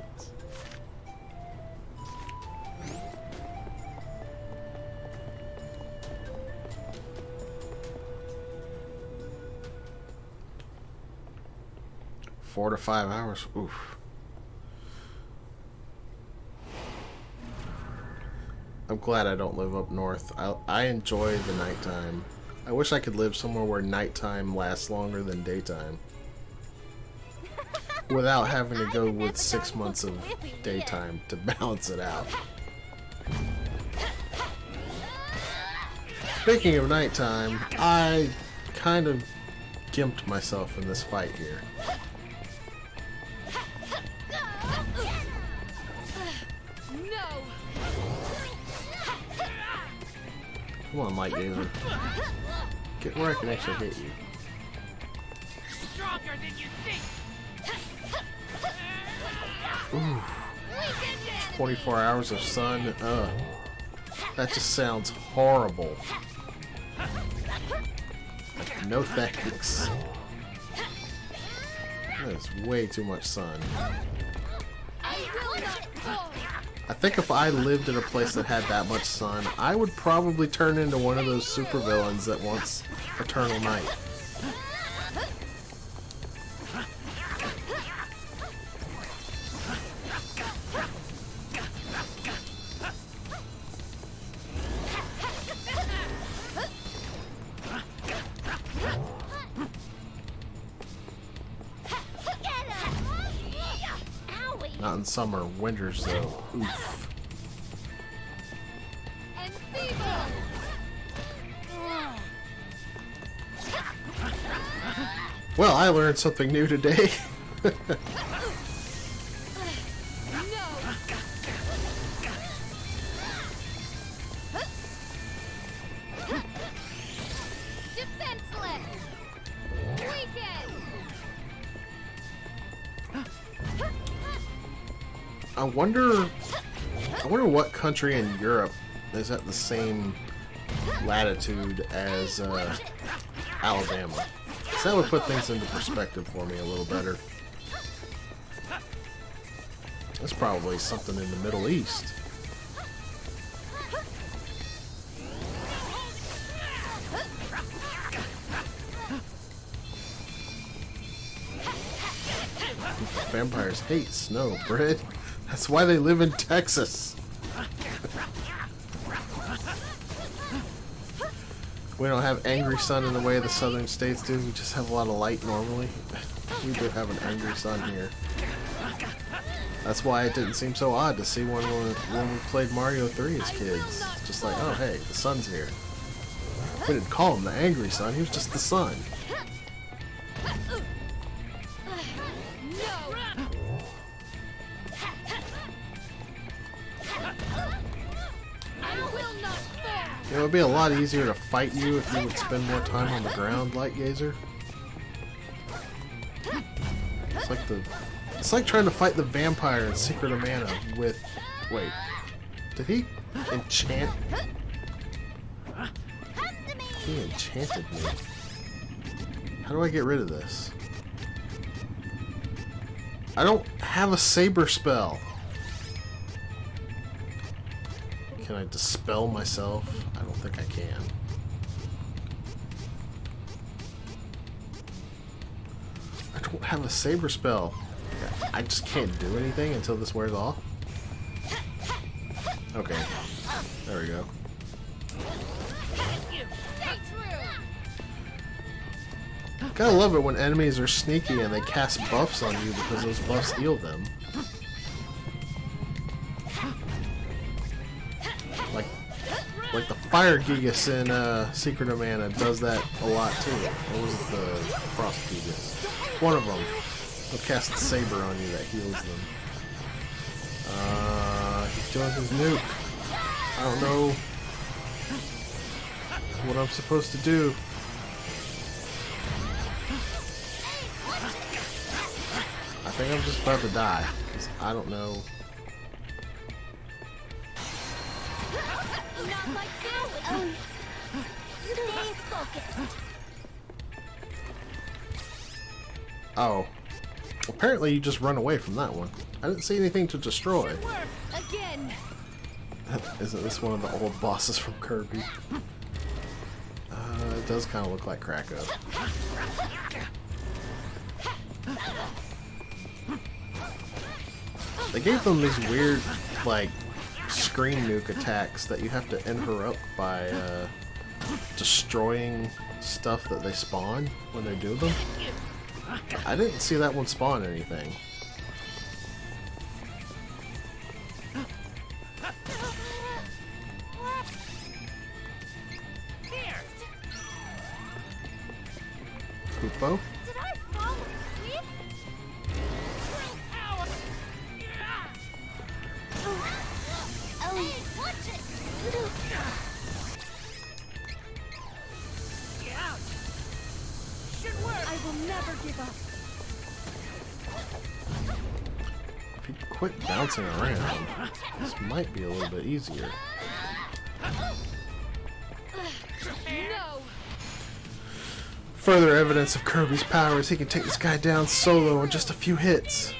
Four to 5 hours. Oof. I'm glad I don't live up north. I enjoy the nighttime. I wish I could live somewhere where nighttime lasts longer than daytime. Without having to go with 6 months of daytime to balance it out. Speaking of nighttime, I kind of gimped myself in this fight here. Come on, Light Gazer. Get where I can actually hit you. Stronger than you think. Ooh. 24 hours of sun. That just sounds horrible. No thanks. That is way too much sun. I think if I lived in a place that had that much sun, I would probably turn into one of those supervillains that wants eternal night. Not in summer, winters though. Oof. Well, I learned something new today. I wonder what country in Europe is at the same latitude as Alabama. So that would put things into perspective for me a little better. That's probably something in the Middle East. Vampires hate snow, Brit. That's why they live in Texas. We don't have angry sun in the way the southern states do. We just have a lot of light normally. We do have an angry sun here. That's why it didn't seem so odd to see when we played Mario 3 as kids. Just like, oh hey, the sun's here. We didn't call him the angry sun, he was just the sun. It would be a lot easier to fight you if you would spend more time on the ground, Light Gazer. It's like trying to fight the vampire in Secret of Mana with... Wait. Did he enchant? He enchanted me. How do I get rid of this? I don't have a saber spell. Can I dispel myself? I don't think I can. I don't have a saber spell. I just can't do anything until this wears off. Okay. There we go. Gotta love it when enemies are sneaky and they cast buffs on you because those buffs heal them. Like the Fire Gigas in Secret of Mana does that a lot too. Or was it the Frost Gigas? One of them will cast the saber on you that heals them. He's doing his nuke. I don't know what I'm supposed to do. I think I'm just about to die, 'cause I don't know. Not like this. Stay focused. Oh. Apparently you just run away from that one. I didn't see anything to destroy. Again. Isn't this one of the old bosses from Kirby? It does kind of look like Krakow. They gave them these weird, like, screen nuke attacks that you have to interrupt by destroying stuff that they spawn when they do them. I didn't see that one spawn anything. Kupo? Did I fall asleep? Hey, watch it! Should work. I will never give up. If you quit bouncing around, this might be a little bit easier. No! Further evidence of Kirby's powers, he can take this guy down solo in just a few hits.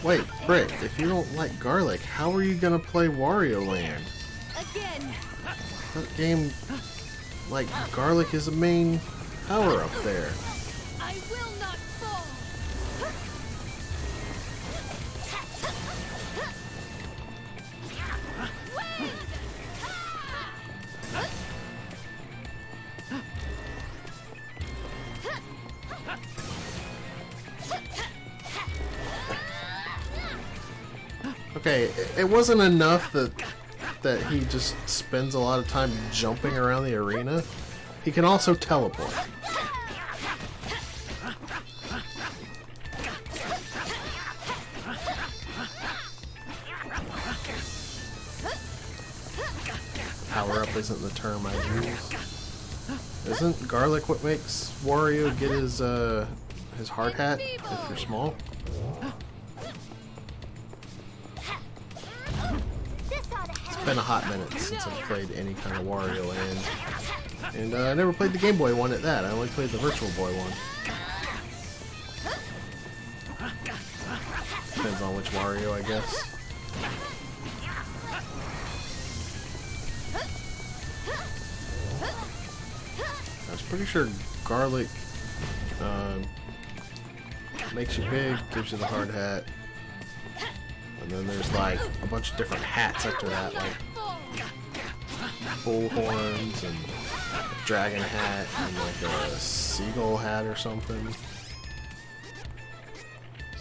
Wait, Britt, if you don't like garlic, how are you gonna play Wario Land? Again! That game, like, garlic is a main power up there. I will not fall! Okay, it wasn't enough that he just spends a lot of time jumping around the arena. He can also teleport. Power up isn't the term I use. Isn't garlic what makes Wario get his hard hat if you're small? It's been a hot minute since I've played any kind of Wario Land. And I never played the Game Boy one at that. I only played the Virtual Boy one. Depends on which Wario, I guess. I was pretty sure garlic makes you big, gives you the hard hat. And then there's like a bunch of different hats after that, like bull horns and a dragon hat and like a seagull hat or something.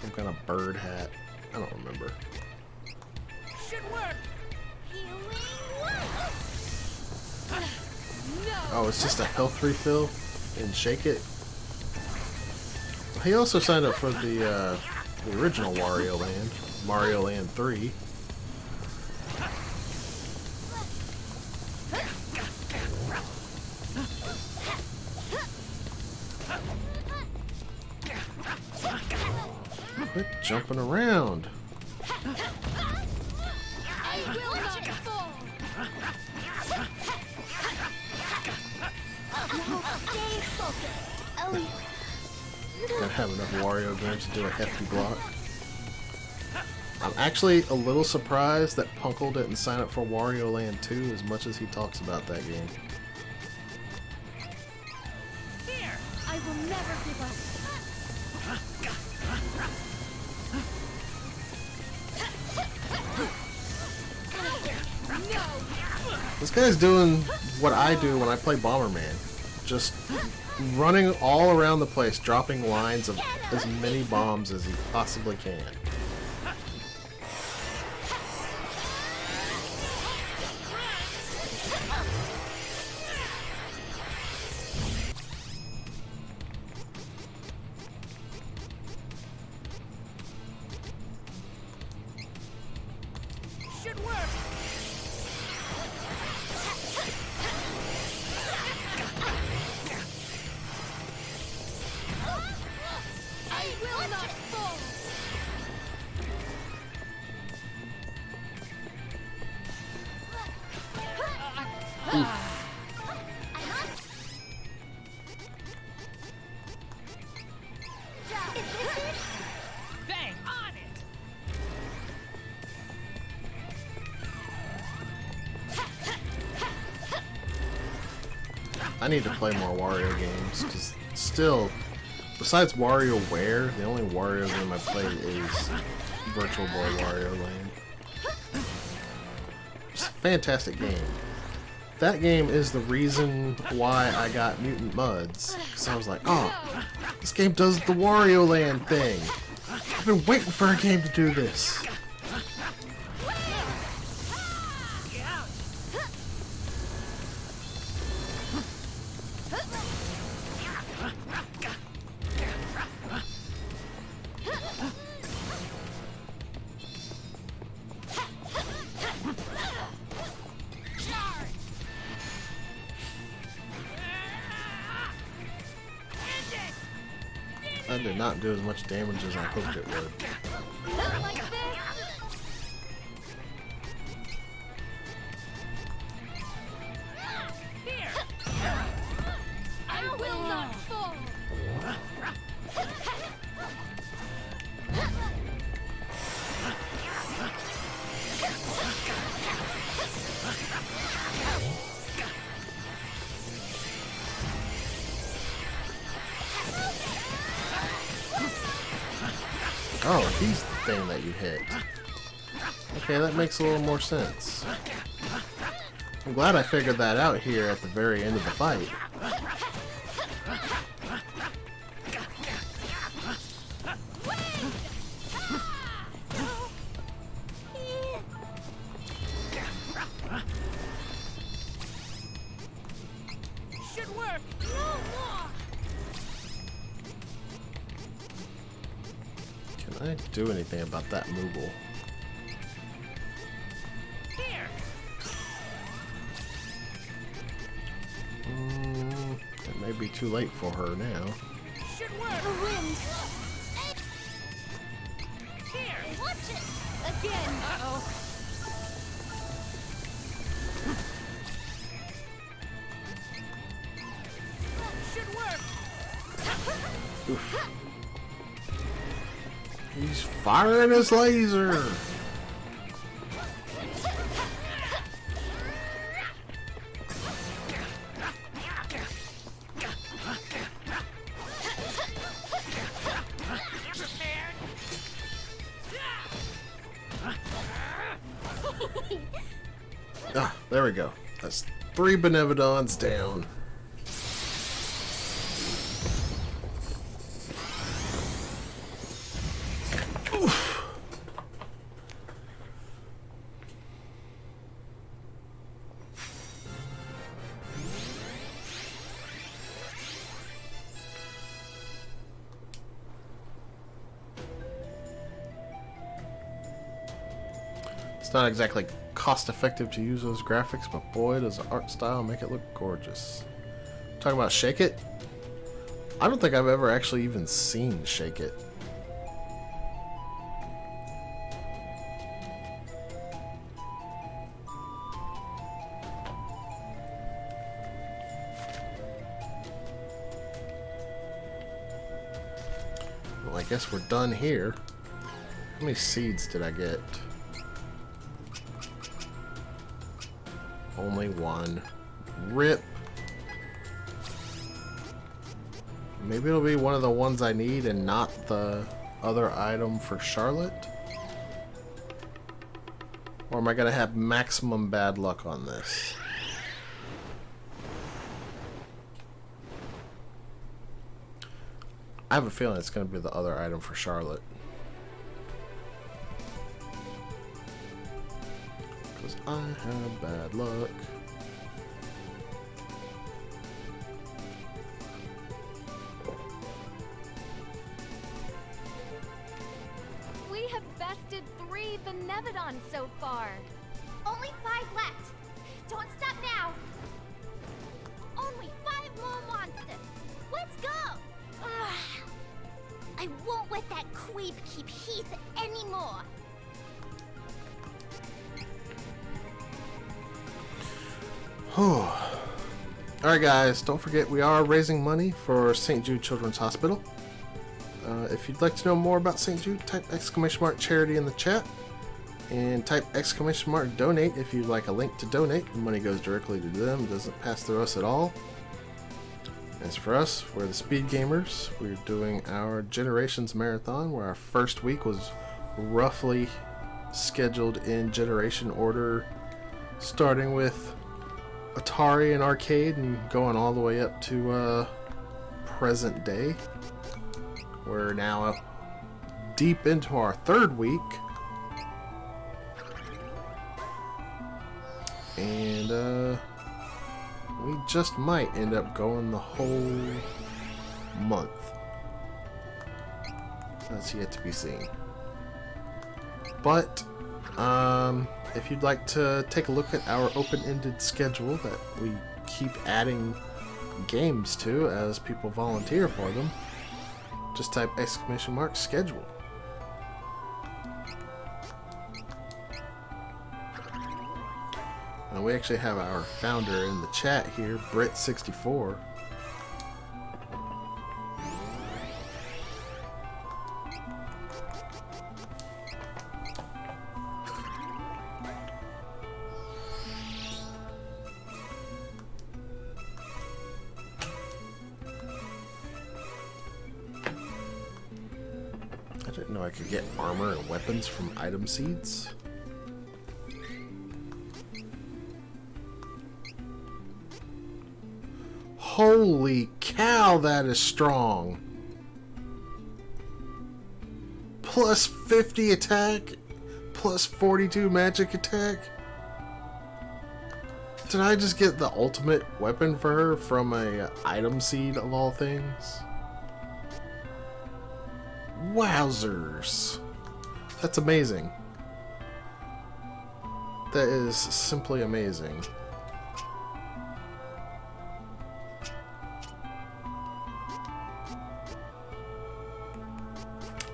Some kind of bird hat. I don't remember. Should work. Oh, it's just a health refill and shake it. He also signed up for the original Wario Land, Mario Land 3. Quit jumping around. I will not fall. Now stay focused, Ellie. Gotta have enough Wario games to do a hefty block. I'm actually a little surprised that Punkle didn't sign up for Wario Land 2 as much as he talks about that game. Here! I will never give up. This guy's doing what I do when I play Bomberman. Just running all around the place, dropping lines of as many bombs as he possibly can. Should work! I will not fall. Bang! On it! I need to play more Wario games, because still, besides WarioWare, the only Wario game I played is Virtual Boy Wario Land. It's a fantastic game. That game is the reason why I got Mutant Muds, because I was like, oh, this game does the Wario Land thing. I've been waiting for a game to do this. That did not do as much damage as I hoped it would. Not like this. Here! I will not fall. Oh, he's the thing that you hit. Okay, that makes a little more sense. I'm glad I figured that out here at the very end of the fight. Should work! Can I do anything about that Moogle? Here! It may be too late for her now. Should work! The wind. Here! Watch it. Again. Uh-oh! Should work! Oof. He's firing his laser! Ah, there we go. That's 3 Benevodons down. It's not exactly cost effective to use those graphics, but boy, does the art style make it look gorgeous. Talking about Shake It? I don't think I've ever actually even seen Shake It. guess we're done here. How many seeds did I get? Only one. Rip. Maybe it'll be one of the ones I need and not the other item for Charlotte? Or am I gonna have maximum bad luck on this? I have a feeling it's gonna be the other item for Charlotte. Because I have bad luck. We have bested 3 Benevodons so far. Only 5 left. Don't stop now. Only 5 more monsters. Let's go. Ugh. I won't let that queep keep Heath anymore. Alright guys, don't forget we are raising money for St. Jude Children's Hospital. If you'd like to know more about St. Jude, type !charity in the chat. And type !donate if you'd like a link to donate. The money goes directly to them, it doesn't pass through us at all. As for us, we're the Speed Gamers. We're doing our Generations Marathon, where our first week was roughly scheduled in generation order, starting with Atari and arcade and going all the way up to present day. We're now up deep into our 3rd week, and we just might end up going the whole month. That's yet to be seen. But if you'd like to take a look at our open-ended schedule that we keep adding games to as people volunteer for them, just type !schedule. And we actually have our founder in the chat here, Brit64. I didn't know I could get armor and weapons from item seeds. Holy cow, that is strong. Plus 50 attack, plus 42 magic attack. Did I just get the ultimate weapon for her from a item seed of all things? Wowzers. That's amazing. That is simply amazing.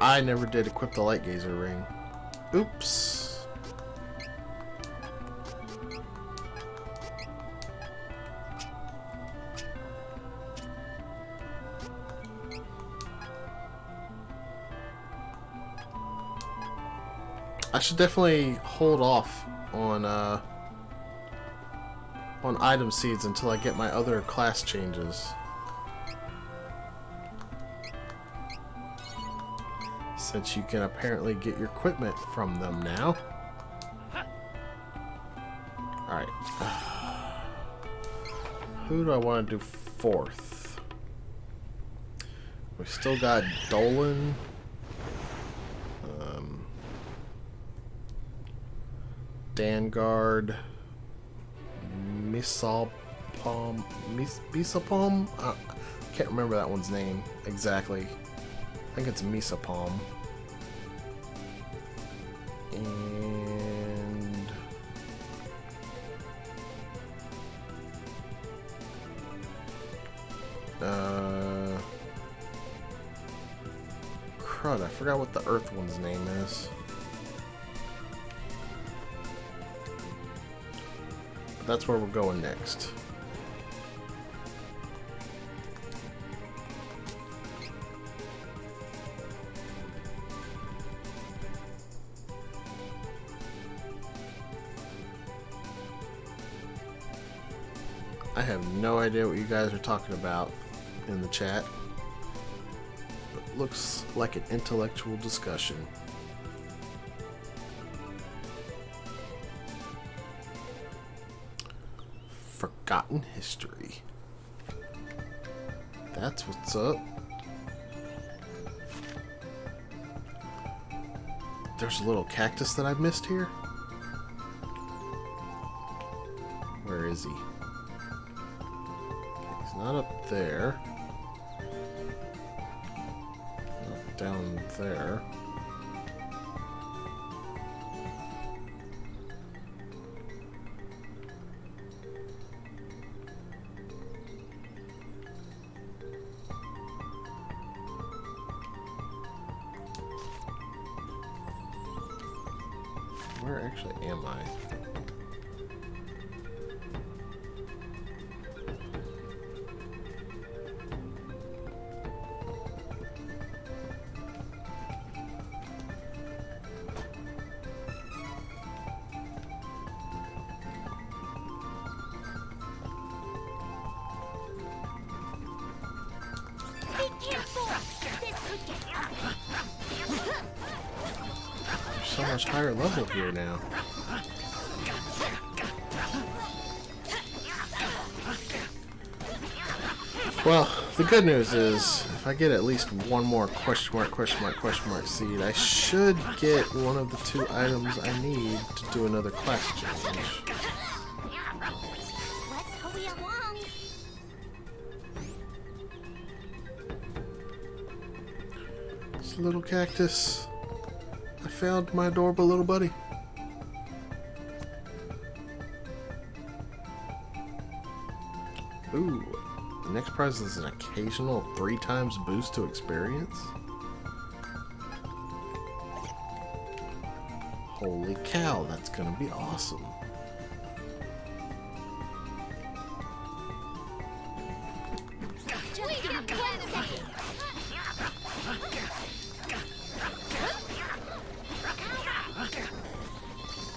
I never did equip the light gazer ring. Oops. I should definitely hold off on item seeds until I get my other class changes. Since you can apparently get your equipment from them now. Alright. Who do I want to do 4th? We still got Dolan. Dangard. Misopalm. I can't remember that one's name exactly. I think it's Misopalm. And crud, I forgot what the Earth one's name is. But that's where we're going next. I have no idea what you guys are talking about in the chat. It looks like an intellectual discussion. Forgotten history. That's what's up. There's a little cactus that I missed here. Where is he? Okay, he's not up there. Not down there. Where actually am I? Be careful! This could get ugly. So much higher level here now. Well, the good news is, if I get at least one more question mark seed, I should get one of the 2 items I need to do another class challenge. Let's hurry along. This little cactus. I found my adorable little buddy. Ooh, the next prize is an occasional 3 times boost to experience. Holy cow, that's gonna be awesome. Just give me 1 second.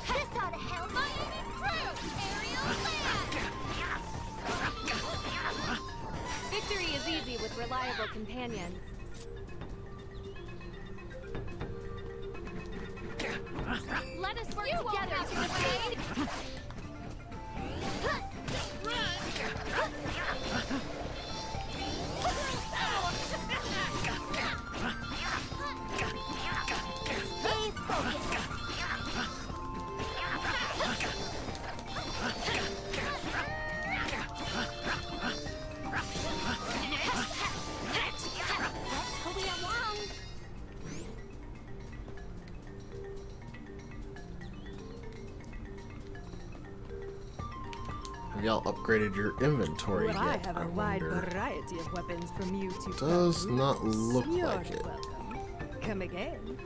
This ought to help. Through! Aerial land! Victory is easy with reliable companions. Let us work together to evade. Stay focused. Let's hurry along. Have y'all upgraded your inventory Well, I yet? have a wide variety of weapons from you to Does peruse. not look You're like it. welcome. Come again.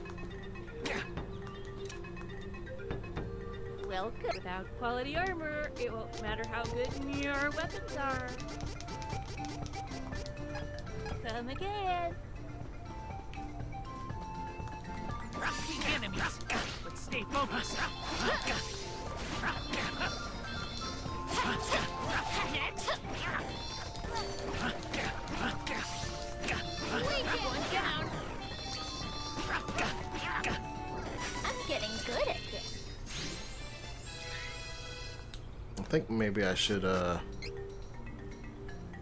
Welcome. Without quality armor, it won't matter how good your weapons are. Come again. Keep enemies, but stay focused. One down. I'm getting good at this. I think maybe I should,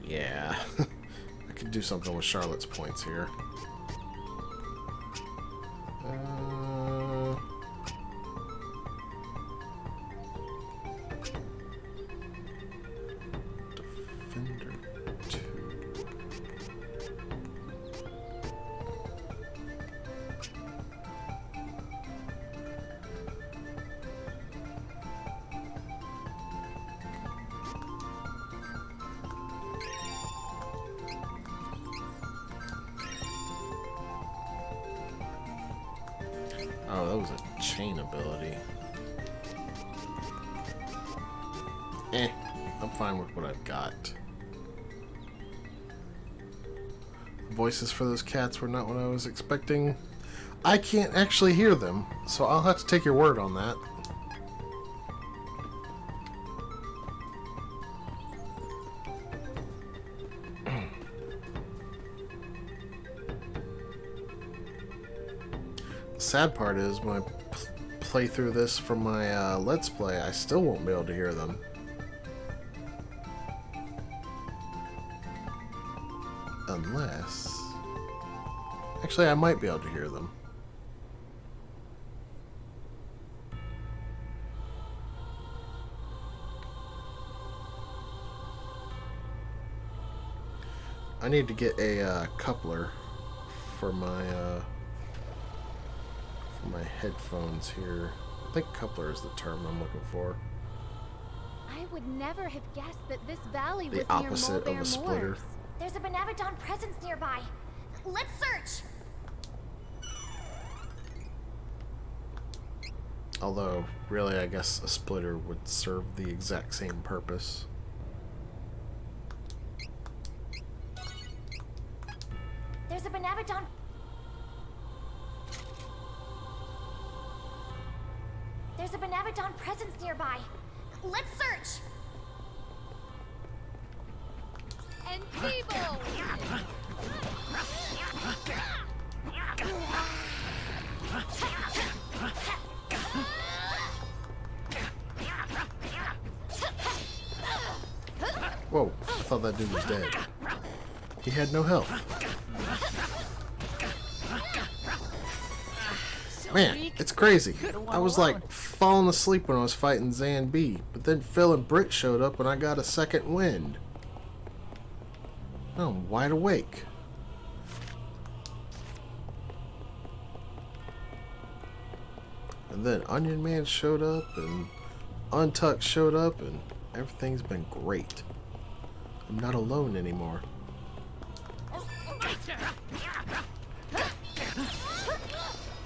yeah. I could do something with Charlotte's points here. Defender 2. Oh, that was a chain ability. I'm fine with what I've got. The voices for those cats were not what I was expecting. I can't actually hear them, so I'll have to take your word on that. sad part is when I play through this from my Let's Play, I still won't be able to hear them. Unless... Actually, I might be able to hear them. I need to get a coupler for my headphones here. I think coupler is the term I'm looking for. I would never have guessed that this valley The was opposite near of a splitter. Moors. There's a Benevodon presence nearby. Let's search. Although, really, I guess a splitter would serve the exact same purpose. There's a Benevodon. There's a Benevodon presence nearby. Let's search. And feeble! Whoa, I thought that dude was dead. He had no health. Man, it's crazy. I was like falling asleep when I was fighting Zan B, but then Phil and Britt showed up and I got a second wind. Now I'm wide awake. And then Onion Man showed up and Untucked showed up and everything's been great. I'm not alone anymore.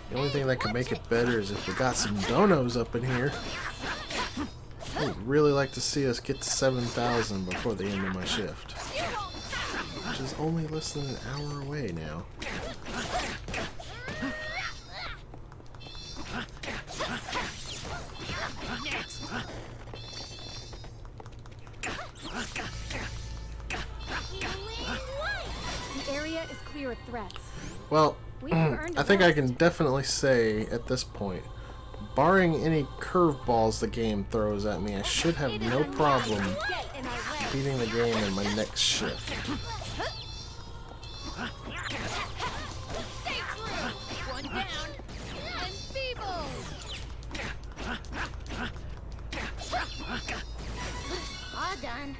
The only thing that could make it better is if we got some donos up in here. I would really like to see us get to 7,000 before the end of my shift. Which is only less than an hour away now. The area is clear of threats. Well, We've earned I think I rest. can definitely say at this point, barring any curveballs the game throws at me, I should have no problem Get in our way. beating the game in my next shift. Stay true. One down. And feeble. All done.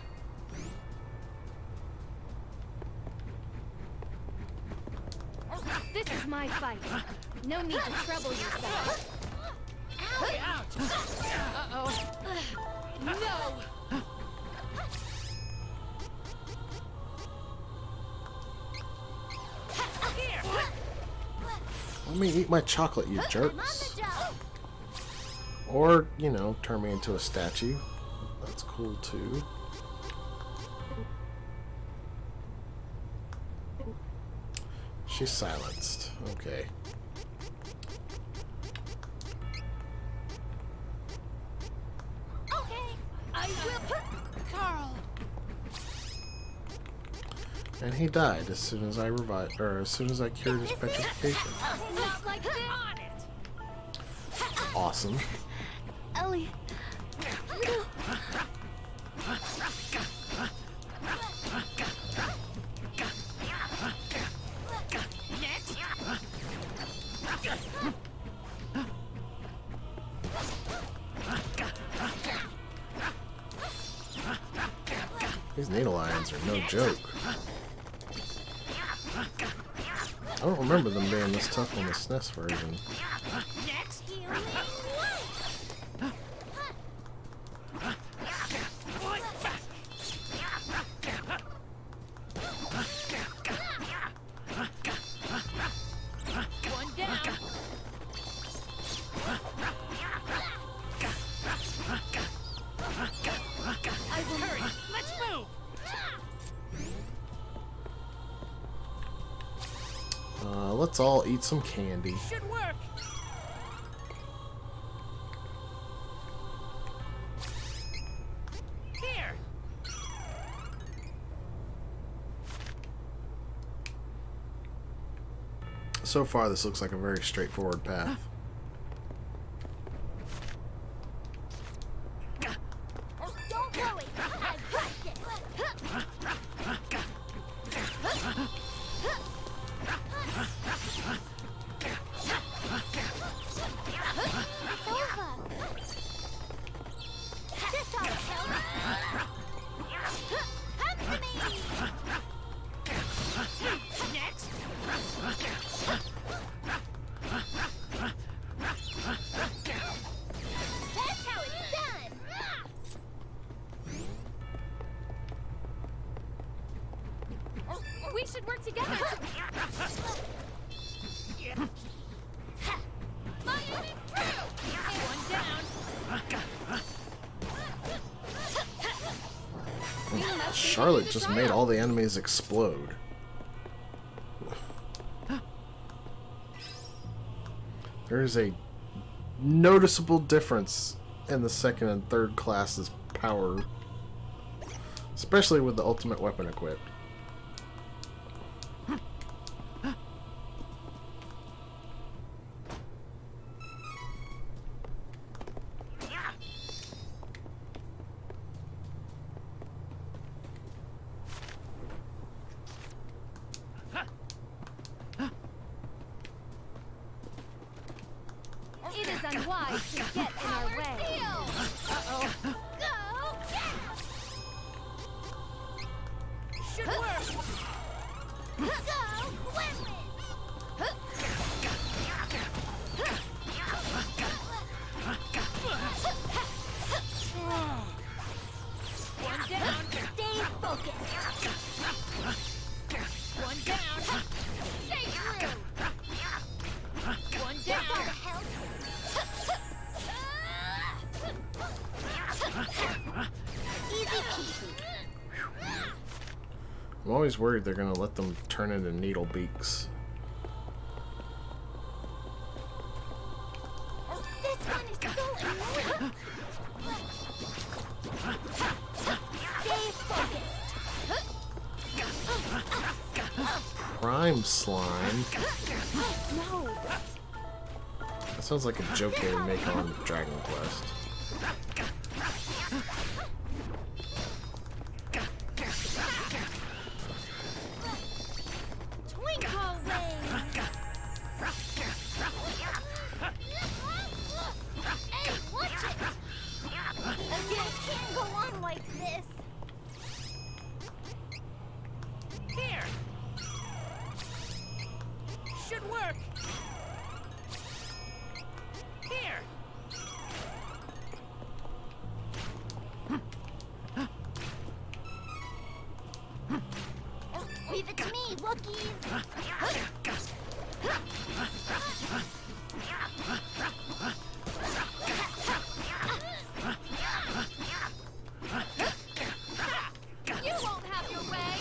This is my fight. No need to trouble yourself. Uh-oh. No! Let me eat my chocolate, you jerks. I'm on the job. Or, you know, turn me into a statue. That's cool too. She's silenced. Okay. Okay. I will. Carl! And he died as soon as I revived, or as soon as I cured his petrification. Not like this! On it! Awesome. Ellie. These needle irons are no joke. I don't remember them being this tough on the SNES version. Next! One down. I will hurry. Let's move. Let's all eat some candy. Should work. Here. So far, this looks like a very straightforward path. Don't worry, I've got this. It's over. This ought to help. Come to me. Next. That's how it's done. We should work together to... My enemy's through. One down. Charlotte just made all the enemies explode. There is a noticeable difference in the second and third classes' power, especially with the ultimate weapon equipped. It is unwise to get in our way. Uh-oh. Go. Should work. Go. Women. One down. Stay focused. One down. Stay true. One This ought to down. help. Easy peasy. I'm always worried they're gonna let them turn into needle beaks. This one is so annoying. Stay focused. Prime slime. No. That sounds like a joke they would make on Dragon Quest. Twinkle wings. Hey, watch it. It can't go on like this. Here. Should work. Here. Leave it to me, Wookiees. You won't have your way.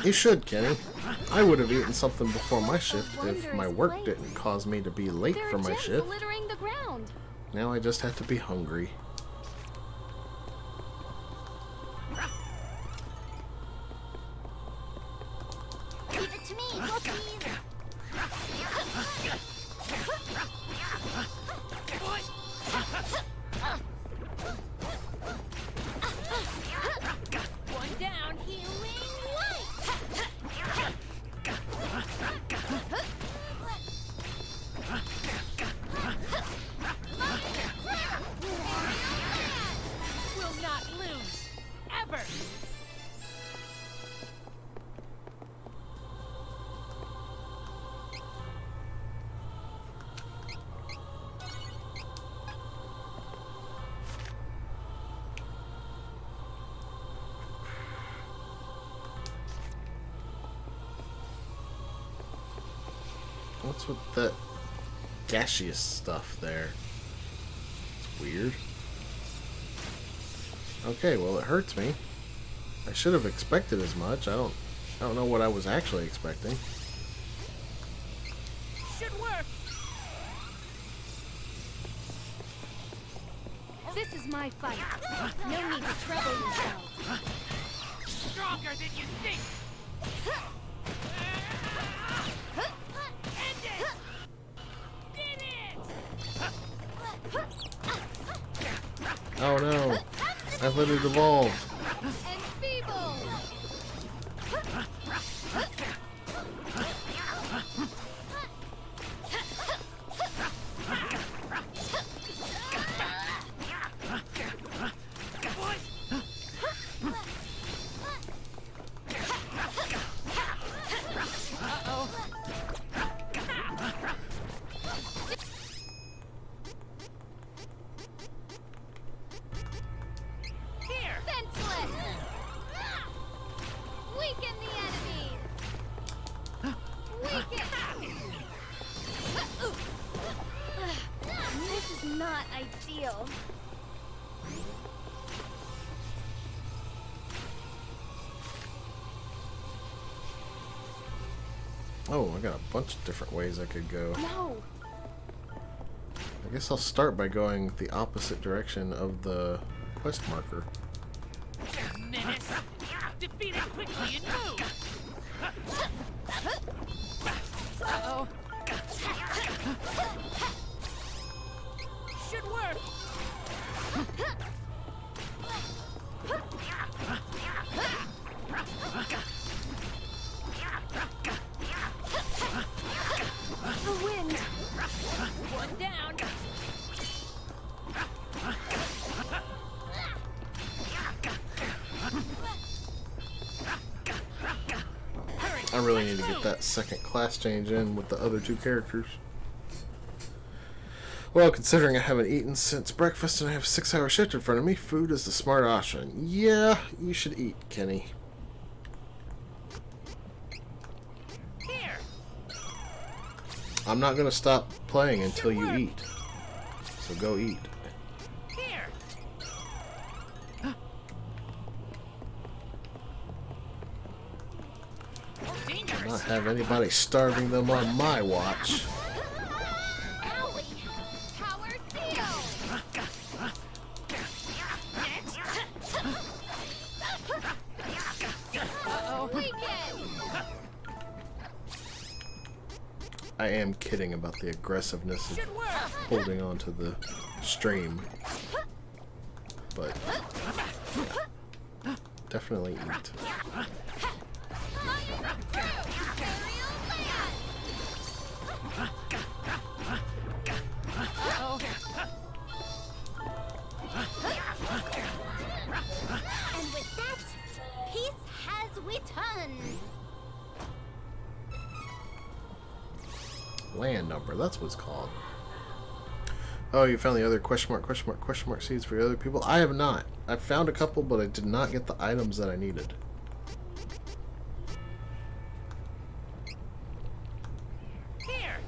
You should, Kenny. I would have eaten something before my shift if my work didn't cause me to be late There for are my gems shift. littering the ground. Now I just have to be hungry. Leave it to me, Wookiees. One down. Healing light. Will not lose. Ever. What's with that gaseous stuff there? It's weird. Okay, well it hurts me. I should have expected as much. I don't know what I was actually expecting. Should work. This is my fight. No need to trouble yourself. Stronger than you think. End it. Did it. Oh no! I let it evolve. And feeble. Senseless. Weaken the enemy. Weaken. This is not ideal. Oh, I got a bunch of different ways I could go. No. I guess I'll start by going the opposite direction of the quest marker. Menace. Defeat it quickly and move. Uh-oh. Should work. The wind. One down. I really need to get that second class change in with the other two characters. Well, considering I haven't eaten since breakfast and I have a 6-hour shift in front of me, food is the smart option. Yeah, you should eat, Kenny. Here. I'm not going to stop playing until you eat. So go eat. Here. Dangerous. Not have anybody starving them on my watch. Owie! Power seal! Weaken! I am kidding about the aggressiveness of Should work. holding on to the stream. But definitely eat. Uh-oh. And with that, peace has returned. Land number, that's what it's called. Oh, you found the other question mark seeds for the other people? I have not. I found a couple, but I did not get the items that I needed. Here.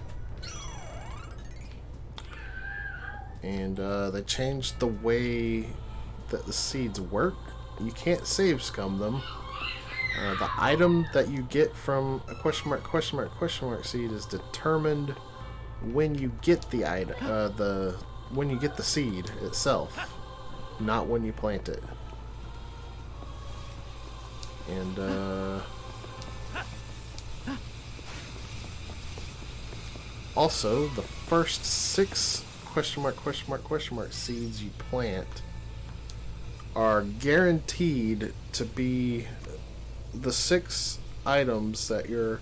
And they changed the way that the seeds work. You can't save scum them. The item that you get from a question mark seed is determined when you get the item, when you get the seed itself, not when you plant it. And also the first 6 question mark seeds you plant are guaranteed to be the 6 items that your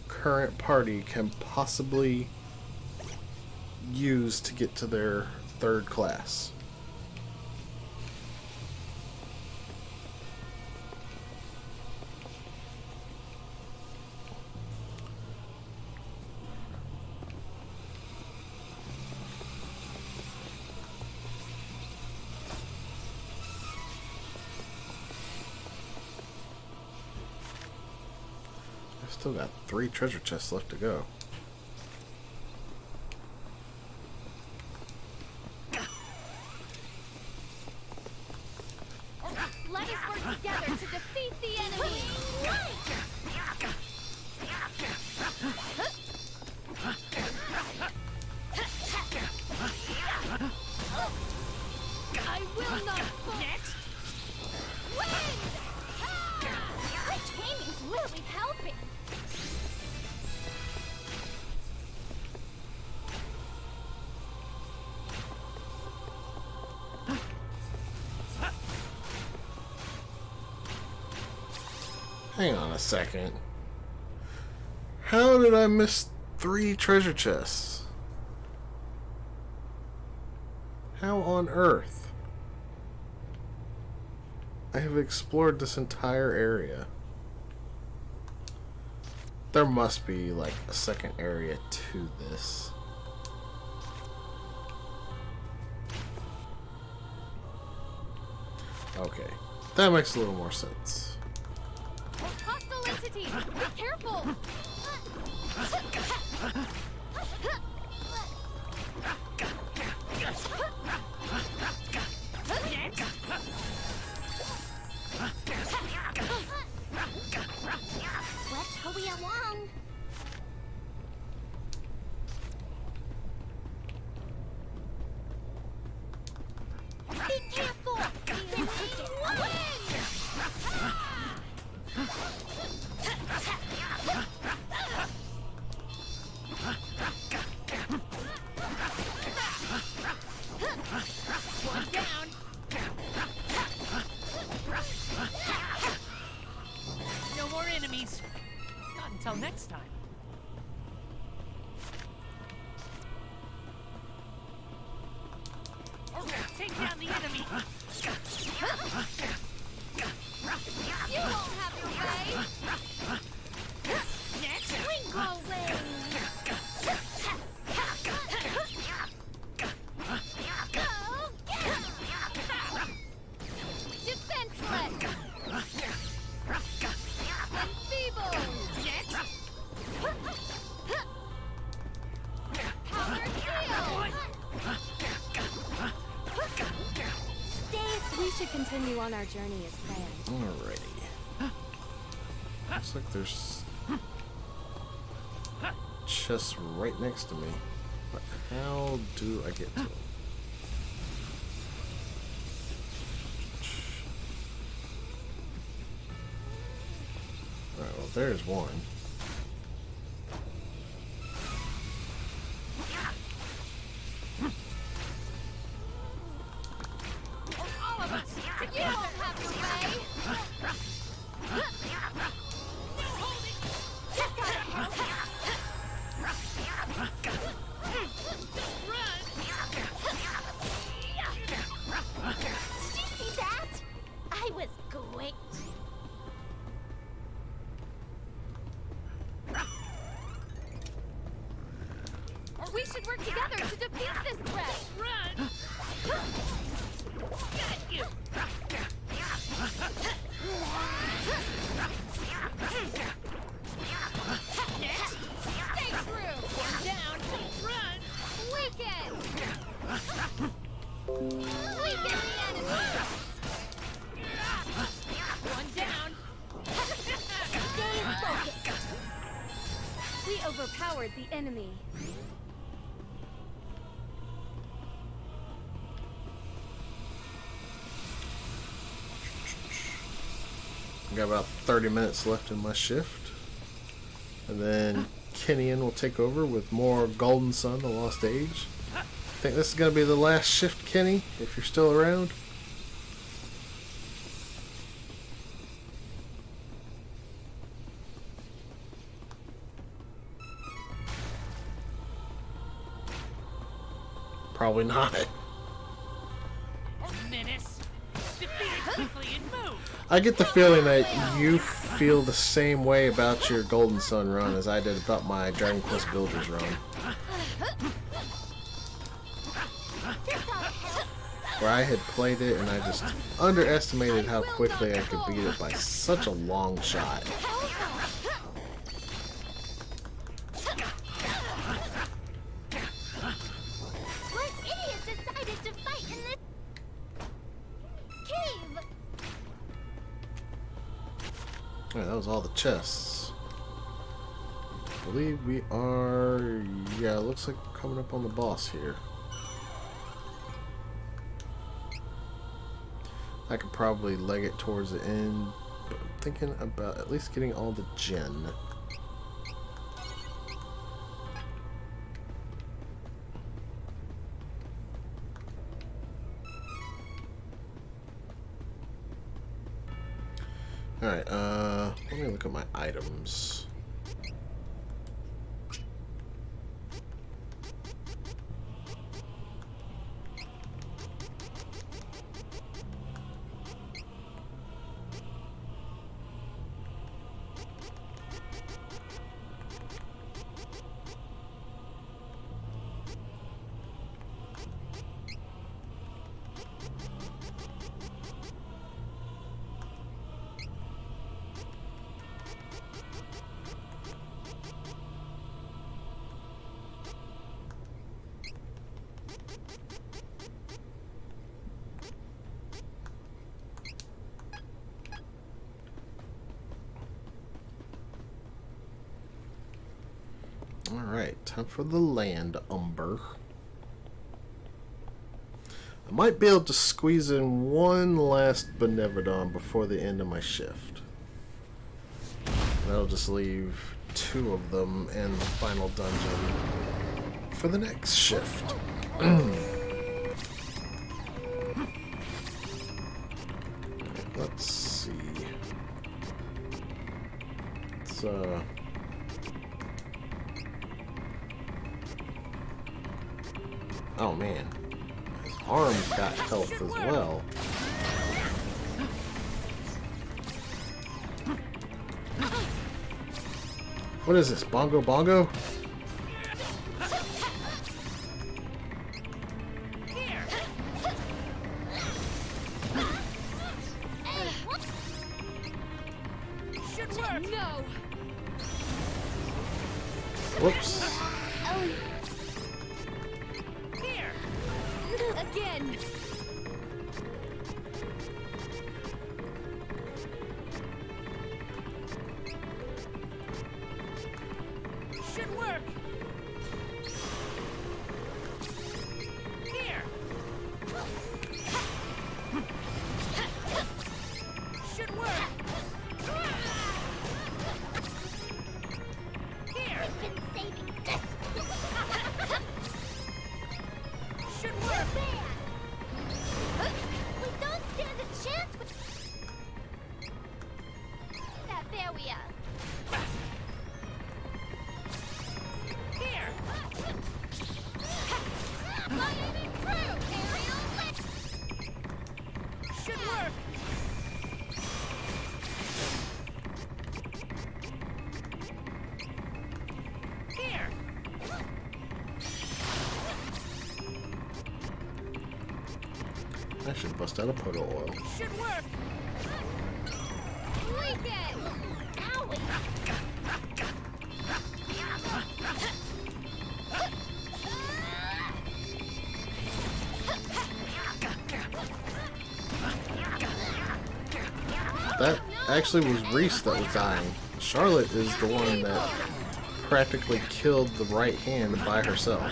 current party can possibly use to get to their 3rd class. Still got 3 treasure chests left to go. Let us work together to defeat the enemy. I truly helping. Hang on a second. How did I miss 3 treasure chests? How on earth? I have explored this entire area. There must be like a second area to this. Okay, that makes a little more sense. Hostile entity! Be careful! Let's hurry along. Be careful! One down. No more enemies. Not until next time. Take down the enemy. You won't have your way. Next. Twinkle wing. Defenseless. Enfeebled. Next. Power shield. We should continue on our journey as planned. Alrighty. Looks like there's chests right next to me. But how do I get to them? Alright, well there's one. You won't have your way. Did you see that? I was great. We should work together to defeat this threat. Run. Got you. Next. Stay true. One down. Run. Weaken. Weaken the enemy. One down. Stay focused. We overpowered the enemy. I got about 30 minutes left in my shift. And then Kenyon will take over with more Golden Sun, The Lost Age. I think this is going to be the last shift, Kenny, if you're still around. Probably not. Menace. Defeat it quickly and move. I get the feeling that you feel the same way about your Golden Sun run as I did about my Dragon Quest Builders run. Where I had played it and I just underestimated how quickly I could beat it by such a long shot. What idiots decided to fight in this cave? Alright, that was all the chests. I believe we are... yeah, it looks like we're coming up on the boss here. I could probably leg it towards the end, but thinking about at least getting all the gen. Alright, let me look at my items. Alright, time for the land umber. I might be able to squeeze in one last Benevodon before the end of my shift. That'll just leave 2 of them in the final dungeon for the next shift. Let's see. It's oh man, his arm's got health as well. What is this, Bongo Bongo? Whoops. Again. Should work. Here. Should work. Here. I've been saving this. Should work. We don't stand a chance with that. There we are. Here. My aim is true, Ariel. Let's Should work. Here. I should bust out a Poto Oil. Should work. leak it. Owie. That actually was Reese that was dying. Charlotte is the one that practically killed the right hand by herself.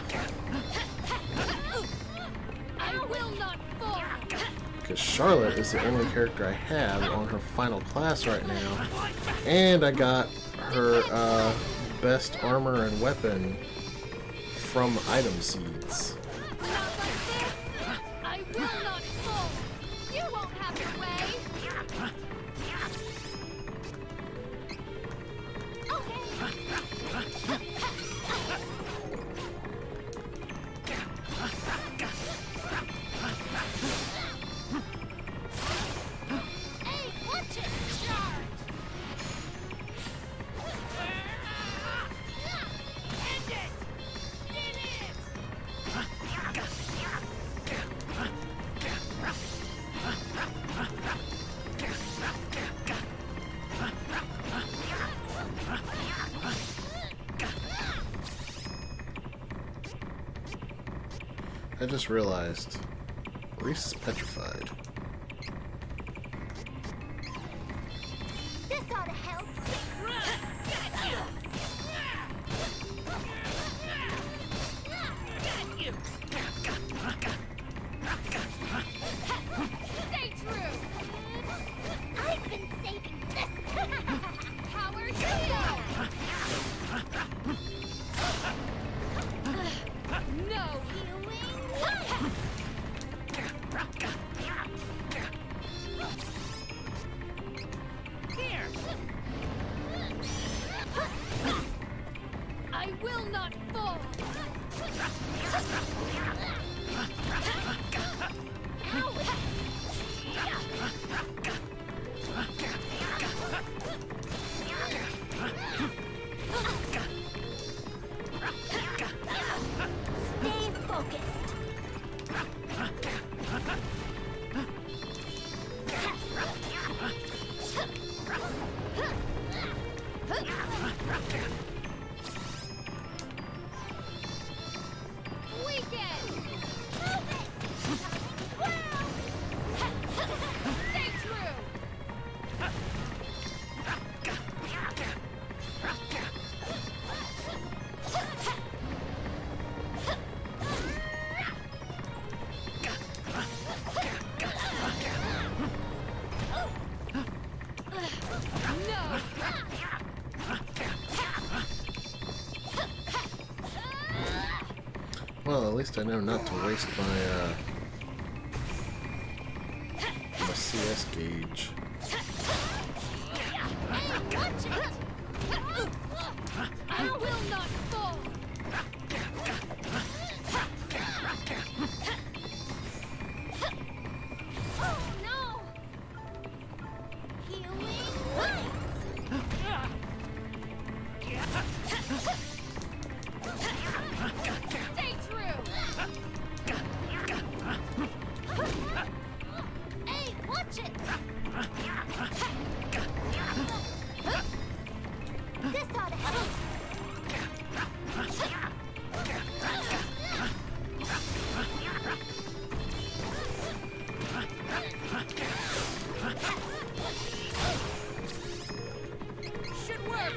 I will not fall. Because Charlotte is the only character I have on her final class right now. And I got her best armor and weapon from item seeds. Not like this. I will not fall. You won't have your way. Hey, watch it. Charge. End it. Finish. I just realized Reese is petrified. This ought to help. Stay true. I've been saving this. No healing. Here! I will not fall. Stay focused. Weekend. Move it. Wow. Stay true. Well, at least I know not to waste my CS gauge. Watch it. I will not fall. Oh no. Healing. Stay true. Hey, watch it. This ought to help. Should work.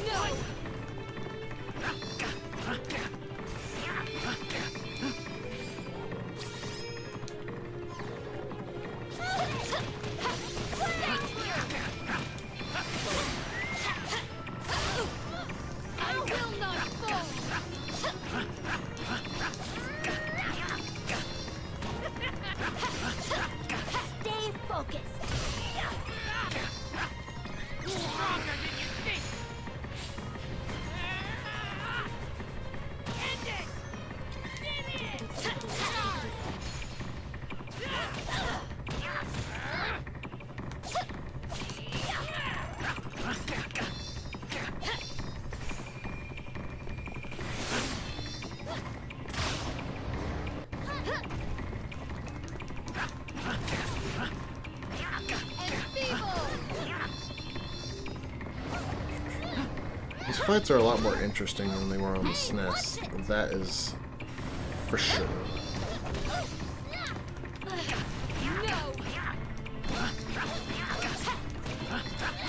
No. I will not fall. Stay focused. Stronger than you think! End it! Finish! These fights are a lot more interesting than they were on the SNES. That is for sure.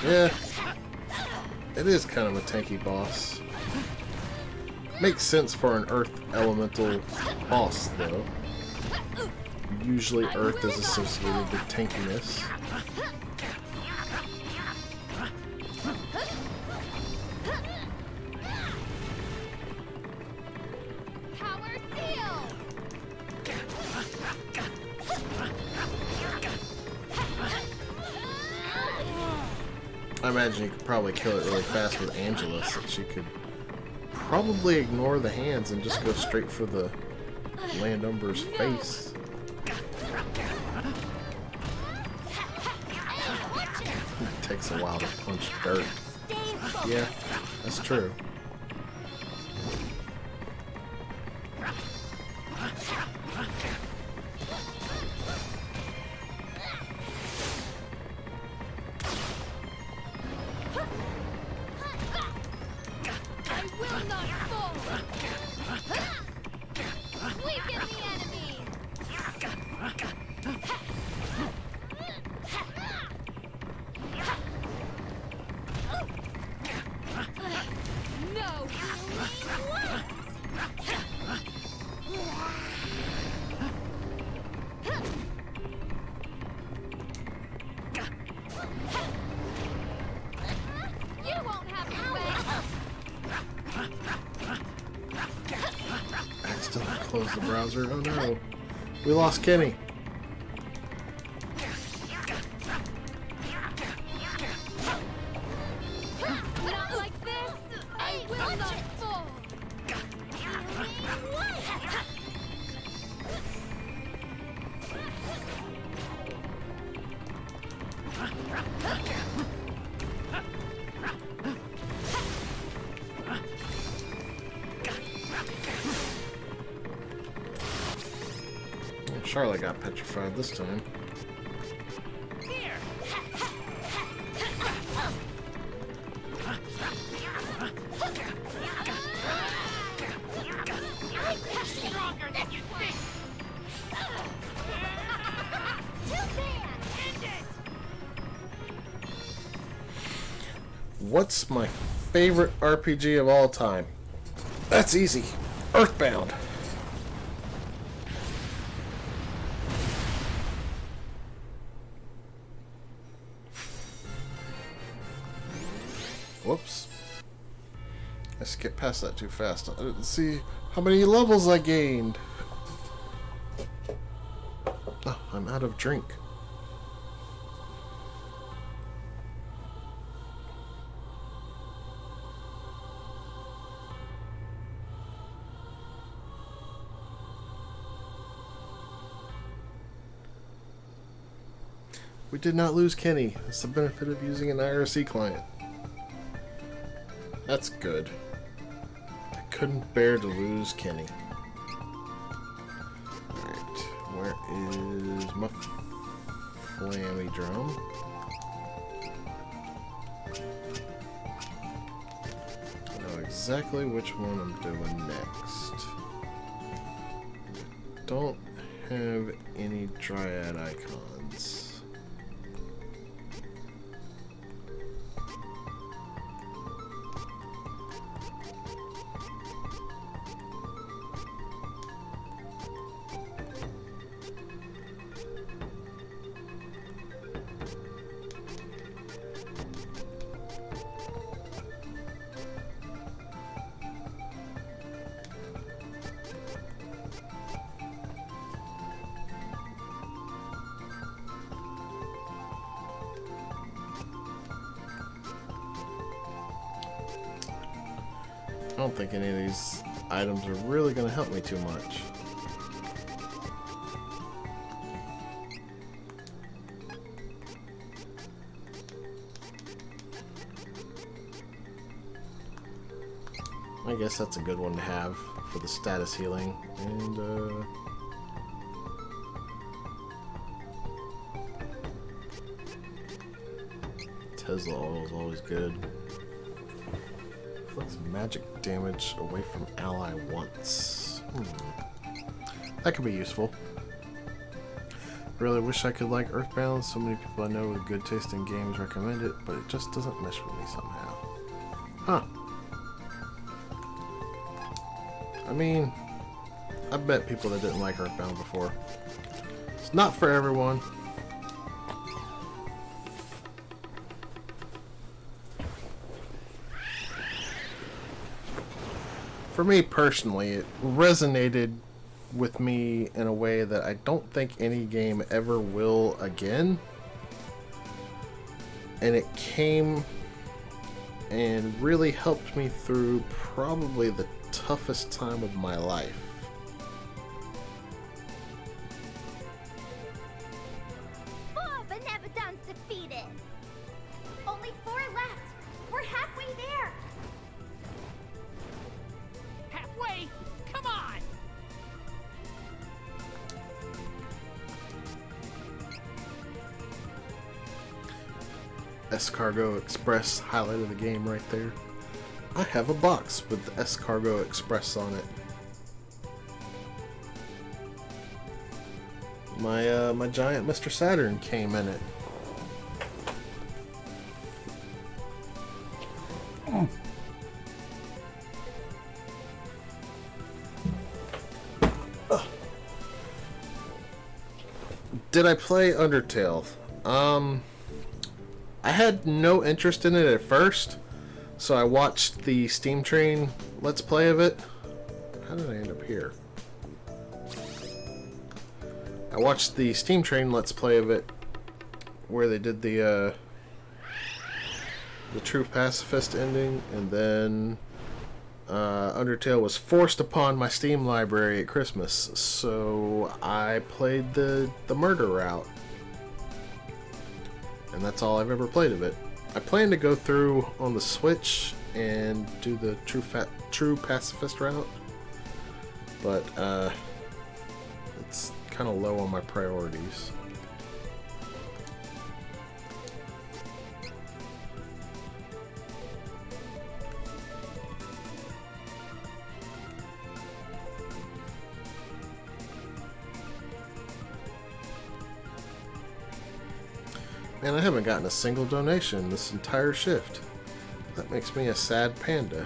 Yeah, it is kind of a tanky boss. Makes sense for an Earth Elemental boss, though. Usually Earth is associated with tankiness. Power seal. I imagine you could probably kill it really fast with Angela, so she could probably ignore the hands and just go straight for the Landumber's face. It takes a while to punch dirt. Yeah, that's true. I will not fall. Weaken the enemy. No healing close the browser. Oh no. We lost Kenny. Not like this! I will not fall! Charlotte got petrified this time. Here. Stronger than you think. End it. What's my favorite RPG of all time? That's easy. Earthbound. Whoops. I skipped past that too fast. I didn't see how many levels I gained. Oh, I'm out of drink. We did not lose Kenny. That's the benefit of using an IRC client. That's good. I couldn't bear to lose Kenny. Alright, where is my flammy drum? I know exactly which one I'm doing next. Don't have any dryad icons. I don't think any of these items are really going to help me too much. I guess that's a good one to have for the status healing. And, Tesla oil is always good. Inflicts magic damage away from ally once. That could be useful. Really wish I could like Earthbound. So many people I know with good taste in games recommend it, but it just doesn't mesh with me somehow. Huh. I mean, I bet people that didn't like Earthbound before. It's not for everyone. For me personally, it resonated with me in a way that I don't think any game ever will again. And it came and really helped me through probably the toughest time of my life. Four Benevodons defeated! Only 4 left! We're halfway there! Halfway? Come on! Escargot Express, highlight of the game right there. I have a box with the Escargot Express on it. My giant Mr. Saturn came in it. Did I play Undertale? I had no interest in it at first, so I watched the Steam Train Let's Play of it. How did I end up here? I watched the Steam Train Let's Play of it, where they did the True Pacifist ending, and then Undertale was forced upon my Steam library at Christmas, so I played the murder route, and that's all I've ever played of it. I plan to go through on the Switch and do the True Pacifist route, but it's kind of low on my priorities. Man, I haven't gotten a single donation this entire shift. That makes me a sad panda.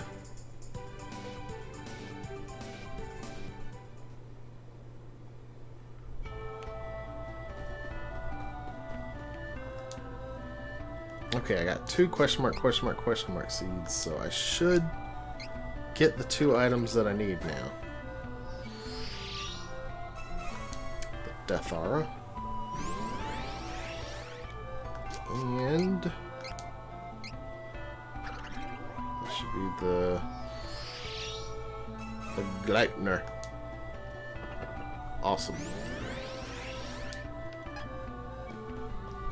Okay, I got 2 question mark seeds, so I should get the 2 items that I need now. The Death Aura. And that should be the Gleipnir. Awesome.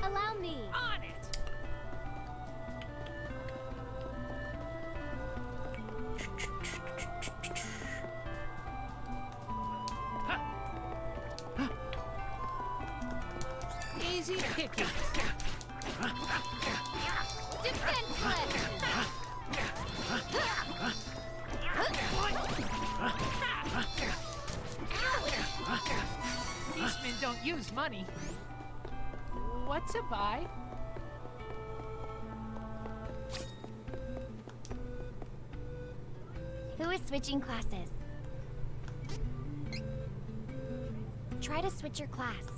Allow me. On it! Easy picking. Defenseless. Eastmen don't use money. What's a buy? Who is switching classes? Try to switch your class.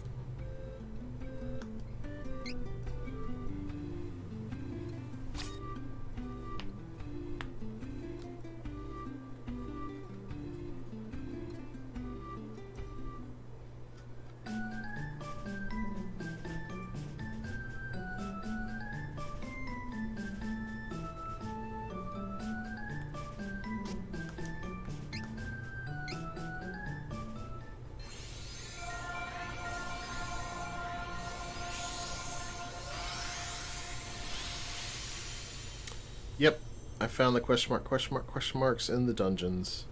Yep, I found the question marks in the dungeons.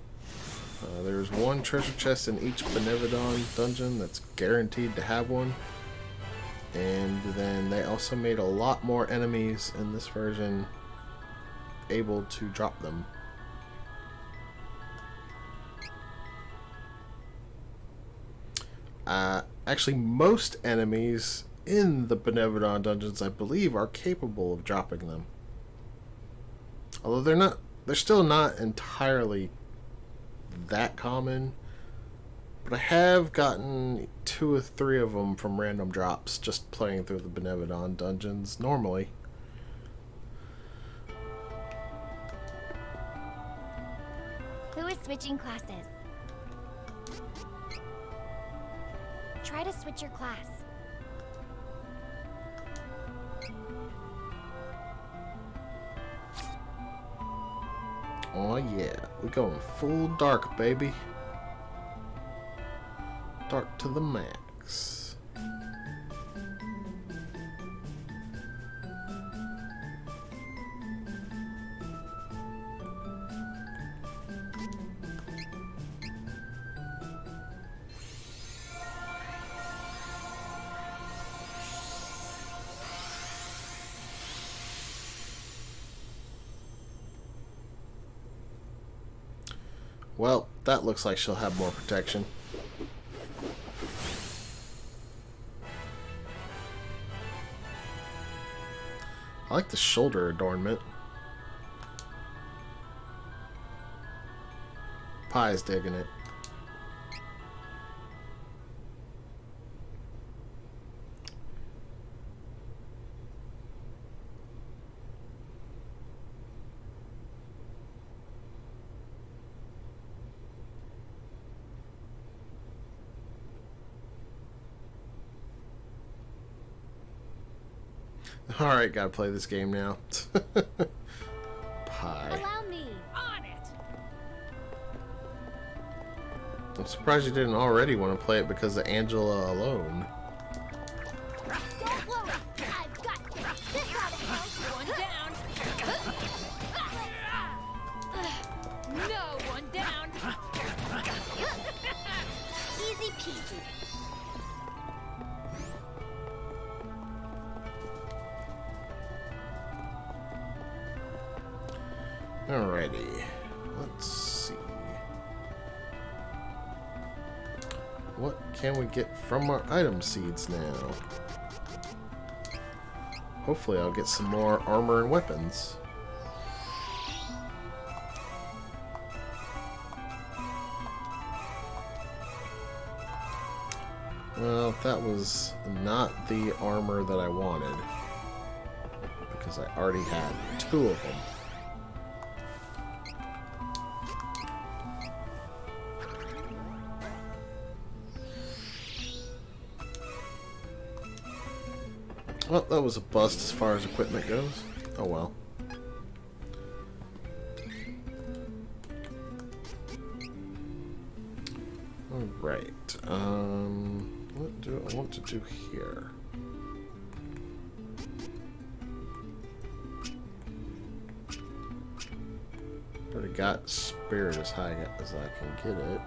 There's 1 treasure chest in each Benevodon dungeon that's guaranteed to have one. And then they also made a lot more enemies in this version able to drop them. Actually, most enemies in the Benevodon dungeons, I believe, are capable of dropping them. Although they're still not entirely that common. But I have gotten 2 or 3 of them from random drops just playing through the Benevodon dungeons normally. Who is switching classes? Try to switch your class. Oh yeah, we're going full dark, baby. Dark to the max. Well, that looks like she'll have more protection. I like the shoulder adornment. Pie's digging it. Alright, gotta play this game now. Pie. Allow me. On it. I'm surprised you didn't already want to play it because of Angela alone. Don't worry, I've got this. This out of hell. One down. No, one down. Easy peasy. Alrighty. Let's see. What can we get from our item seeds now? Hopefully I'll get some more armor and weapons. Well, that was not the armor that I wanted, because I already had 2 of them. Well, that was a bust as far as equipment goes. Oh well. Alright, what do I want to do here? Already got spirit as high as I can get it.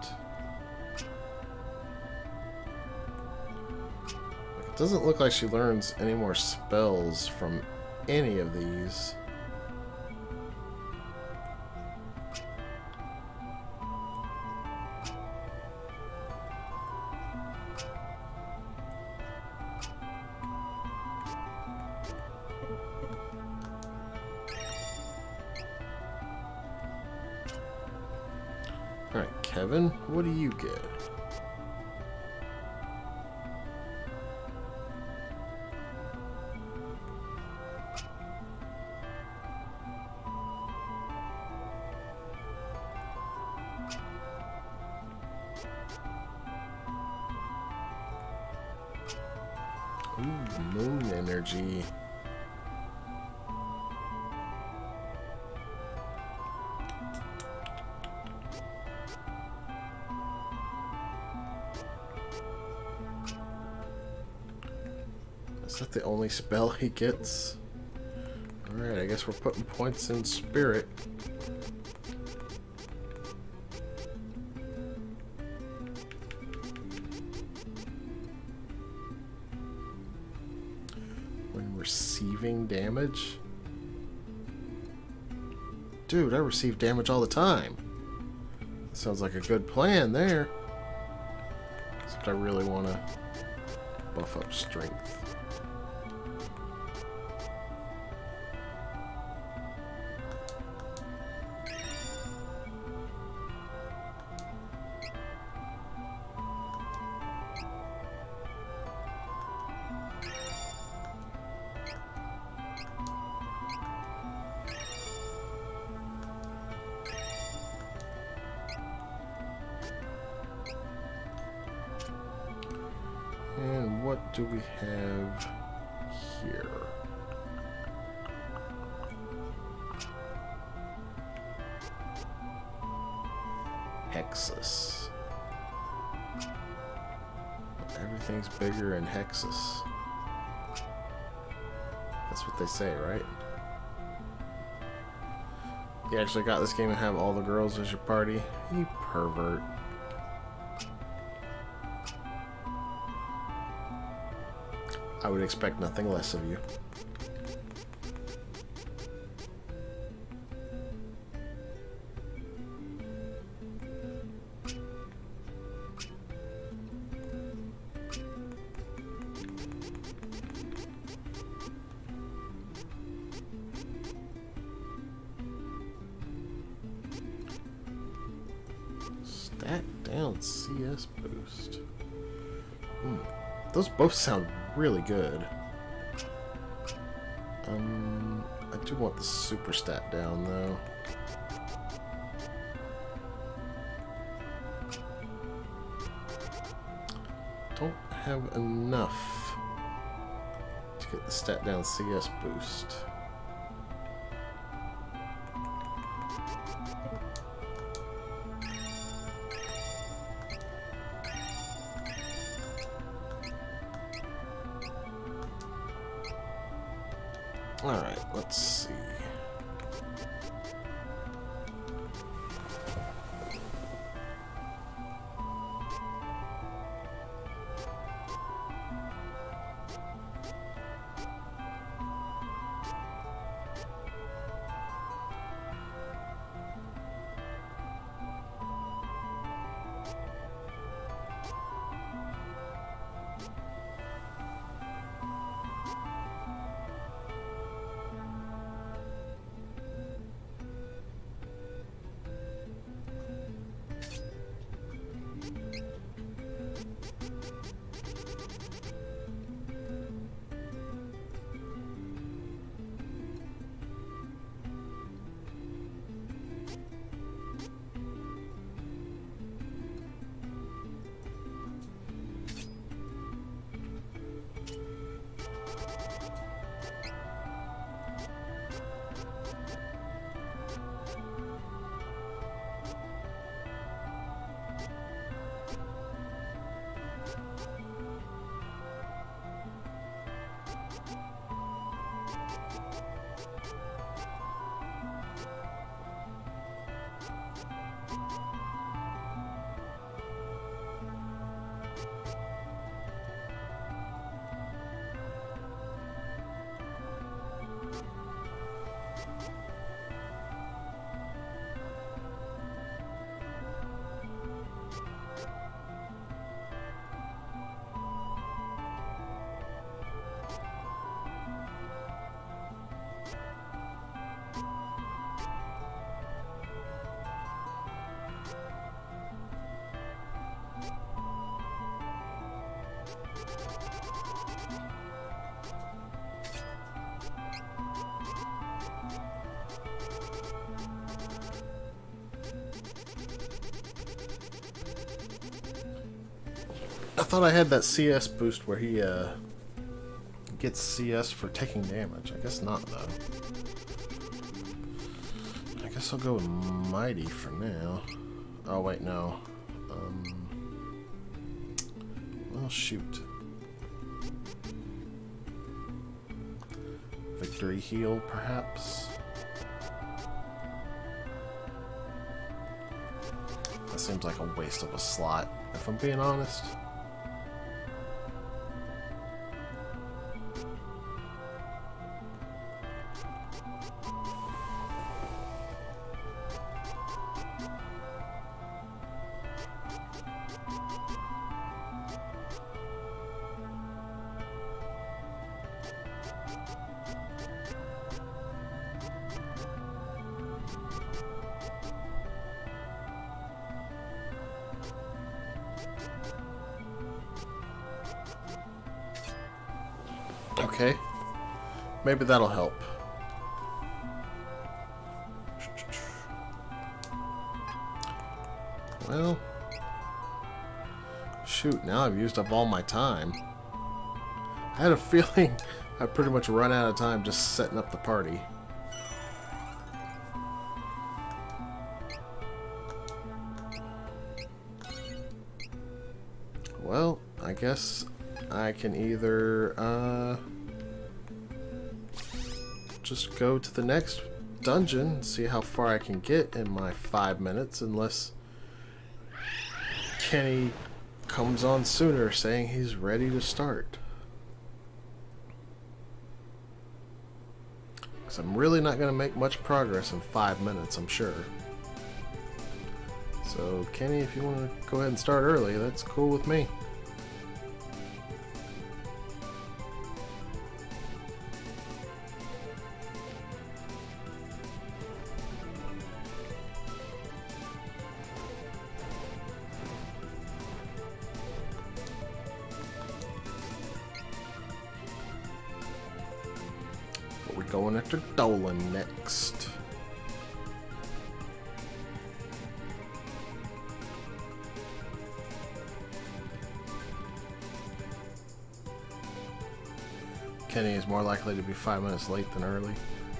It doesn't look like she learns any more spells from any of these. Alright, Kevin, what do you get? Ooh, moon energy. Is that the only spell he gets? Alright, I guess we're putting points in spirit. When receiving damage? Dude, I receive damage all the time. Sounds like a good plan there. Except I really want to buff up strength. And what do we have here? Hexus. Everything's bigger in Hexus. That's what they say, right? You actually got this game and have all the girls as your party? You pervert. I would expect nothing less of you. Stat down CS boost. Those both sound really good. I do want the super stat down though. Don't have enough to get the stat down CS boost. Alright, let's see. I thought I had that CS boost where he gets CS for taking damage. I guess not, though. I guess I'll go with Mighty for now. Oh, wait, no. Well, shoot. Victory heal, perhaps? That seems like a waste of a slot, if I'm being honest. Okay, maybe that'll help. Well, shoot, now I've used up all my time. I had a feeling I pretty much run out of time just setting up the party. Well, I guess I can either just go to the next dungeon and see how far I can get in my 5 minutes, unless Kenny comes on sooner saying he's ready to start. Because I'm really not going to make much progress in 5 minutes, I'm sure. So, Kenny, if you want to go ahead and start early, that's cool with me. But we're going after Dolan next. Kenny is more likely to be 5 minutes late than early.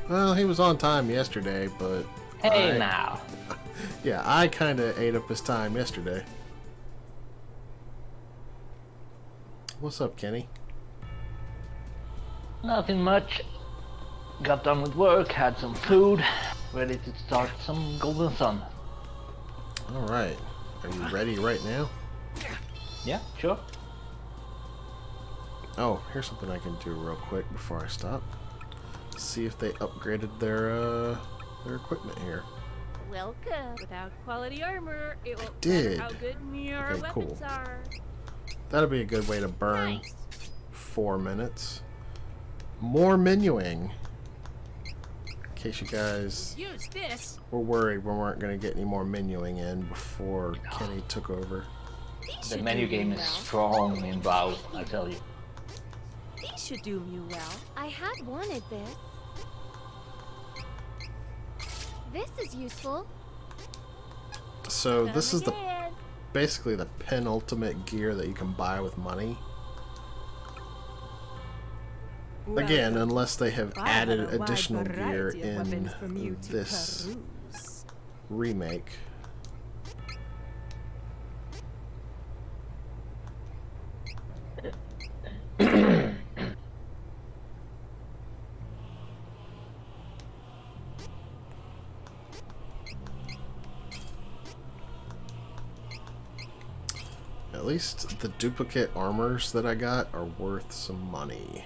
Well, he was on time yesterday, but... Hey, now. Yeah, I kind of ate up his time yesterday. What's up, Kenny? Nothing much. Got done with work, had some food, ready to start some Golden Sun. Alright. Are you ready right now? Yeah, sure. Oh, here's something I can do real quick before I stop. See if they upgraded their equipment here. Welcome. Without quality armor, it won't did. matter how good your Okay, weapons cool. are. That'll be a good way to burn Nice. 4 minutes. More menuing. In case you guys Use this. were worried we weren't going to get any more menuing in before Kenny took over. These The should menu do game me is well. strong in WoW, I tell you. These should do you well. I had wanted this. This is useful. So this is Come again. basically the penultimate gear that you can buy with money. Again, Welcome. unless they have I added have a wide additional gear variety of in weapons from you to this peruse. remake. At least the duplicate armors that I got are worth some money.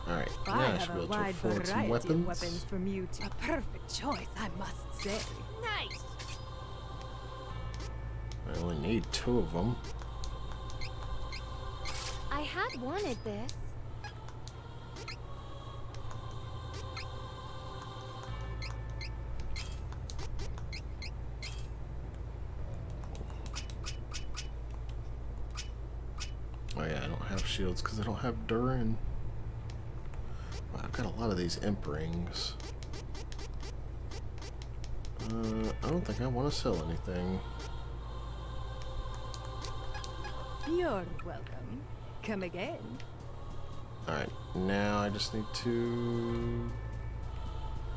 Alright, I now I have should be a able to wide afford some variety weapons. of weapons from you to a perfect choice, I must say. Nice. I only need 2 of them. I had wanted this. Oh yeah, I don't have shields because I don't have Durin. Wow, I've got a lot of these imp rings. I don't think I want to sell anything. You're welcome. Come again. Alright, now I just need to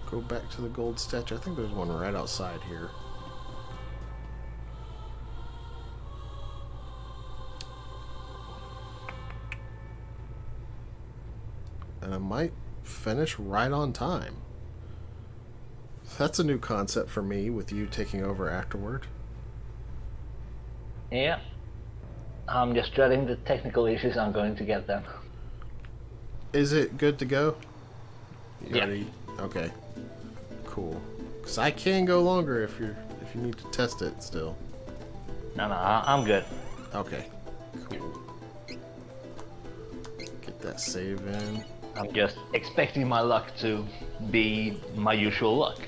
go back to the gold statue. I think there's one right outside here. And I might finish right on time. That's a new concept for me with you taking over afterward. Yeah. I'm just dreading the technical issues I'm going to get then. Is it good to go? You Yeah. already- Okay. Cool. Cause I can go longer if you need to test it still. No, I'm good. Okay. Cool. Get that save in. I'm just expecting my luck to be my usual luck.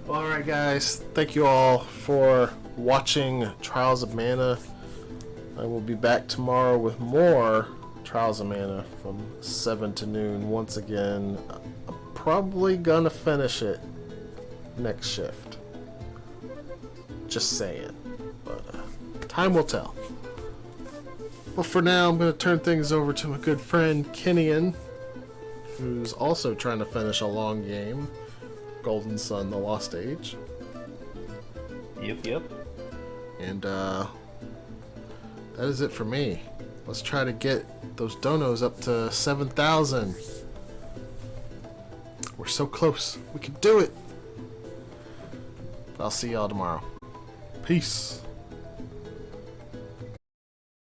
Well, alright guys, thank you all for watching Trials of Mana. I will be back tomorrow with more Trials of Mana from 7 to noon once again. I'm probably gonna finish it next shift. Just saying. But time will tell. Well, for now, I'm going to turn things over to my good friend Kenyon, who's also trying to finish a long game, Golden Sun: The Lost Age. Yep. And that is it for me. Let's try to get those donos up to 7,000. We're so close. We can do it. I'll see y'all tomorrow. Peace.